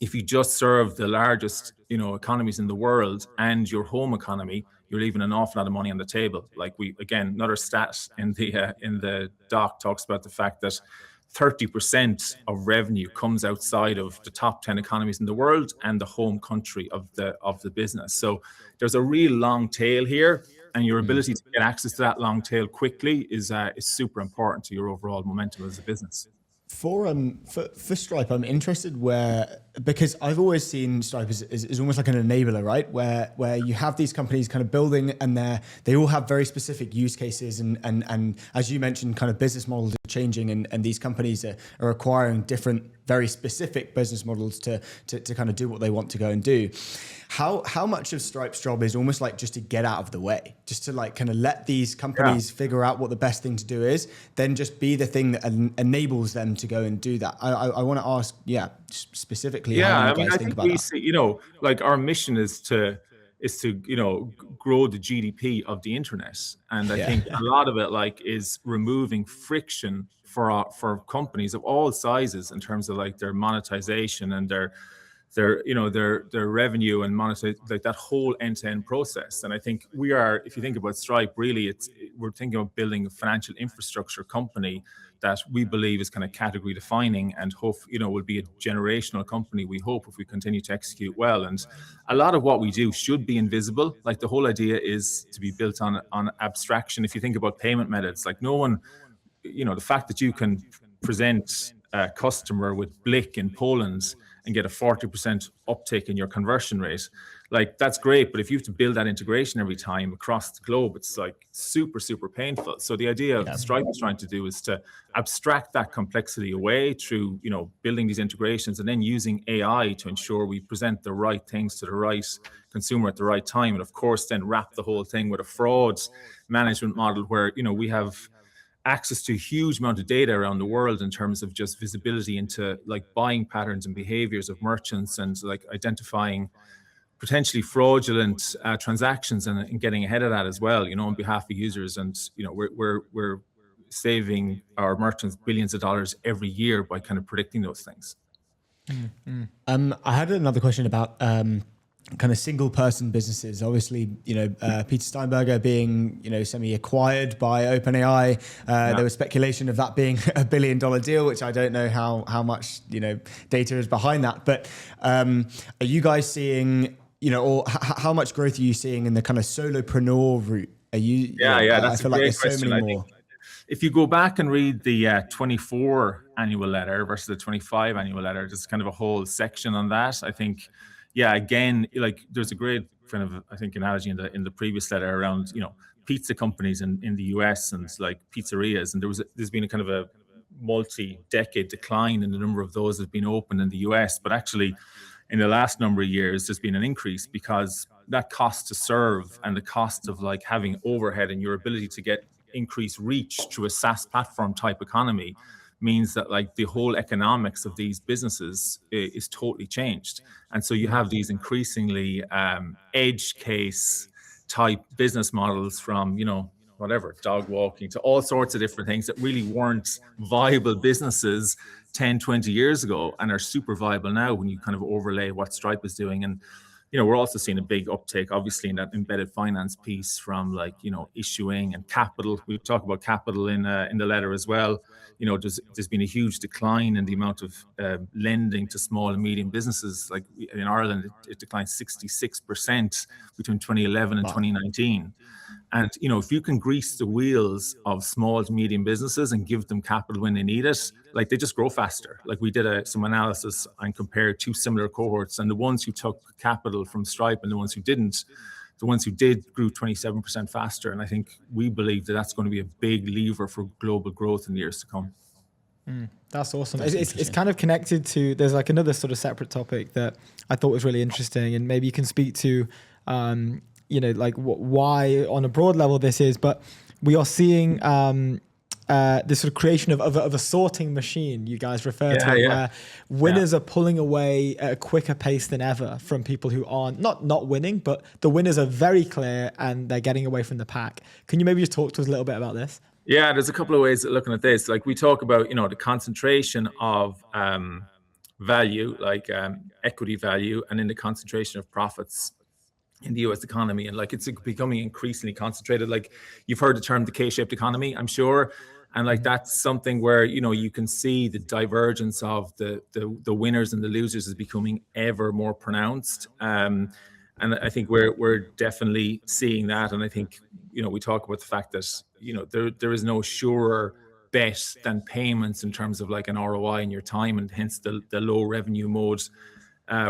if you just serve the largest, economies in the world and your home economy, you're leaving an awful lot of money on the table. Like another stat in the doc talks about the fact that 30% of revenue comes outside of the top 10 economies in the world and the home country of the business. So there's a real long tail here, and your ability to get access to that long tail quickly is super important to your overall momentum as a business. For Stripe, I'm interested because I've always seen Stripe as almost like an enabler, right? Where you have these companies kind of building, and they all have very specific use cases, and as you mentioned, kind of business models are changing, and these companies are acquiring different, very specific business models to kind of do what they want to go and do. How much of Stripe's job is almost like just to get out of the way, just to like kind of let these companies figure out what the best thing to do is, then just be the thing that enables them to go and do that? I want to ask, specifically, how you guys think about that? See, like our mission is to grow the GDP of the internet, and I think a lot of it is removing friction for companies of all sizes in terms of like their monetization and their revenue and monetize, like that whole end-to-end process. And I think if you think about Stripe, really we're thinking of building a financial infrastructure company that we believe is kind of category defining, and hope will be a generational company, we hope, if we continue to execute well. And a lot of what we do should be invisible. Like the whole idea is to be built on abstraction. If you think about payment methods, like no one, the fact that you can present a customer with Blick in Poland and get a 40% uptick in your conversion rate, like that's great. But if you have to build that integration every time across the globe, it's like super, super painful. So the idea of Stripe is trying to do is to abstract that complexity away through, building these integrations, and then using AI to ensure we present the right things to the right consumer at the right time. And of course, then wrap the whole thing with a fraud management model where, we have access to a huge amount of data around the world in terms of just visibility into like buying patterns and behaviors of merchants, and like identifying potentially fraudulent transactions and getting ahead of that as well, on behalf of users. And we're saving our merchants billions of dollars every year by kind of predicting those things. I had another question about kind of single person businesses. Obviously, Peter Steinberger being, semi-acquired by OpenAI. There was speculation of that being $1 billion deal, which I don't know how much, data is behind that. But are you guys seeing, or how much growth are you seeing in the kind of solopreneur route? Are you? That's I feel like there's so many more. If you go back and read the 24 annual letter versus the 25 annual letter, there's kind of a whole section on that. I think, again, like there's a great kind of, I think, analogy in the previous letter around, pizza companies in the US and like pizzerias. And there's been a kind of a multi-decade decline in the number of those that have been opened in the US. But actually, in the last number of years, there's been an increase because that cost to serve and the cost of like having overhead and your ability to get increased reach through a SaaS platform type economy means that like the whole economics of these businesses is totally changed. And so you have these increasingly edge case type business models from, whatever, dog walking to all sorts of different things that really weren't viable businesses 10, 20 years ago and are super viable now when you kind of overlay what Stripe is doing. And we're also seeing a big uptake, obviously, in that embedded finance piece from like, issuing and capital. We talk about capital in the letter as well. There's been a huge decline in the amount of lending to small and medium businesses. Like in Ireland, it declined 66% between 2011 and 2019. And, if you can grease the wheels of small to medium businesses and give them capital when they need it, like they just grow faster. Like we did some analysis and compared two similar cohorts, and the ones who took capital from Stripe and the ones who didn't, the ones who did grew 27% faster. And I think we believe that that's going to be a big lever for global growth in the years to come. That's awesome. It's kind of connected to, there's like another sort of separate topic that I thought was really interesting, and maybe you can speak to, like why on a broad level this is, but we are seeing this sort of creation of a sorting machine you guys refer to, where winners are pulling away at a quicker pace than ever from people who aren't not winning, but the winners are very clear and they're getting away from the pack. Can you maybe just talk to us a little bit about this? Yeah, there's a couple of ways of looking at this. Like we talk about, the concentration of value, like equity value, and then the concentration of profits in the US economy. And like it's becoming increasingly concentrated. Like you've heard the term the K-shaped economy, I'm sure. And like that's something where, you can see the divergence of the winners and the losers is becoming ever more pronounced. And I think we're definitely seeing that. And I think, we talk about the fact that, there is no surer bet than payments in terms of like an ROI in your time, and hence the low revenue mode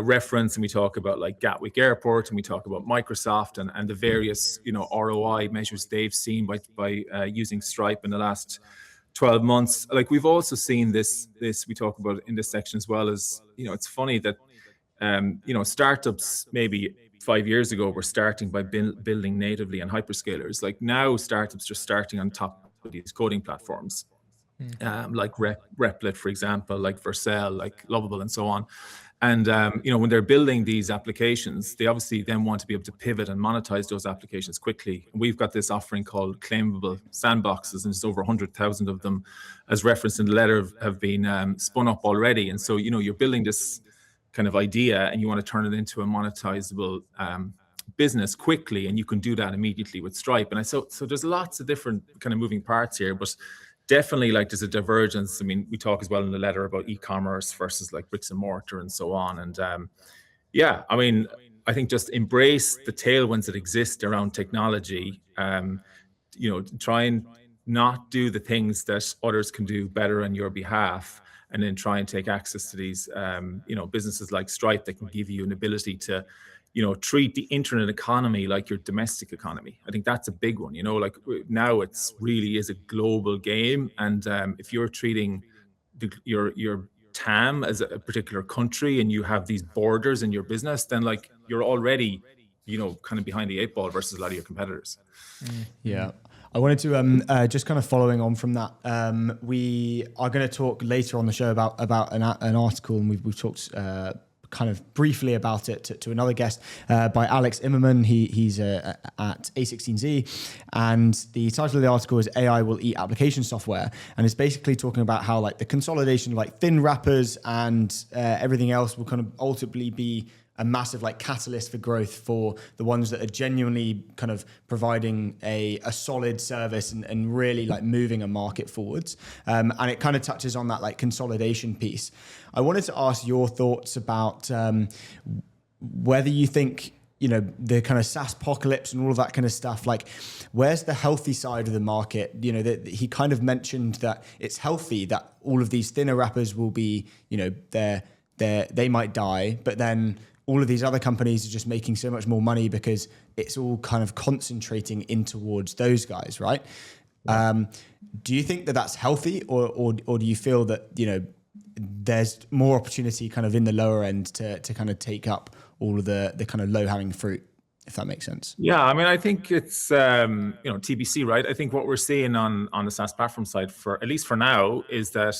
reference. And we talk about like Gatwick Airport, and we talk about Microsoft and the various, ROI measures they've seen by using Stripe in the last 12 months. Like we've also seen this we talk about in this section as well as, it's funny that, startups maybe 5 years ago were starting by building natively on hyperscalers. Like now startups are starting on top of these coding platforms, like Replit, for example, like Vercel, like Lovable, and so on. And, when they're building these applications, they obviously then want to be able to pivot and monetize those applications quickly. We've got this offering called claimable sandboxes, and there's over 100,000 of them, as referenced in the letter, have been spun up already. And so, you're building this kind of idea and you want to turn it into a monetizable business quickly, and you can do that immediately with Stripe. And so there's lots of different kind of moving parts here, but definitely like there's a divergence. I mean, we talk as well in the letter about e-commerce versus like bricks and mortar and so on. And I think just embrace the tailwinds that exist around technology. Try and not do the things that others can do better on your behalf, and then try and take access to these, businesses like Stripe that can give you an ability to, treat the internet economy like your domestic economy. I think that's a big one. Like now it's really is a global game, and if you're treating your TAM as a particular country and you have these borders in your business, then like you're already, kind of behind the eight ball versus a lot of your competitors. Yeah. I wanted to just kind of following on from that. We are going to talk later on the show about an article, and we've talked kind of briefly about it to another guest by Alex Immerman. He's at A16Z, and the title of the article is "AI Will Eat Application Software," and it's basically talking about how like the consolidation of like thin wrappers and everything else will kind of ultimately be a massive like catalyst for growth for the ones that are genuinely kind of providing a solid service and really like moving a market forwards. And it kind of touches on that like consolidation piece. I wanted to ask your thoughts about whether you think, the kind of SaaS apocalypse and all of that kind of stuff, like where's the healthy side of the market? That he kind of mentioned that it's healthy that all of these thinner wrappers will be, they might die, but then all of these other companies are just making so much more money because it's all kind of concentrating in towards those guys, right? Do you think that that's healthy, or do you feel that there's more opportunity kind of in the lower end to kind of take up all of the kind of low hanging fruit, if that makes sense. Yeah, I mean, I think it's TBC, right? I think what we're seeing on the SaaS platform side, for at least for now, is that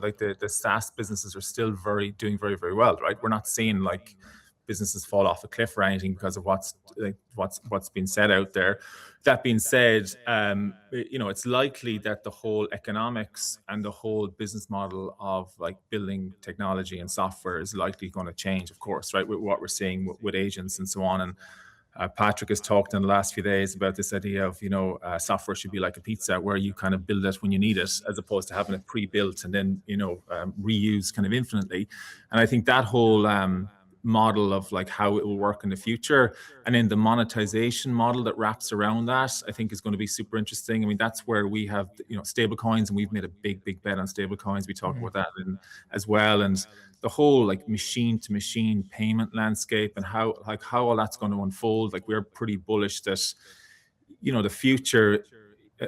like the SaaS businesses are still doing very, very well, right? We're not seeing like businesses fall off a cliff or anything because of what's been said out there. That being said, it's likely that the whole economics and the whole business model of like building technology and software is likely going to change, of course, right? With what we're seeing with agents and so on. And Patrick has talked in the last few days about this idea of, software should be like a pizza where you kind of build it when you need it, as opposed to having it pre-built and then, reuse kind of infinitely. And I think that whole model of like how it will work in the future, and then the monetization model that wraps around that, I think is going to be super interesting. I mean, that's where we have, stable coins, and we've made a big bet on stable coins. We talked about that as well. And the whole like machine to machine payment landscape and how all that's going to unfold. Like, we're pretty bullish that, the future,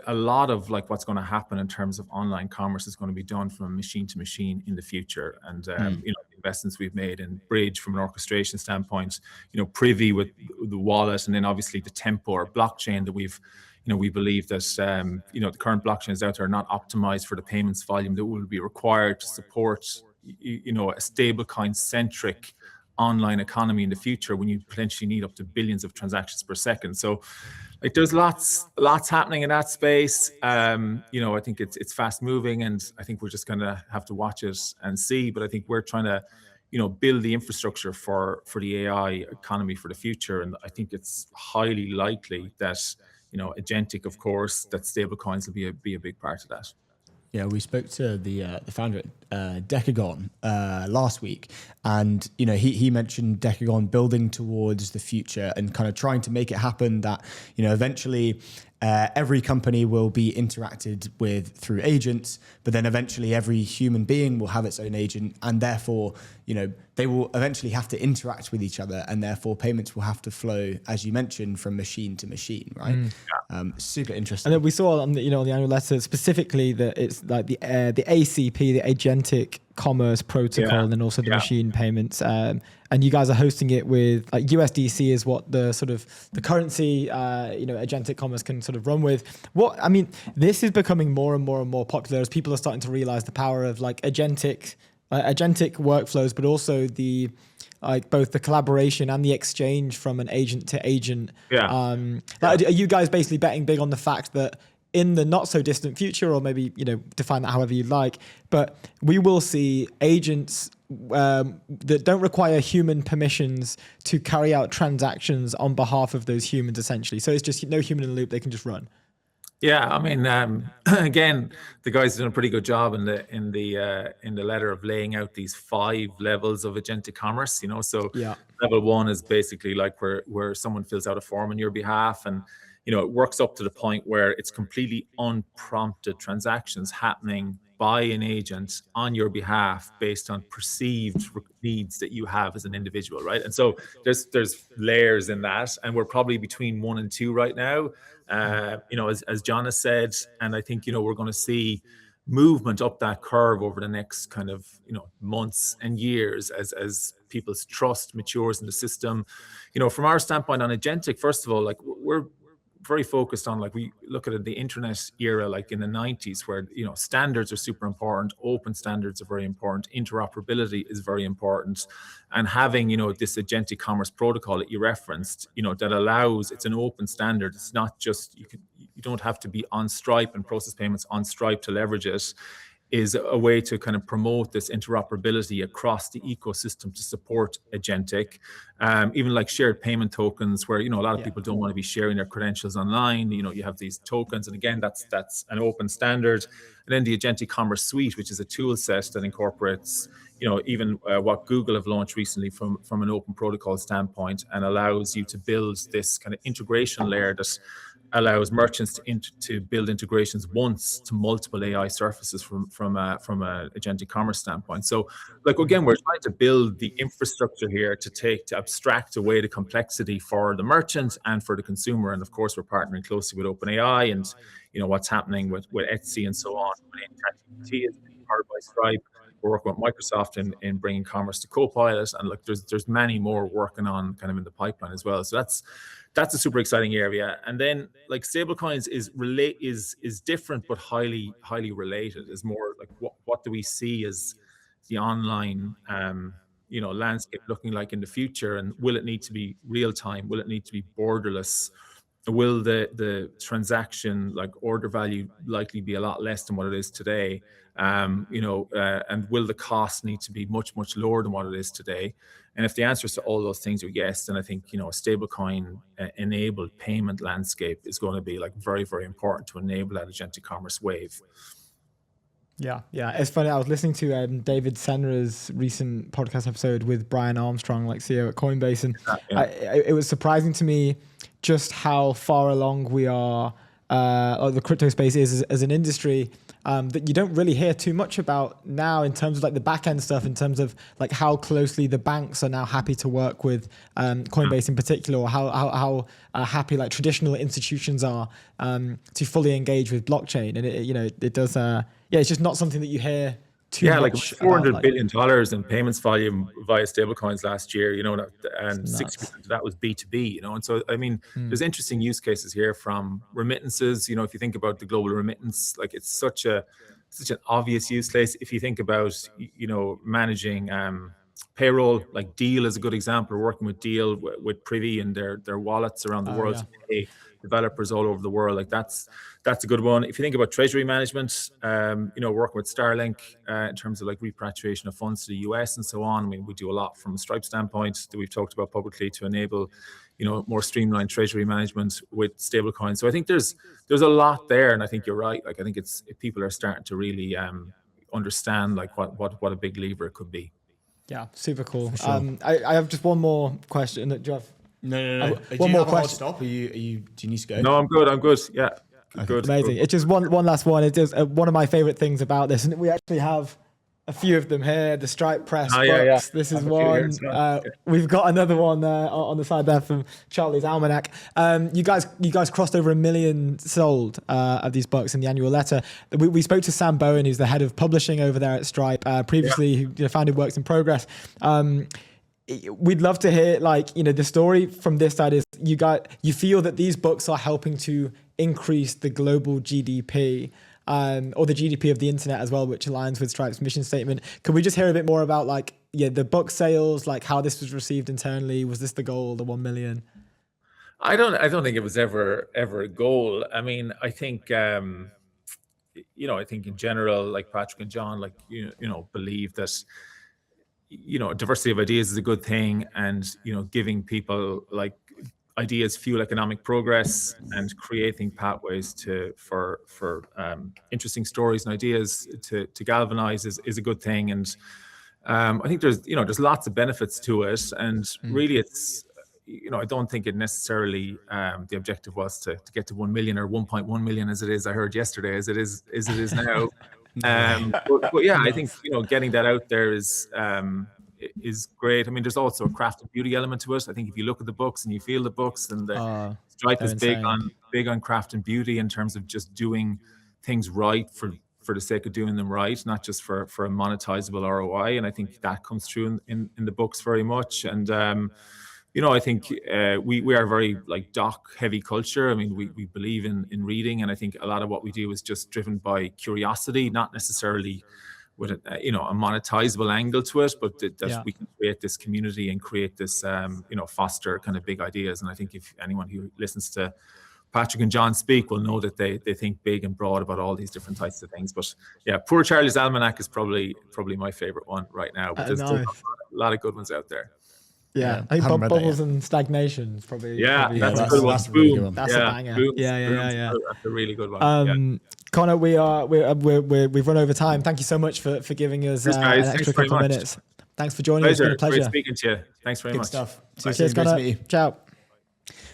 a lot of like what's going to happen in terms of online commerce is going to be done from machine to machine in the future. And the investments we've made in Bridge from an orchestration standpoint, Privy with the wallet, and then obviously the Tempo or blockchain that we believe that the current blockchains out there are not optimized for the payments volume that will be required to support a stablecoin centric online economy in the future, when you potentially need up to billions of transactions per second. So like, there's lots happening in that space. I think it's fast moving, and I think we're just gonna have to watch it and see. But I think we're trying to, build the infrastructure for the AI economy for the future. And I think it's highly likely that, agentic, of course, that stablecoins will be a big part of that. Yeah, we spoke to the founder at Decagon last week, and he mentioned Decagon building towards the future and kind of trying to make it happen that eventually every company will be interacted with through agents, but then eventually every human being will have its own agent, and therefore they will eventually have to interact with each other, and therefore payments will have to flow, as you mentioned, from machine to machine, right? Super interesting. And then we saw on the on the annual letter specifically that it's like the ACP, the Agentic Commerce Protocol, and then also the machine payments. And you guys are hosting it with like USDC is what the sort of the currency Agentic Commerce can sort of run with. This is becoming more and more and more popular as people are starting to realize the power of like agentic workflows, but also the both the collaboration and the exchange from an agent to agent. Are you guys basically betting big on the fact that in the not so distant future, or maybe define that however you like, but we will see agents that don't require human permissions to carry out transactions on behalf of those humans, essentially? So it's just no human in the loop; they can just run. Yeah, I mean, again, the guys done a pretty good job in the letter of laying out these 5 levels of agentic commerce. So level 1 is basically like where someone fills out a form on your behalf, and it works up to the point where it's completely unprompted transactions happening by an agent on your behalf based on perceived needs that you have as an individual, right? And so there's layers in that, and we're probably between 1 and 2 right now. As John has said, and I think we're going to see movement up that curve over the next kind of months and years as people's trust matures in the system. From our standpoint on agentic, first of all, like, we're very focused on, like, we look at the internet era, like in the 90s, where standards are super important, open standards are very important, interoperability is very important, and having this agentic commerce protocol that you referenced, that allows, it's an open standard. It's not just you don't have to be on Stripe and process payments on Stripe to leverage it, is a way to kind of promote this interoperability across the ecosystem to support agentic. Even like shared payment tokens, where a lot of people don't want to be sharing their credentials online. You have these tokens, and again, that's an open standard. And then the agentic commerce suite, which is a tool set that incorporates even what Google have launched recently from an open protocol standpoint, and allows you to build this kind of integration layer that allows merchants to build integrations once to multiple AI surfaces from a agentic commerce standpoint. So, like, again, we're trying to build the infrastructure here to abstract away the complexity for the merchant and for the consumer. And of course, we're partnering closely with OpenAI and what's happening with Etsy and so on. ChatGPT has been powered by Stripe. We're working with Microsoft in bringing commerce to Copilot, and look, there's many more working on kind of in the pipeline as well. So that's a super exciting area. And then like stablecoins is different but highly related. Is more like what do we see as the online landscape looking like in the future, and will it need to be real time? Will it need to be borderless? Will the transaction like order value likely be a lot less than what it is today? And will the cost need to be much lower than what it is today? And if the answers to all those things are yes, then I think a stablecoin enabled payment landscape is going to be like very important to enable that agentic commerce wave. Yeah. It's funny. I was listening to David Senra's recent podcast episode with Brian Armstrong, like CEO at Coinbase, and it was surprising to me just how far along we are, or the crypto space is as an industry, that you don't really hear too much about now in terms of like the back end stuff, in terms of like how closely the banks are now happy to work with Coinbase in particular, or how happy like traditional institutions are to fully engage with blockchain. And it does, it's just not something that you hear too much. Like $400 billion in payments volume via stablecoins last year, and 60% of that was B2B, and so I mean, there's interesting use cases here from remittances. If you think about the global remittance, like it's such an obvious use case. If you think about managing payroll, like Deal is a good example. We're working with Deal with Privy and their wallets around the world to pay developers all over the world. Like that's a good one. If you think about treasury management, working with Starlink in terms of like repatriation of funds to the US and so on. I mean, we do a lot from a Stripe standpoint that we've talked about publicly to enable, more streamlined treasury management with stablecoins. So I think there's a lot there, and I think you're right. Like I think people are starting to really understand like what a big lever it could be. Yeah, super cool. Sure. I have just one more question. Do you have? No. One more question. Stop? Do you need to go? No, I'm good. Yeah. Good. Amazing. It's just one last one. It is one of my favorite things about this, and we actually have a few of them here. The Stripe Press books. Yeah. This is one. We've got another one on the side there from Charlie's Almanac. You guys crossed over 1 million sold of these books in the annual letter. We spoke to Sam Bowen, who's the head of publishing over there at Stripe. Previously, who founded Works in Progress. We'd love to hear the story from this side is you feel that these books are helping to increase the global GDP or the GDP of the internet as well, which aligns with Stripe's mission statement. Could we just hear a bit more about the book sales, like how this was received internally? Was this the goal, the 1 million? I don't think it was ever a goal. I mean, I think I think in general, like Patrick and John, believe that diversity of ideas is a good thing, and giving people like ideas fuel economic progress, and creating pathways for interesting stories and ideas to galvanize is a good thing. And I think there's lots of benefits to it, and really it's I don't think it necessarily the objective was to get to 1 million or 1.1 million as it is. I heard yesterday as it is now. But yeah, I think getting that out there is great. I mean, there's also a craft and beauty element to it. I think if you look at the books and you feel the books, and the Stripe is big on craft and beauty in terms of just doing things right for the sake of doing them right, not just for a monetizable ROI. And I think that comes through in the books very much. And I think we are very like doc heavy culture. I mean, we believe in reading, and I think a lot of what we do is just driven by curiosity, not necessarily with a monetizable angle to it, but that we can create this community and create this foster kind of big ideas. And I think if anyone who listens to Patrick and John speak will know that they think big and broad about all these different types of things. But yeah, Poor Charlie's Almanac is probably my favorite one right now, but there's still a lot of good ones out there. Yeah, I think Bubbles and Stagnation is probably. That's a good one. That's a really good one. That's a banger. Boom. Yeah. That's a really good one. Connor, we've run over time. Thank you so much for giving us an extra couple of minutes. Thanks for joining us. It's been a pleasure. Great speaking to you. Thanks very much. Good stuff. Cheers, Connor. Ciao.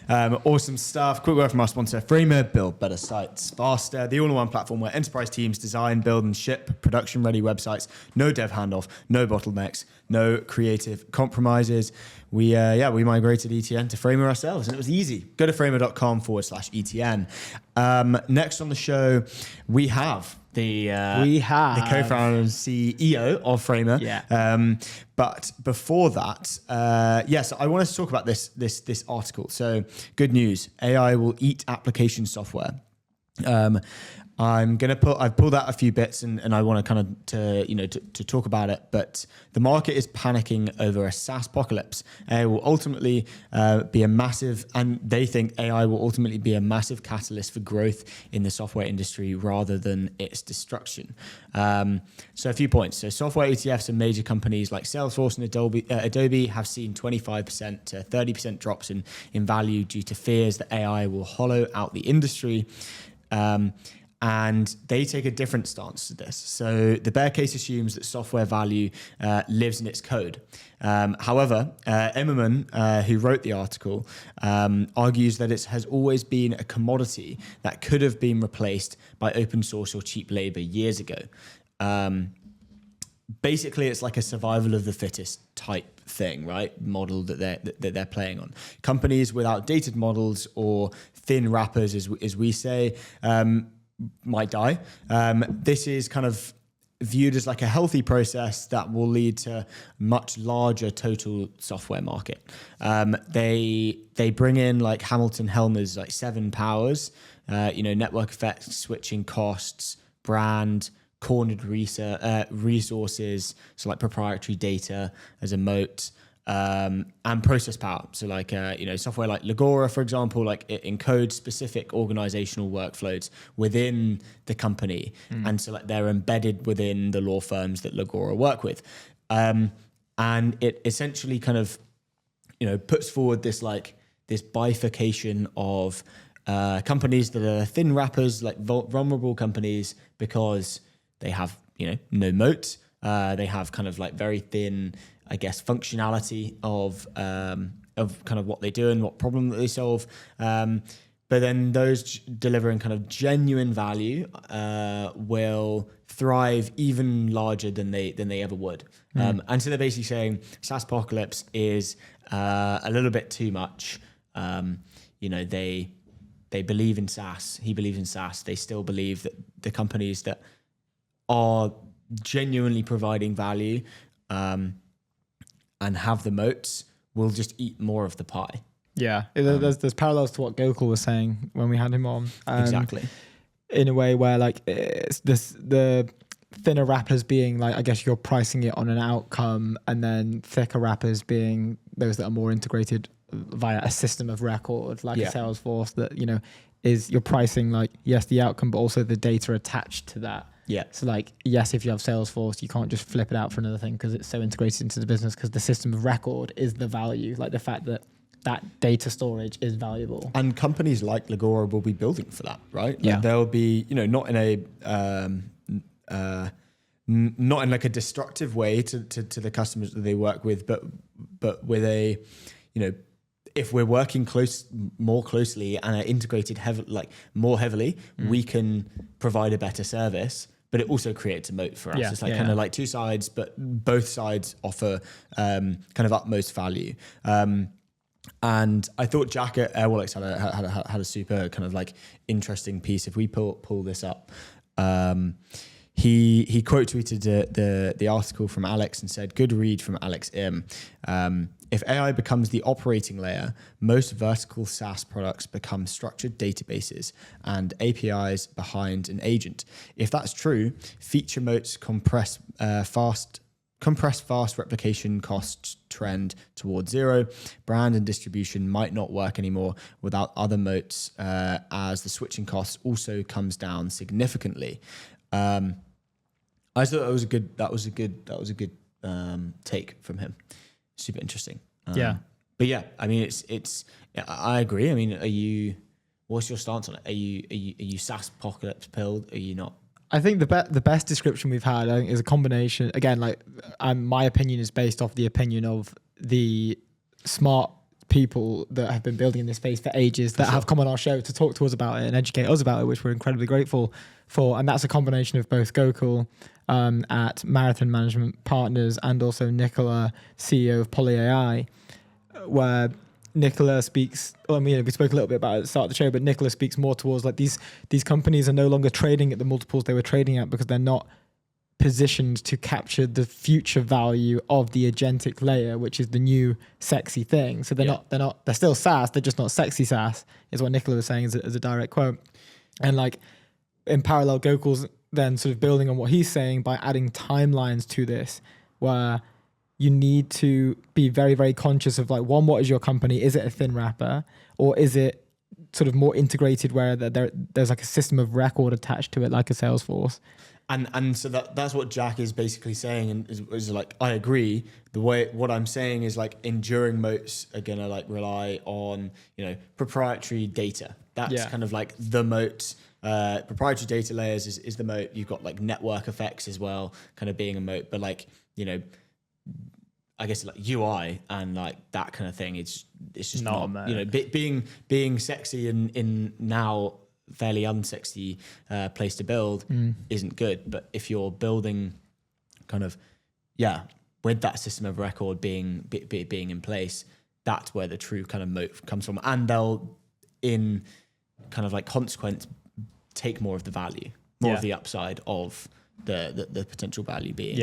Awesome stuff. Quick word from our sponsor, Framer. Build better sites faster. The all-in-one platform where enterprise teams design, build, and ship production-ready websites. No dev handoff, no bottlenecks, no creative compromises. We migrated ETN to Framer ourselves, and it was easy. Go to framer.com/ETN. Next on the show, we have we have the co-founder and CEO of Framer. Yeah. But before that, yes, I wanted to talk about this article. So good news: AI will eat application software. I've pulled out a few bits and I want to kind of to talk about it, but the market is panicking over a SaaS apocalypse. AI will ultimately be a massive, and they think AI will ultimately be a massive catalyst for growth in the software industry rather than its destruction. So a few points. So software ETFs and major companies like Salesforce and Adobe have seen 25% to 30% drops in value due to fears that AI will hollow out the industry. And they take a different stance to this. So the bear case assumes that software value lives in its code. However, Emmerman, who wrote the article, argues that it has always been a commodity that could have been replaced by open source or cheap labor years ago. Basically, it's like a survival of the fittest type thing, right? Model that they're playing on. Companies with outdated models or thin wrappers, as we say, might die. This is kind of viewed as like a healthy process that will lead to much larger total software market. They bring in like Hamilton Helmer's like 7 powers, network effects, switching costs, brand, cornered resources, so like proprietary data as a moat, and process power. So like, software like Legora, for example, like it encodes specific organizational workflows within the company. And so like they're embedded within the law firms that Legora work with. And it essentially kind of, puts forward this bifurcation of companies that are thin wrappers, like vulnerable companies, because they have, no moat. They have kind of like very thin, I guess, functionality of kind of what they do and what problem that they solve. But then those delivering kind of genuine value will thrive even larger than they ever would. And so they're basically saying SaaS apocalypse is a little bit too much. They believe in SaaS. He believes in SaaS. They still believe that the companies that are genuinely providing value and have the moats will just eat more of the pie. Yeah, there's parallels to what Gokul was saying when we had him on. Exactly. In a way where like it's the thinner wrappers being like, I guess you're pricing it on an outcome, and then thicker wrappers being those that are more integrated via a system of record, like a Salesforce that, is you're pricing like, yes, the outcome, but also the data attached to that. Yeah. So like, yes, if you have Salesforce, you can't just flip it out for another thing because it's so integrated into the business, because the system of record is the value, like the fact that data storage is valuable. And companies like Legora will be building for that, right? Like yeah. They'll be, not in not in like a destructive way to the customers that they work with, but with a, if we're working more closely and are integrated more heavily, we can provide a better service. But it also creates a moat for us. Yeah, it's like kind of like two sides, but both sides offer kind of utmost value. And I thought Jack at Airwallex had a super kind of like interesting piece. If we pull this up, he quote tweeted the article from Alex and said, "Good read from Alex Im. If AI becomes the operating layer, most vertical SaaS products become structured databases and APIs behind an agent. If that's true, feature moats compress fast replication costs trend towards zero. Brand and distribution might not work anymore without other moats, as the switching costs also comes down significantly." I thought that was a good take from him. Super interesting. But yeah, I mean, I agree. I mean, what's your stance on it? Are you SaaS apocalypse pilled? Are you not? I think the best description we've had, I think, is a combination. Again, like my opinion is based off the opinion of the smart people that have been building in this space for ages, that have come on our show to talk to us about it and educate us about it, which we're incredibly grateful for. And that's a combination of both Gokul at Marathon Management Partners and also Nicola, CEO of PolyAI, where Nicola speaks. Well, I mean, we spoke a little bit about it at the start of the show, but Nicola speaks more towards like these companies are no longer trading at the multiples they were trading at because they're not positioned to capture the future value of the agentic layer, which is the new sexy thing. So they're still SaaS, they're just not sexy SaaS, is what Nicola was saying as a direct quote. And like in parallel, Gokul's then sort of building on what he's saying by adding timelines to this, where you need to be very, very conscious of like, one, what is your company? Is it a thin wrapper, or is it sort of more integrated where there's like a system of record attached to it, like a Salesforce? And so that's what Jack is basically saying, and is like, I agree. What I'm saying is like enduring moats are gonna like rely on, you know, proprietary data. That's kind of like the moat. Proprietary data layers is the moat. You've got like network effects as well, kind of being a moat. But like, you know, I guess like UI and like that kind of thing, it's just not a moat. You know, being sexy in now fairly unsexy place to build isn't good. But if you're building kind of with that system of record being in place, that's where the true kind of moat comes from, and they'll in kind of like consequence take more of the value, more of the upside of the potential value being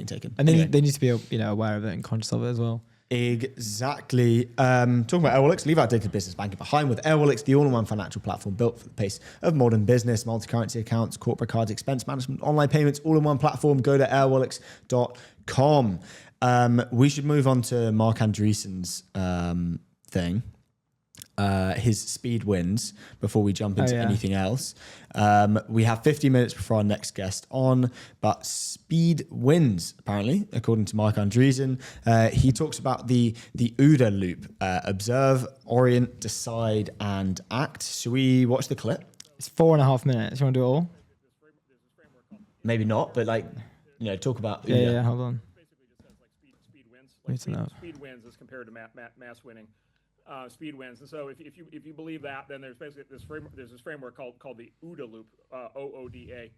taken. And then they need to be aware of it and conscious of it as well. Exactly. Talking about Airwallex, leave outdated business banking behind with Airwallex, the all-in-one financial platform built for the pace of modern business, multi-currency accounts, corporate cards, expense management, online payments, all-in-one platform. Go to airwallex.com. We should move on to Mark Andreessen's thing. His speed wins before we jump into anything else. We have 50 minutes before our next guest on, but speed wins, apparently, according to Mark Andreessen. He talks about the OODA loop, observe, orient, decide, and act. Should we watch the clip? It's 4.5 minutes. You want to do it all? Maybe not, but like, talk about OODA. Yeah, hold on. Basically just says like speed wins. Like speed wins as compared to mass winning. Speed wins, and so if you believe that, then there's basically this framework called the OODA loop, OODA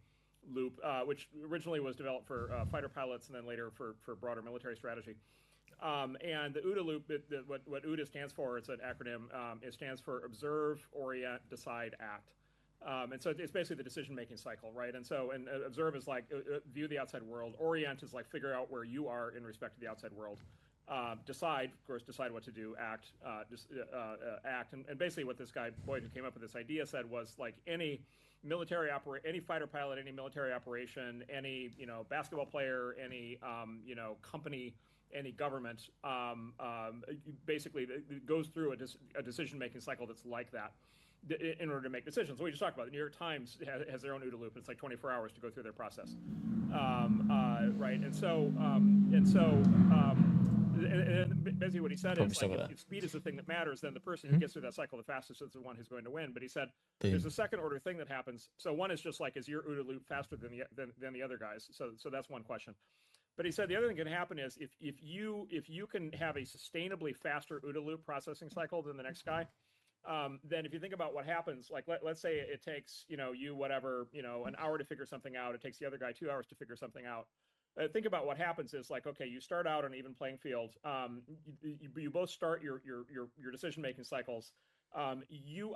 loop, which originally was developed for fighter pilots and then later for broader military strategy. And the OODA loop, what OODA stands for, it's an acronym. It stands for observe, orient, decide, act. And so it's basically the decision-making cycle, right? And so observe is like view the outside world. Orient is like figure out where you are in respect to the outside world. Decide, of course, decide what to do, act, act. And basically what this guy, Boyd, who came up with this idea said was like any fighter pilot, any military operation, any, basketball player, any, company, any government, basically it goes through a decision-making cycle that's like that in order to make decisions. So we just talked about it. The New York Times has their own OODA loop. It's like 24 hours to go through their process. Right. And basically what he said is like, if speed is the thing that matters, then the person who gets through that cycle the fastest is the one who's going to win. But he said there's a second order thing that happens. So one is just like, is your OODA loop faster than the other guys? So that's one question. But he said the other thing can happen is if you can have a sustainably faster OODA loop processing cycle than the next guy, then if you think about what happens, like let's say it takes you an hour to figure something out, it takes the other guy 2 hours to figure something out. Think about what happens is like, okay, you start out on an even playing field. You both start your decision-making cycles. You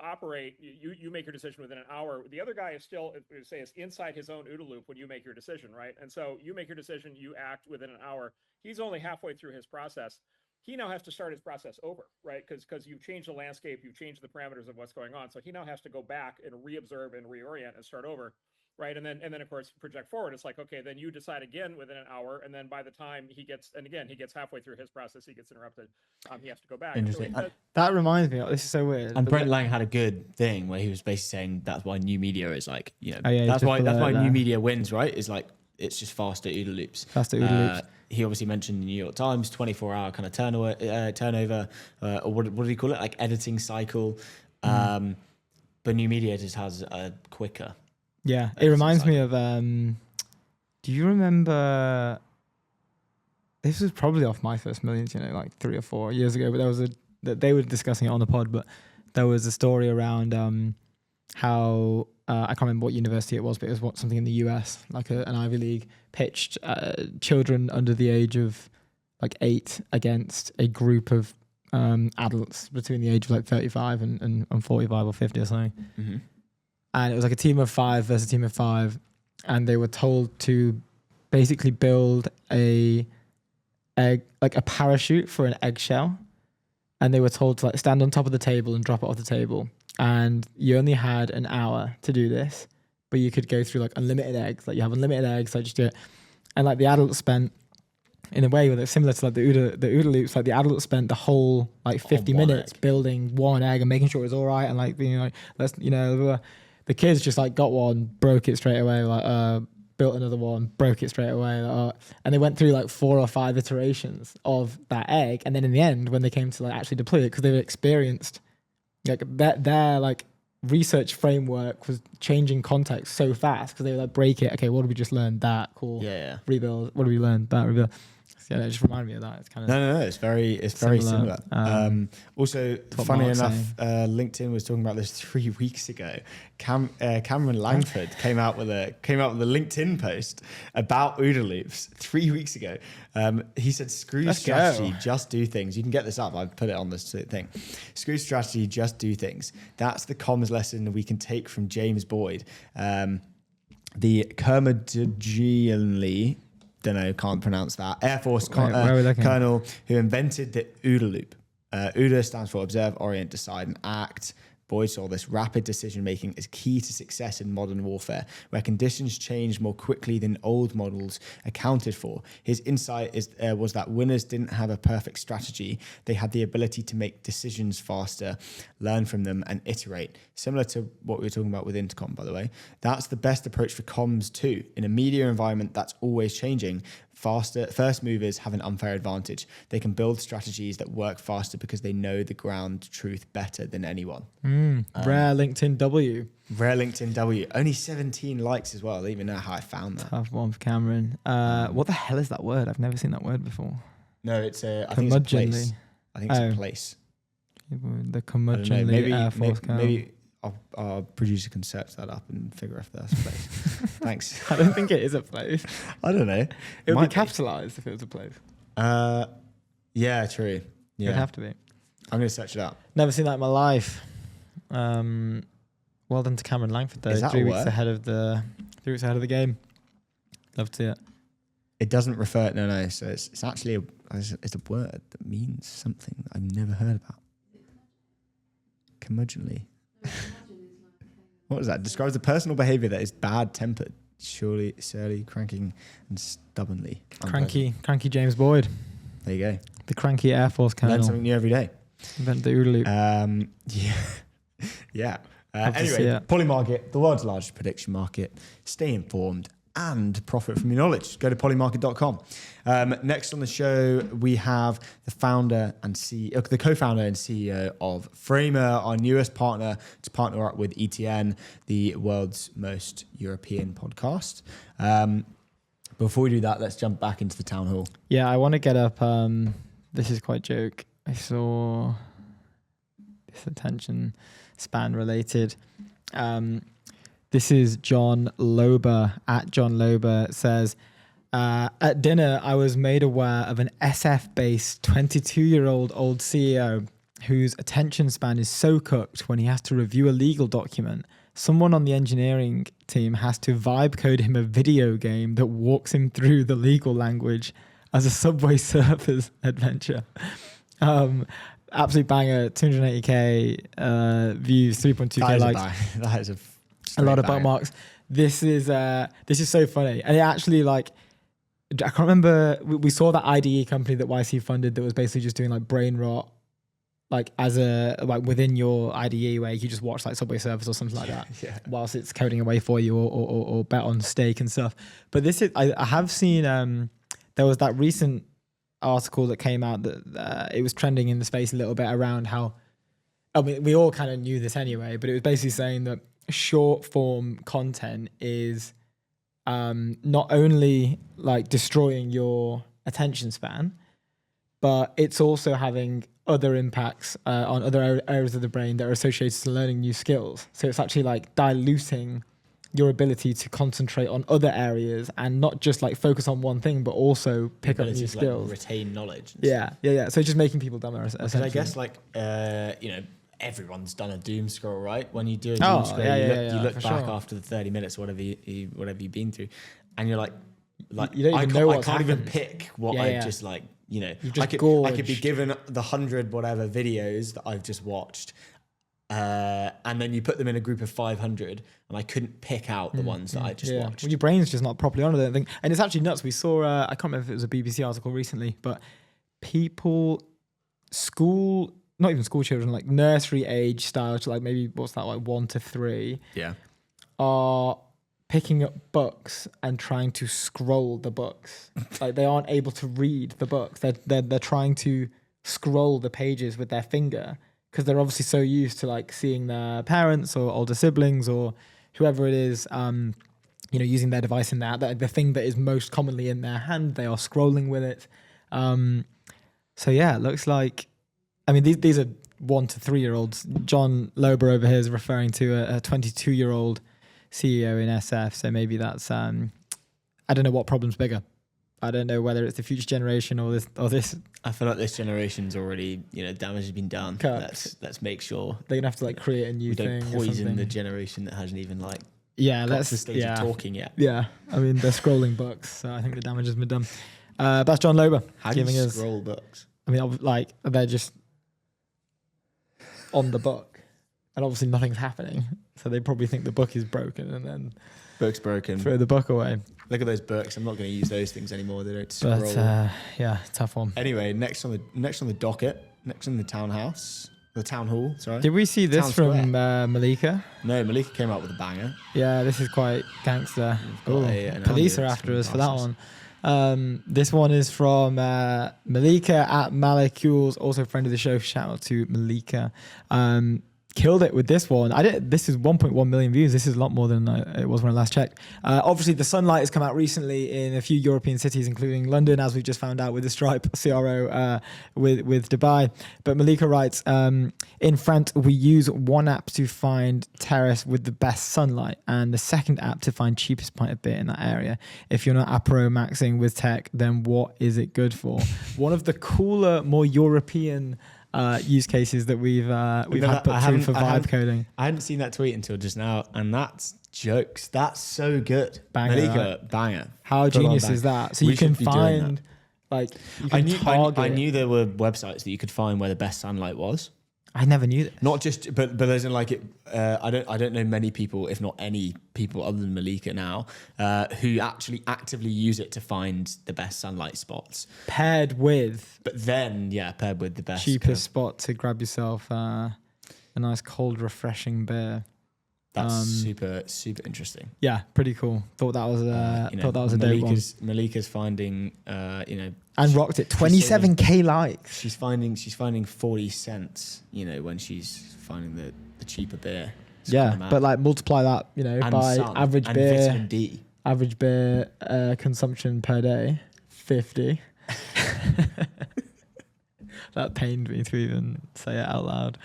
make your decision within an hour. The other guy is still, is inside his own OODA loop when you make your decision, right? And so you make your decision, you act within an hour. He's only halfway through his process. He now has to start his process over, right? Because you've changed the landscape, you've changed the parameters of what's going on. So he now has to go back and reobserve and reorient and start over. Right. And then of course, project forward. It's like, okay, then you decide again within an hour. And then by the time he gets halfway through his process, he gets interrupted. He has to go back. Interesting. So that reminds me, this is so weird. And Brent Lang had a good thing where he was basically saying that's why new media is like, that's why new media wins, right? Is like, it's just faster OODA loops. Faster OODA loops. He obviously mentioned the New York Times 24-hour kind of turnover, or what do you call it? Like editing cycle. But new media just has a quicker. Yeah, it reminds me of. Do you remember? This was probably off My First Millions, like 3 or 4 years ago. But they were discussing it on the pod. But there was a story around how I can't remember what university it was, but it was something in the US, like an Ivy League, pitched children under the age of like 8 against a group of adults between the age of like 35 and 45 or 50 or something. Mm-hmm. And it was like a team of 5 versus a team of 5. And they were told to basically build a parachute for an eggshell. And they were told to like stand on top of the table and drop it off the table. And you only had an hour to do this, but you could go through like unlimited eggs. Like you have unlimited eggs, like just do it. And like the adults spent, in a way where it's similar to like the OODA loops, like the adults spent the whole like 50 minutes building one egg and making sure it was all right. And like being like, the kids just like got one, broke it straight away, like built another one, broke it straight away. And they went through like 4 or 5 iterations of that egg. And then in the end, when they came to like actually deploy it, because they were experienced, like their like research framework was changing context so fast because they would like break it. Okay, what did we just learn? That cool. Yeah. Rebuild. What did we learn? That rebuild. So, yeah, it just reminded me of that. It's kind of no. It's very similar. Also, funny enough, LinkedIn was talking about this 3 weeks ago. Cameron Langford came out with a LinkedIn post about OODA loops 3 weeks ago. He said, "Screw strategy, just do things." You can get this up. I put it on this thing. Screw strategy, just do things. That's the comms lesson we can take from James Boyd, the Kermadjianli. Don't know, can't pronounce that. Air Force colonel who invented the OODA loop. OODA stands for Observe, Orient, Decide, and Act. Boyd saw this rapid decision-making as key to success in modern warfare, where conditions change more quickly than old models accounted for. His insight was that winners didn't have a perfect strategy. They had the ability to make decisions faster, learn from them, and iterate. Similar to what we were talking about with Intercom, by the way. That's the best approach for comms too. In a media environment that's always changing, first movers have an unfair advantage. They can build strategies that work faster because they know the ground truth better than anyone. Rare LinkedIn W. Rare LinkedIn W. Only 17 likes as well. I don't even know how I found that. Tough one for Cameron. What the hell is that word? I've never seen that word before. No, it's I think it's a place. I think it's a place. The curmudgeonly Air Force colonel. Maybe our producer can search that up and figure if that's a place. Thanks. I don't think it is a place. I don't know. It would be capitalized if it was a place. Yeah, true. Yeah. It would have to be. I'm going to search it up. Never seen that in my life. Well done to Cameron Langford though. Is that 3 a weeks word? ahead of the game. Love to see it. It doesn't refer. No. So it's actually it's a word that means something that I've never heard about. Curmudgeonly. What was that? Describes a personal behavior that is bad-tempered, surly, cranky, and stubbornly. Cranky James Boyd. There you go. The cranky Air Force colonel. Learn something new every day. Invent the OODA loop. Yeah. Anyway, Polymarket, the world's largest prediction market. Stay informed and profit from your knowledge. Go to polymarket.com. Next on the show, we have the co-founder and CEO of Framer, our newest partner to partner up with ETN, the world's most European podcast. Before we do that, let's jump back into the town hall. Yeah, I want to get up. This is quite joke. I saw this attention span related. This is John Lober at John Lober says, at dinner, I was made aware of an SF-based 22-year-old old CEO whose attention span is so cooked when he has to review a legal document. Someone on the engineering team has to vibe code him a video game that walks him through the legal language as a Subway Surfers adventure. Absolute banger, 280k views, 3.2k likes. That is a lot of bookmarks. This is so funny, and it actually I can't remember. We saw that IDE company that YC funded that was basically just doing like brain rot, as a within your IDE where you just watch like Subway Surfers or something like that, whilst it's coding away for you or bet on stake and stuff. But this is I have seen there was that recent article that came out that it was trending in the space a little bit around how, I mean, we all kind of knew this anyway, but it was basically saying that short form content is not only destroying your attention span, but it's also having other impacts on other areas of the brain that are associated to learning new skills. So it's actually diluting your ability to concentrate on other areas and not just like focus on one thing, but also pick up new skills, retain knowledge. Yeah. So just making people dumber. Because I guess like everyone's done a doom scroll, right? When you do a doom scroll, you look back after the 30 minutes, whatever you've been through, and you're like you don't even know what's I can't even happened. pick what I've just like, just I could be given the 100 whatever videos that I've just watched. And then you put them in a group of 500 and I couldn't pick out the ones that I just watched. Well, your brain's just not properly on it, I don't think. And it's actually nuts. We saw, I can't remember if it was a BBC article recently, but not even school children, like nursery age style, to like maybe, 1 to 3, are picking up books and trying to scroll the books. Like they aren't able to read the books. They're trying to scroll the pages with their finger, because they're obviously so used to like seeing their parents or older siblings or whoever it is, using their device in the thing that is most commonly in their hand. They are scrolling with it. It looks like, I mean, these are 1 to 3 year olds. John Lober over here is referring to a 22-year-old CEO in SF. So maybe that's, I don't know what problem's bigger. I don't know whether it's the future generation or this. I feel like this generation's already, damage has been done. Let's make sure they're gonna have to like create a new thing. Don't poison the generation that hasn't even got to the stage of talking yet. Yeah, I mean they're scrolling books, so I think the damage has been done. That's John Lober. How do you scroll books? I mean, like they're just on the book, and obviously nothing's happening, so they probably think the book is broken, and then book's broken. Throw the book away. Look at those books. I'm not going to use those things anymore. They don't scroll. But tough one. Anyway, next on the docket, next in the town hall. Sorry. Did we see this from Malika? No, Malika came out with a banger. Yeah, this is quite gangster. Police are after us for that one. This one is from Malika at Malikules, also a friend of the show. Shout out to Malika. Killed it with this one. This is 1.1 million views. This is a lot more than it was when I last checked. Obviously, the sunlight has come out recently in a few European cities, including London, as we just found out with the Stripe CRO with Dubai. But Malika writes, in France, we use one app to find terrace with the best sunlight and the second app to find cheapest pint of beer in that area. If you're not Apero maxing with tech, then what is it good for? One of the cooler, more European use cases that we've had put through for vibe coding. I hadn't seen that tweet until just now, and that's jokes. That's so good. Banger, Malika, banger. How genius is that? So you can find I knew there were websites that you could find where the best sunlight was. I never knew this. Not just, but there's like it. I don't know many people, if not any people, other than Malika now, who actually actively use it to find the best sunlight spots. Paired with the best cheapest spot to grab yourself a nice cold, refreshing beer. That's super interesting. Yeah, pretty cool. Thought that was a dope one. Malika's finding and rocked it. 27k likes. She's finding 40 cents. When she's finding the cheaper beer. It's but like multiply that by average and beer. Vitamin D. Average beer consumption per day, 50. That pained me to even say it out loud.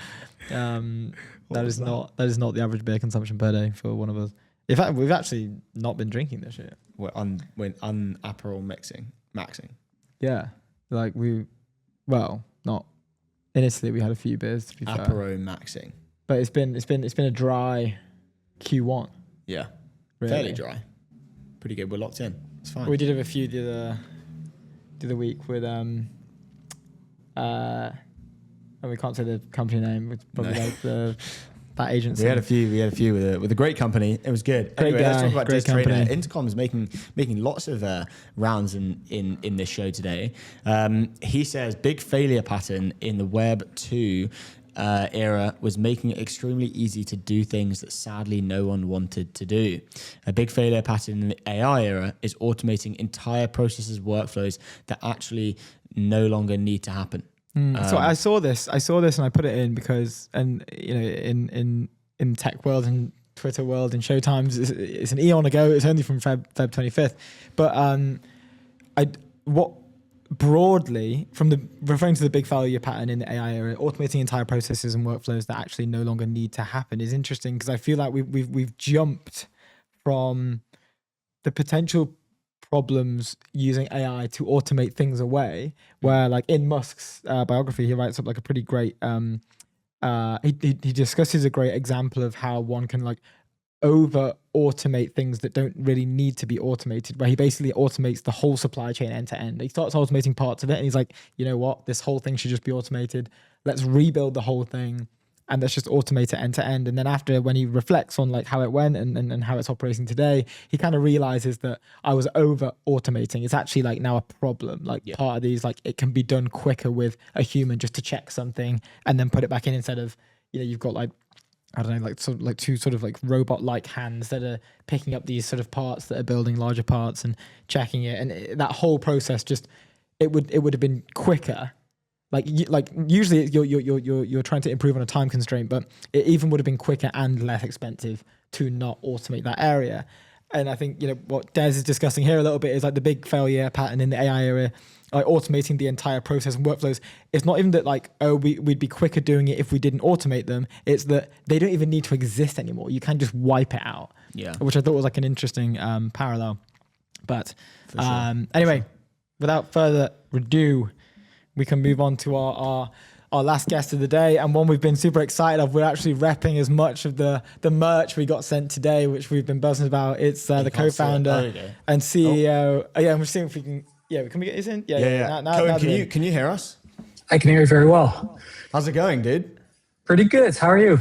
That is not the average beer consumption per day for one of us. In fact, we've actually not been drinking this year. We're Aperol maxing. Yeah, like not in Italy. We had a few beers to be fair. Aperol maxing, but it's been a dry Q1. Yeah, really. Fairly dry. Pretty good. We're locked in. It's fine. We did have a few the other week with and we can't say the company name. It's probably like that agency. We had a few with a great company. It was good. Anyway, let's talk about Diz Trader. Intercom is making lots of rounds in this show today. He says big failure pattern in the Web 2 era was making it extremely easy to do things that sadly no one wanted to do. A big failure pattern in the AI era is automating entire processes, workflows that actually no longer need to happen. So I saw this and I put it in because, in tech world and Twitter world and Showtimes, it's an eon ago. It's only from Feb 25th. But broadly, referring to the big failure pattern in the AI era, automating entire processes and workflows that actually no longer need to happen is interesting because I feel like we've jumped from the potential problems using AI to automate things away, where like in Musk's biography, he writes up like a pretty great, he discusses a great example of how one can like over automate things that don't really need to be automated, where he basically automates the whole supply chain end to end. He starts automating parts of it and he's like, you know what, this whole thing should just be automated. Let's rebuild the whole thing and let's just automate it end to end. And then after, when he reflects on like how it went and how it's operating today, he kind of realizes that I was over automating. It's actually like now a problem. Like part of these, like it can be done quicker with a human just to check something and then put it back in, instead of, you know, you've got like, I don't know, like sort of like two sort of like robot-like hands that are picking up these sort of parts that are building larger parts and checking it. And that whole process just, it would have been quicker. Like usually you're trying to improve on a time constraint, but it even would have been quicker and less expensive to not automate that area. And I think, you know, what Des is discussing here a little bit is like the big failure pattern in the AI era, like automating the entire process and workflows. It's not even that like, oh, we'd be quicker doing it if we didn't automate them. It's that they don't even need to exist anymore. You can just wipe it out. Yeah. Which I thought was like an interesting parallel. But anyway, without further ado, we can move on to our last guest of the day, and one we've been super excited of. We're actually repping as much of the merch we got sent today, which we've been buzzing about. It's the co-founder and CEO. Oh, yeah, and we're seeing if we can. Yeah, can we get this in? Yeah. Now, can you hear us? I can hear you very well. How's it going, dude? Pretty good. How are you?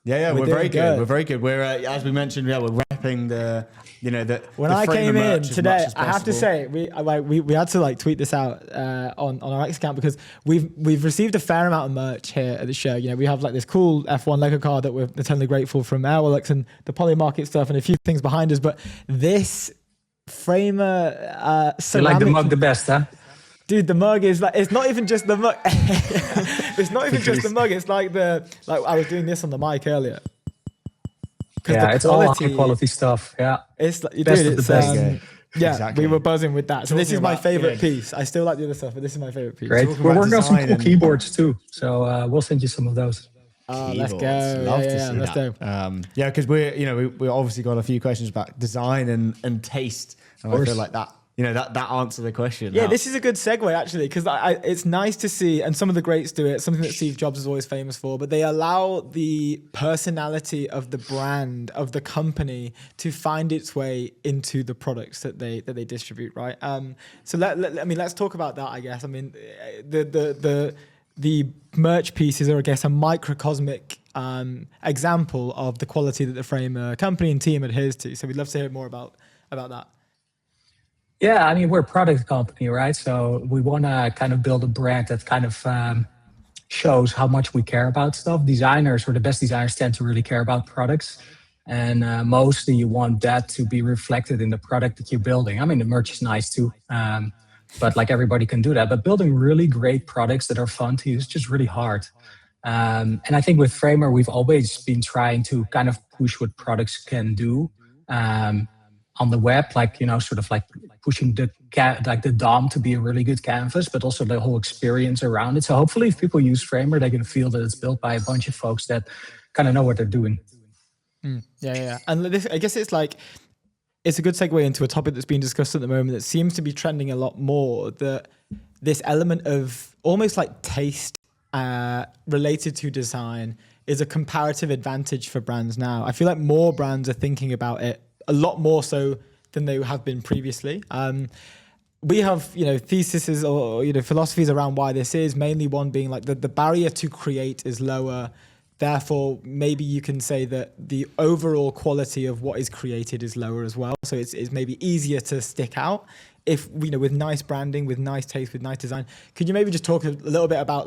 Yeah, we're very good. We're very good. We're as we mentioned, we're repping the. You know that when I came in today, I have to say we had to like tweet this out on our X account, because we've received a fair amount of merch here at the show. You know, we have like this cool F1 Lego car that we're eternally grateful from Airwallex and the Polymarket stuff and a few things behind us. But this Framer you like the mug the best, huh? Dude, the mug is like, it's not even just the mug. It's not even just the mug. It's like I was doing this on the mic earlier. Yeah, it's all high quality stuff. Yeah, it's like, best of the best. Yeah, exactly. We were buzzing with that. So this is my favorite piece. I still like the other stuff, but this is my favorite piece. Great. We're working on some cool keyboards too, so we'll send you some of those. Let's go. Love to see let's that. Yeah, because we obviously got a few questions about design and taste, and I feel like that. You know, that answers the question. Yeah, this is a good segue, actually, because it's nice to see, and some of the greats do it, something that Steve Jobs is always famous for, but they allow the personality of the brand, of the company, to find its way into the products that they distribute, right? So let's talk about that, I guess. I mean, the merch pieces are, I guess, a microcosmic example of the quality that the Framer company and team adheres to. So we'd love to hear more about that. Yeah, I mean, we're a product company, right? So we want to kind of build a brand that kind of shows how much we care about stuff. Designers, or the best designers, tend to really care about products. And mostly you want that to be reflected in the product that you're building. I mean, the merch is nice too, but like everybody can do that. But building really great products that are fun to use is just really hard. And I think with Framer, we've always been trying to kind of push what products can do. On the web, like, you know, sort of like pushing the DOM to be a really good canvas, but also the whole experience around it. So hopefully if people use Framer, they can feel that it's built by a bunch of folks that kind of know what they're doing. Yeah. And this, I guess it's like, it's a good segue into a topic that's being discussed at the moment that seems to be trending a lot more, that this element of almost like taste related to design is a comparative advantage for brands now. I feel like more brands are thinking about it a lot more so than they have been previously. We have, theses or, philosophies around why this is, mainly one being like the barrier to create is lower. Therefore, maybe you can say that the overall quality of what is created is lower as well. So it's maybe easier to stick out if, with nice branding, with nice taste, with nice design. Could you maybe just talk a little bit about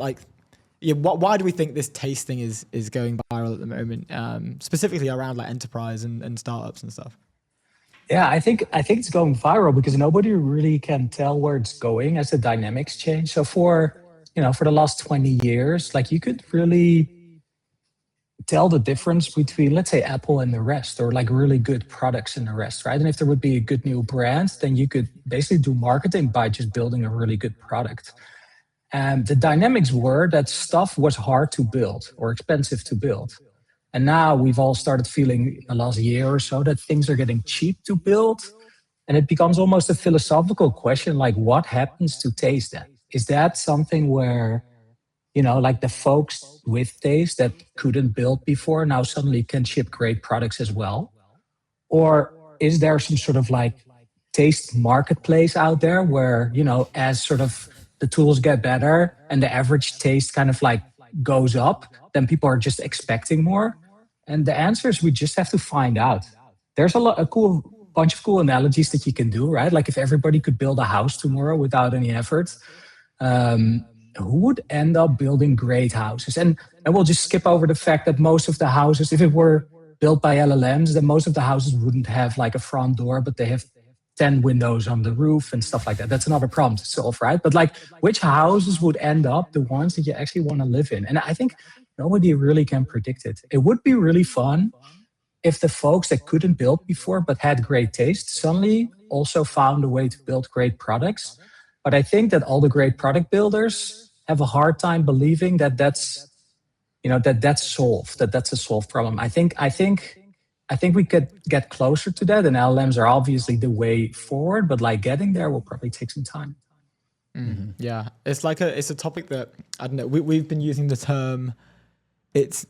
why do we think this taste thing is going viral at the moment, specifically around like enterprise and startups and stuff? Yeah, I think it's going viral because nobody really can tell where it's going as the dynamics change. So for the last 20 years, like you could really tell the difference between, let's say, Apple and the rest, or like really good products and the rest, right? And if there would be a good new brand, then you could basically do marketing by just building a really good product. And the dynamics were that stuff was hard to build or expensive to build. And now we've all started feeling in the last year or so that things are getting cheap to build. And it becomes almost a philosophical question, like what happens to taste then? Is that something where, like the folks with taste that couldn't build before now suddenly can ship great products as well? Or is there some sort of like taste marketplace out there where, as sort of the tools get better and the average taste kind of like goes up, then people are just expecting more? And the answer is we just have to find out. There's a bunch of cool analogies that you can do, right? Like if everybody could build a house tomorrow without any effort, who would end up building great houses? And we'll just skip over the fact that most of the houses, if it were built by LLMs, then most of the houses wouldn't have like a front door, but they have 10 windows on the roof and stuff like that. That's another problem to solve, right? But like which houses would end up the ones that you actually want to live in? And I think nobody really can predict it. It would be really fun if the folks that couldn't build before but had great taste suddenly also found a way to build great products. But I think that all the great product builders have a hard time believing that that's solved, that's a solved problem. I think we could get closer to that, and LLMs are obviously the way forward, but like getting there will probably take some time. Mm-hmm. Yeah, it's a topic that, I don't know, we've been using the term, it's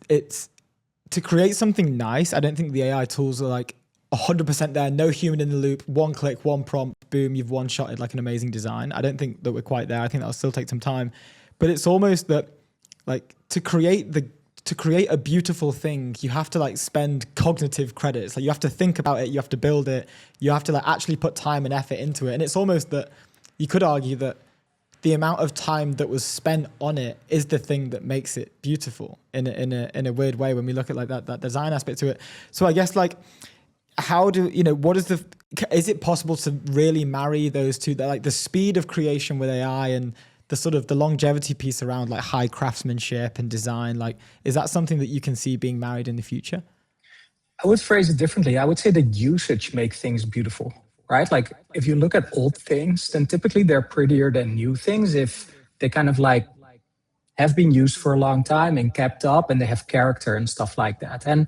to create something nice. I don't think the AI tools are like 100% there, no human in the loop, one click, one prompt, boom, you've one-shotted like an amazing design. I don't think that we're quite there. I think that'll still take some time. But it's almost that like to create a beautiful thing, you have to like spend cognitive credits. Like you have to think about it, you have to build it, you have to like actually put time and effort into it. And it's almost that you could argue that the amount of time that was spent on it is the thing that makes it beautiful in a weird way when we look at like that design aspect to it. So I guess like, is it possible to really marry those two, like the speed of creation with AI and the sort of the longevity piece around like high craftsmanship and design? Like, is that something that you can see being married in the future? I would phrase it differently. I would say that usage makes things beautiful, right? Like if you look at old things, then typically they're prettier than new things if they kind of like have been used for a long time and kept up and they have character and stuff like that. And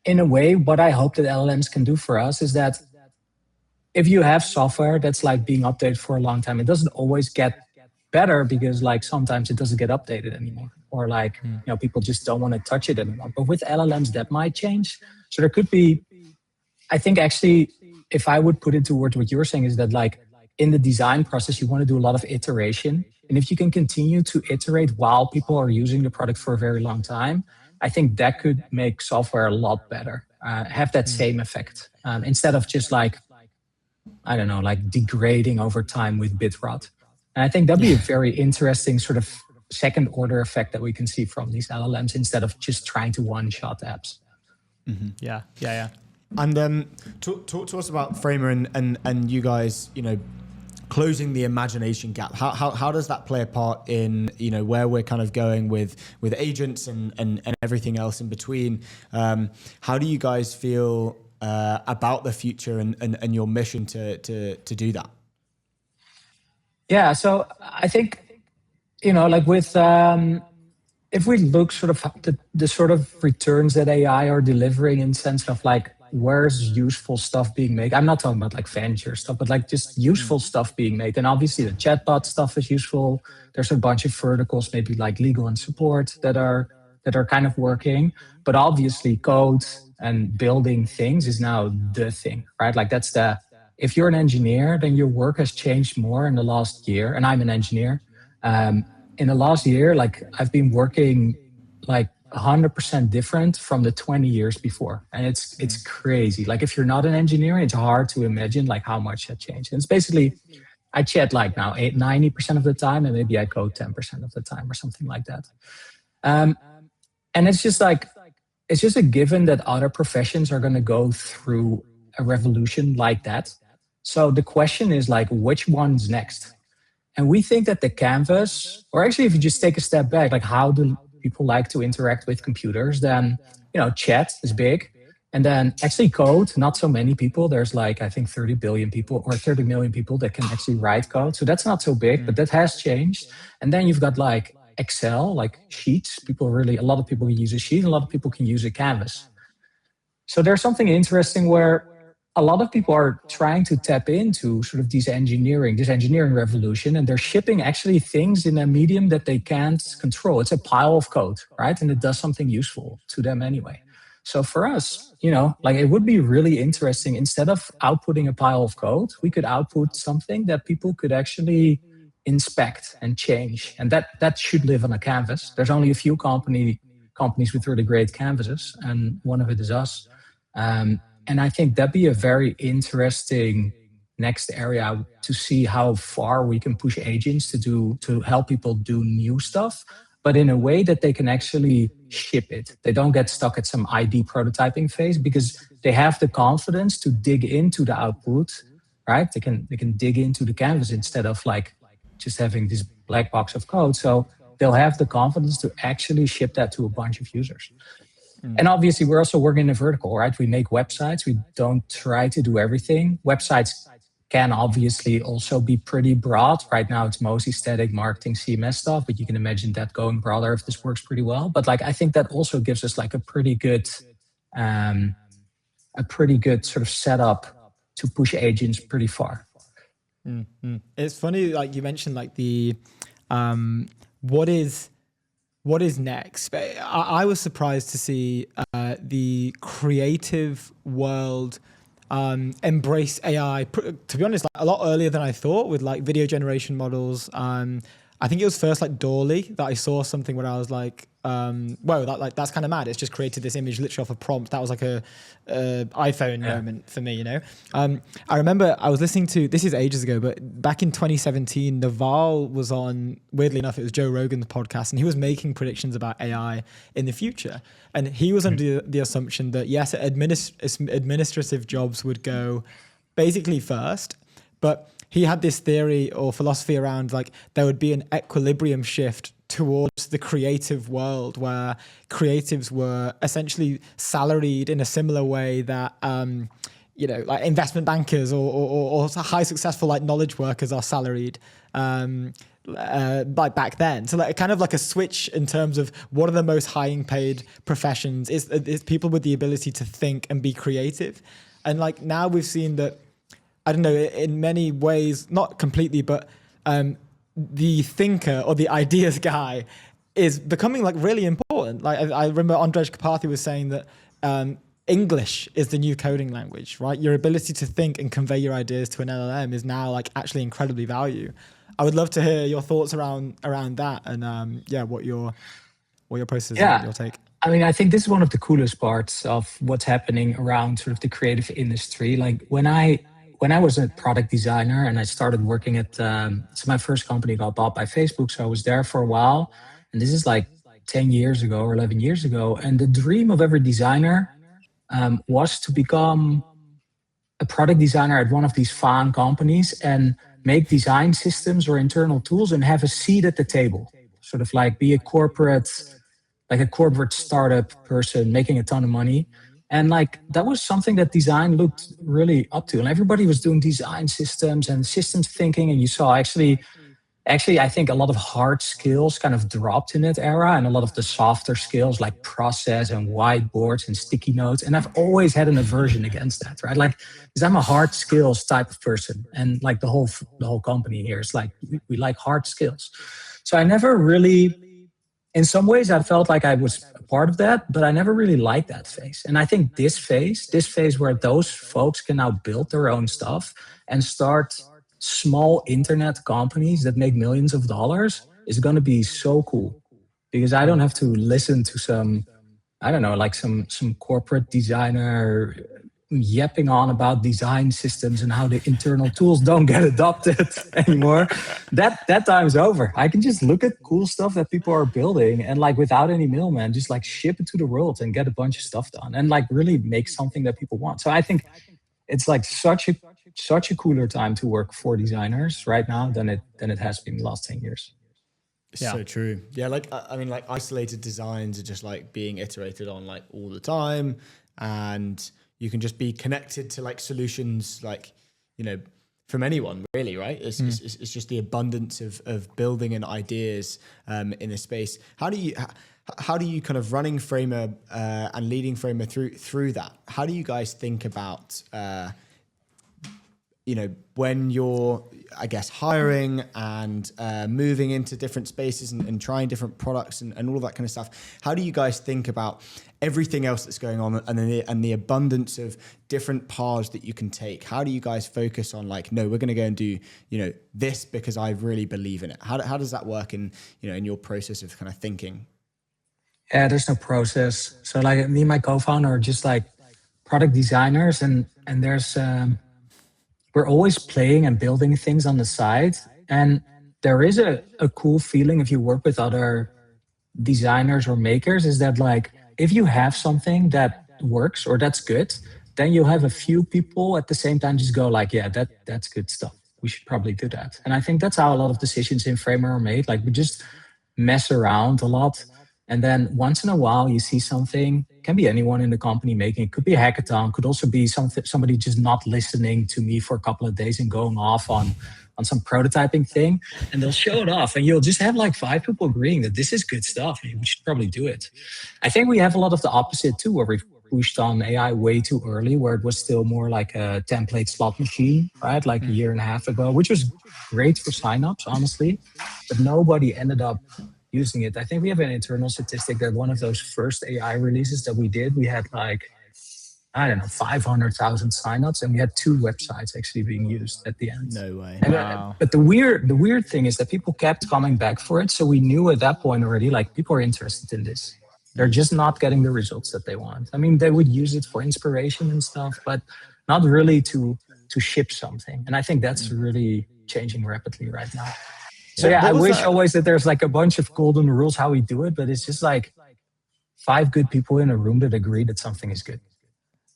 in a way, what I hope that LLMs can do for us is that if you have software that's like being updated for a long time, it doesn't always get better because like sometimes it doesn't get updated anymore, or like people just don't want to touch it anymore. But with LLMs, that might change. So there could be, I think actually, if I would put it towards what you're saying, is that like in the design process, you want to do a lot of iteration. And if you can continue to iterate while people are using the product for a very long time, I think that could make software a lot better, have that same effect, instead of just like, I don't know, like degrading over time with bit rot. And I think that'd be a very interesting sort of second order effect that we can see from these LLMs instead of just trying to one-shot apps. Mm-hmm. Yeah. And talk to us about Framer and you guys, closing the imagination gap. How does that play a part in where we're kind of going with agents and everything else in between? How do you guys feel about the future and your mission to do that? Yeah, so I think like with if we look sort of the sort of returns that AI are delivering in sense of like where's useful stuff being made. I'm not talking about like venture stuff, but like just useful stuff being made. And obviously the chatbot stuff is useful. There's a bunch of verticals, maybe like legal and support that are kind of working. But obviously code and building things is now the thing, right? Like if you're an engineer, then your work has changed more in the last year. And I'm an engineer. In the last year, like I've been working like 100% different from the 20 years before. And it's crazy. Like if you're not an engineer, it's hard to imagine like how much that changed. And it's basically, I chat like now 90% of the time, and maybe I code 10% of the time or something like that. And it's just a given that other professions are going to go through a revolution like that. So the question is like, which one's next? And we think that the canvas, or actually if you just take a step back, like how do people like to interact with computers, then, chat is big. And then actually code, not so many people. There's like, I think 30 billion people or 30 million people that can actually write code. So that's not so big, but that has changed. And then you've got like Excel, like sheets. A lot of people can use a sheet, a lot of people can use a canvas. So there's something interesting where a lot of people are trying to tap into sort of this engineering revolution, and they're shipping actually things in a medium that they can't control. It's a pile of code, right? And it does something useful to them anyway. So for us, like it would be really interesting, instead of outputting a pile of code, we could output something that people could actually inspect and change. And that should live on a canvas. There's only a few companies with really great canvases, and one of it is us. And I think that'd be a very interesting next area to see how far we can push agents to help people do new stuff, but in a way that they can actually ship it. They don't get stuck at some ID prototyping phase because they have the confidence to dig into the output, right? They can dig into the canvas instead of like just having this black box of code. So they'll have the confidence to actually ship that to a bunch of users. And obviously, we're also working in a vertical, right? We make websites. We don't try to do everything. Websites can obviously also be pretty broad. Right now, it's mostly static marketing, CMS stuff, but you can imagine that going broader if this works pretty well. But like, I think that also gives us like a pretty good sort of setup to push agents pretty far. It's funny, like you mentioned, like the what is next? I was surprised to see the creative world embrace AI, to be honest, like a lot earlier than I thought, with like video generation models. I think it was first like Dolly that I saw something where I was like, whoa, that's kind of mad. It's just created this image literally off a prompt. That was like a iPhone moment for me, I remember I was listening to, this is ages ago, but back in 2017, Naval was on, weirdly enough, it was Joe Rogan's podcast, and he was making predictions about AI in the future. And he was under the assumption that, yes, administrative jobs would go basically first, but he had this theory or philosophy around like there would be an equilibrium shift towards the creative world where creatives were essentially salaried in a similar way that like investment bankers or high successful like knowledge workers are salaried like back then. So like kind of like a switch in terms of what are the most highly paid professions is people with the ability to think and be creative. And like now we've seen that, I don't know, in many ways, not completely, but the thinker or the ideas guy is becoming like really important. Like I remember Andrej Karpathy was saying that English is the new coding language, right? Your ability to think and convey your ideas to an LLM is now like actually incredibly valuable. I would love to hear your thoughts around that, and what your process is, your take. I mean, I think this is one of the coolest parts of what's happening around sort of the creative industry. Like when I was a product designer and I started working at, so my first company got bought by Facebook. So I was there for a while, and this is like 10 years ago or 11 years ago. And the dream of every designer was to become a product designer at one of these fan companies and make design systems or internal tools and have a seat at the table, sort of like be a corporate startup person making a ton of money. And like that was something that design looked really up to, and everybody was doing design systems and systems thinking. And you saw actually, I think a lot of hard skills kind of dropped in that era, and a lot of the softer skills like process and whiteboards and sticky notes. And I've always had an aversion against that, right? Like, because I'm a hard skills type of person, and like the whole company here is like we like hard skills. So I never really. In some ways, I felt like I was a part of that, but I never really liked that phase. And I think this phase where those folks can now build their own stuff and start small internet companies that make millions of dollars is going to be so cool, because I don't have to listen to some corporate designer yapping on about design systems and how the internal tools don't get adopted anymore. That time's over. I can just look at cool stuff that people are building and like without any middleman, just like ship it to the world and get a bunch of stuff done and like really make something that people want. So I think it's like such a cooler time to work for designers right now than it has been the last 10 years. So true. Yeah, like I mean, like isolated designs are just like being iterated on like all the time, and you can just be connected to like solutions like, from anyone really, right? It's just the abundance of building and ideas in a space. How do you kind of running Framer and leading Framer through that? How do you guys think about when you're, I guess, hiring and moving into different spaces and trying different products and all of that kind of stuff? How do you guys think about everything else that's going on and the abundance of different paths that you can take? How do you guys focus on like, no, we're going to go and do, this because I really believe in it? How does that work in your process of kind of thinking? Yeah, there's no process. So like me and my co-founder are just like product designers, and there's we're always playing and building things on the side. And there is a cool feeling if you work with other designers or makers, is that like, if you have something that works or that's good, then you'll have a few people at the same time just go like, yeah, that's good stuff. We should probably do that. And I think that's how a lot of decisions in Framer are made. Like we just mess around a lot. And then once in a while you see something, can be anyone in the company making it, could be a hackathon, could also be somebody just not listening to me for a couple of days and going off on some prototyping thing, and they'll show it off and you'll just have like 5 people agreeing that this is good stuff and we should probably do it. I think we have a lot of the opposite too, where we've pushed on AI way too early, where it was still more like a template slot machine, right? Like a year and a half ago, which was great for signups, honestly, but nobody ended up using it. I think we have an internal statistic that one of those first AI releases that we did, we had like, I don't know, 500,000 signups, and we had 2 websites actually being used at the end. No way. And, Wow. but the weird thing is that people kept coming back for it. So we knew at that point already, like, people are interested in this. They're just not getting the results that they want. I mean, they would use it for inspiration and stuff, but not really to ship something. And I think that's really changing rapidly right now. So yeah, I wish always that there's like a bunch of golden rules how we do it, but it's just like 5 good people in a room that agree that something is good.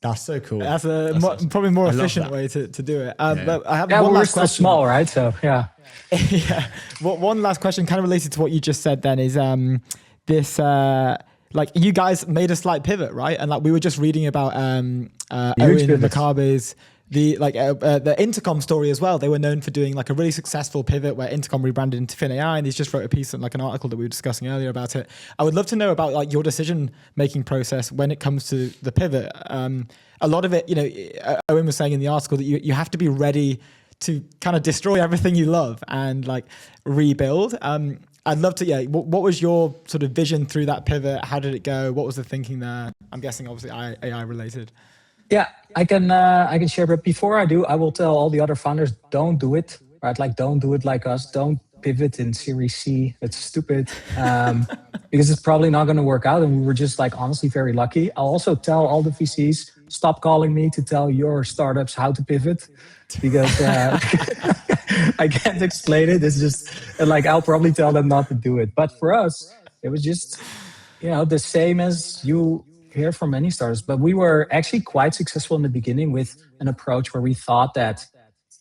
That's so cool. That's probably more efficient way to do it. But I have one last question. Small, right? So yeah. Yeah. Well, one last question, kind of related to what you just said. Then is this like you guys made a slight pivot, right? And like we were just reading about Owen Makabe's the Intercom story as well. They were known for doing like a really successful pivot where Intercom rebranded into FinAI, and he's just wrote a piece and like an article that we were discussing earlier about it. I would love to know about like your decision-making process when it comes to the pivot. A lot of it, Owen was saying in the article that you have to be ready to kind of destroy everything you love and like rebuild. I'd love to, what was your sort of vision through that pivot? How did it go? What was the thinking there? I'm guessing obviously AI related. Yeah, I can share, but before I do, I will tell all the other founders, don't do it, right? Like, don't do it like us. Don't pivot in Series C. It's stupid because it's probably not going to work out. And we were just like, honestly, very lucky. I'll also tell all the VCs, stop calling me to tell your startups how to pivot because I can't explain it. It's just like, I'll probably tell them not to do it. But for us, it was just, the same as you hear from many startups, but we were actually quite successful in the beginning with an approach where we thought that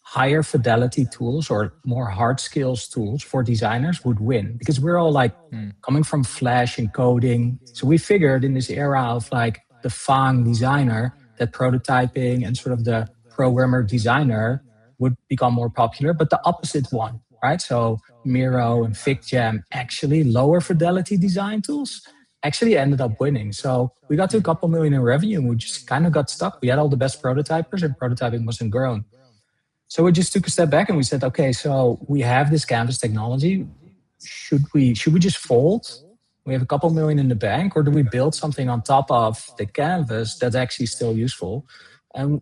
higher fidelity tools or more hard skills tools for designers would win because we're all like coming from Flash and coding. So we figured in this era of like the FANG designer that prototyping and sort of the programmer designer would become more popular, but the opposite one, right? So Miro and FigJam, actually lower fidelity design tools actually ended up winning. So we got to a couple million in revenue and we just kind of got stuck. We had all the best prototypers and prototyping wasn't grown. So we just took a step back and we said, okay, so we have this canvas technology. Should we just fold? We have a couple million in the bank, or do we build something on top of the canvas that's actually still useful? And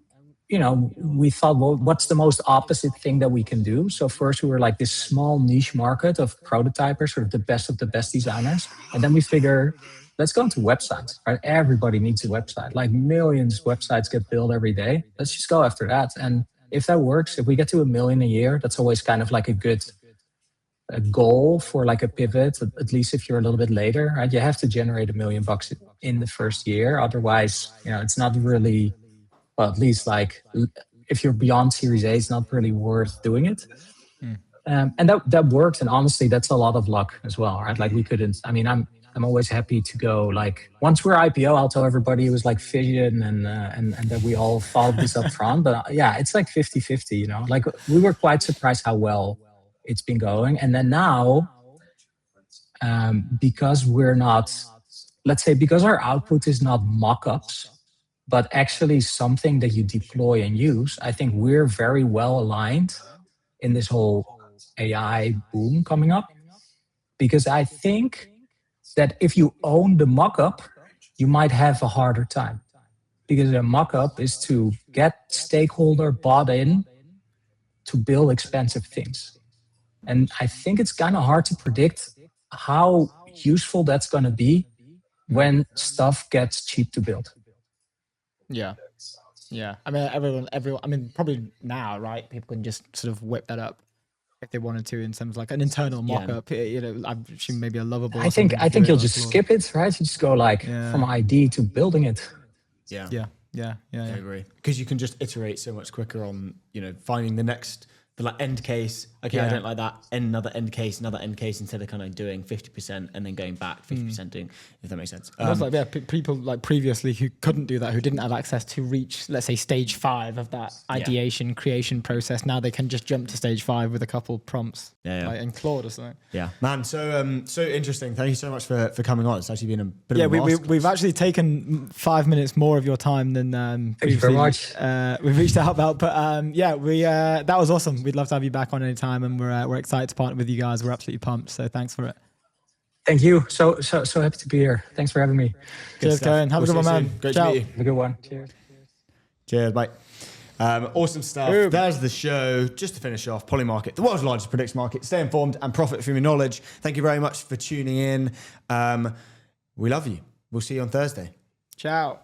we thought, well, what's the most opposite thing that we can do? So first we were like this small niche market of prototypers, sort of the best designers. And then we figure, let's go into websites, right? Everybody needs a website. Like millions of websites get built every day. Let's just go after that. And if that works, if we get to 1 million a year, that's always kind of like a goal for like a pivot, at least if you're a little bit later, right? You have to generate $1 million in the first year. Otherwise, it's not really, well, at least like if you're beyond Series A, it's not really worth doing it. And that worked. And honestly, that's a lot of luck as well, right? Like we couldn't, I'm I'm always happy to go. Like once we're IPO, I'll tell everybody it was like vision and that we all followed this up front. But yeah, it's like 50-50, you know, like we were quite surprised how well it's been going. And then now, because we're not, let's say, because our output is not mock-ups, but actually something that you deploy and use, I think we're very well aligned in this whole AI boom coming up. Because I think that if you own the mock-up, you might have a harder time. Because a mock-up is to get stakeholder bought in to build expensive things. And I think it's kind of hard to predict how useful that's going to be when stuff gets cheap to build. Yeah. Yeah. I mean, everyone, I mean, probably now, right? People can just sort of whip that up if they wanted to in terms of like an internal mock-up, you know, I'm assuming maybe a lovable. I think you'll just skip it, right? You just go like from ID to building it. Yeah. I agree. Because you can just iterate so much quicker on, you know, finding the like end case. Okay, I don't like that. Another end case, instead of kind of doing 50% and then going back 50% doing, if that makes sense. People like previously who couldn't do that, who didn't have access to reach, let's say, stage 5 of that ideation creation process. Now they can just jump to stage 5 with a couple prompts, like in Claude or something. Yeah, man. So interesting. Thank you so much for coming on. It's actually been a bit of a we've actually taken 5 minutes more of your time than Thank you very much. We've reached out about, but that was awesome. We'd love to have you back on any time, and we're excited to partner with you guys. We're absolutely pumped. So thanks for it. Thank you. So happy to be here. Thanks for having me. Cheers, Cohen. Have a good one, man. Great Ciao. to meet you. Have a good one. Cheers, mate. Awesome stuff. Boom. There's the show. Just to finish off, Polymarket, the world's largest prediction market. Stay informed and profit from your knowledge. Thank you very much for tuning in. We love you. We'll see you on Thursday. Ciao.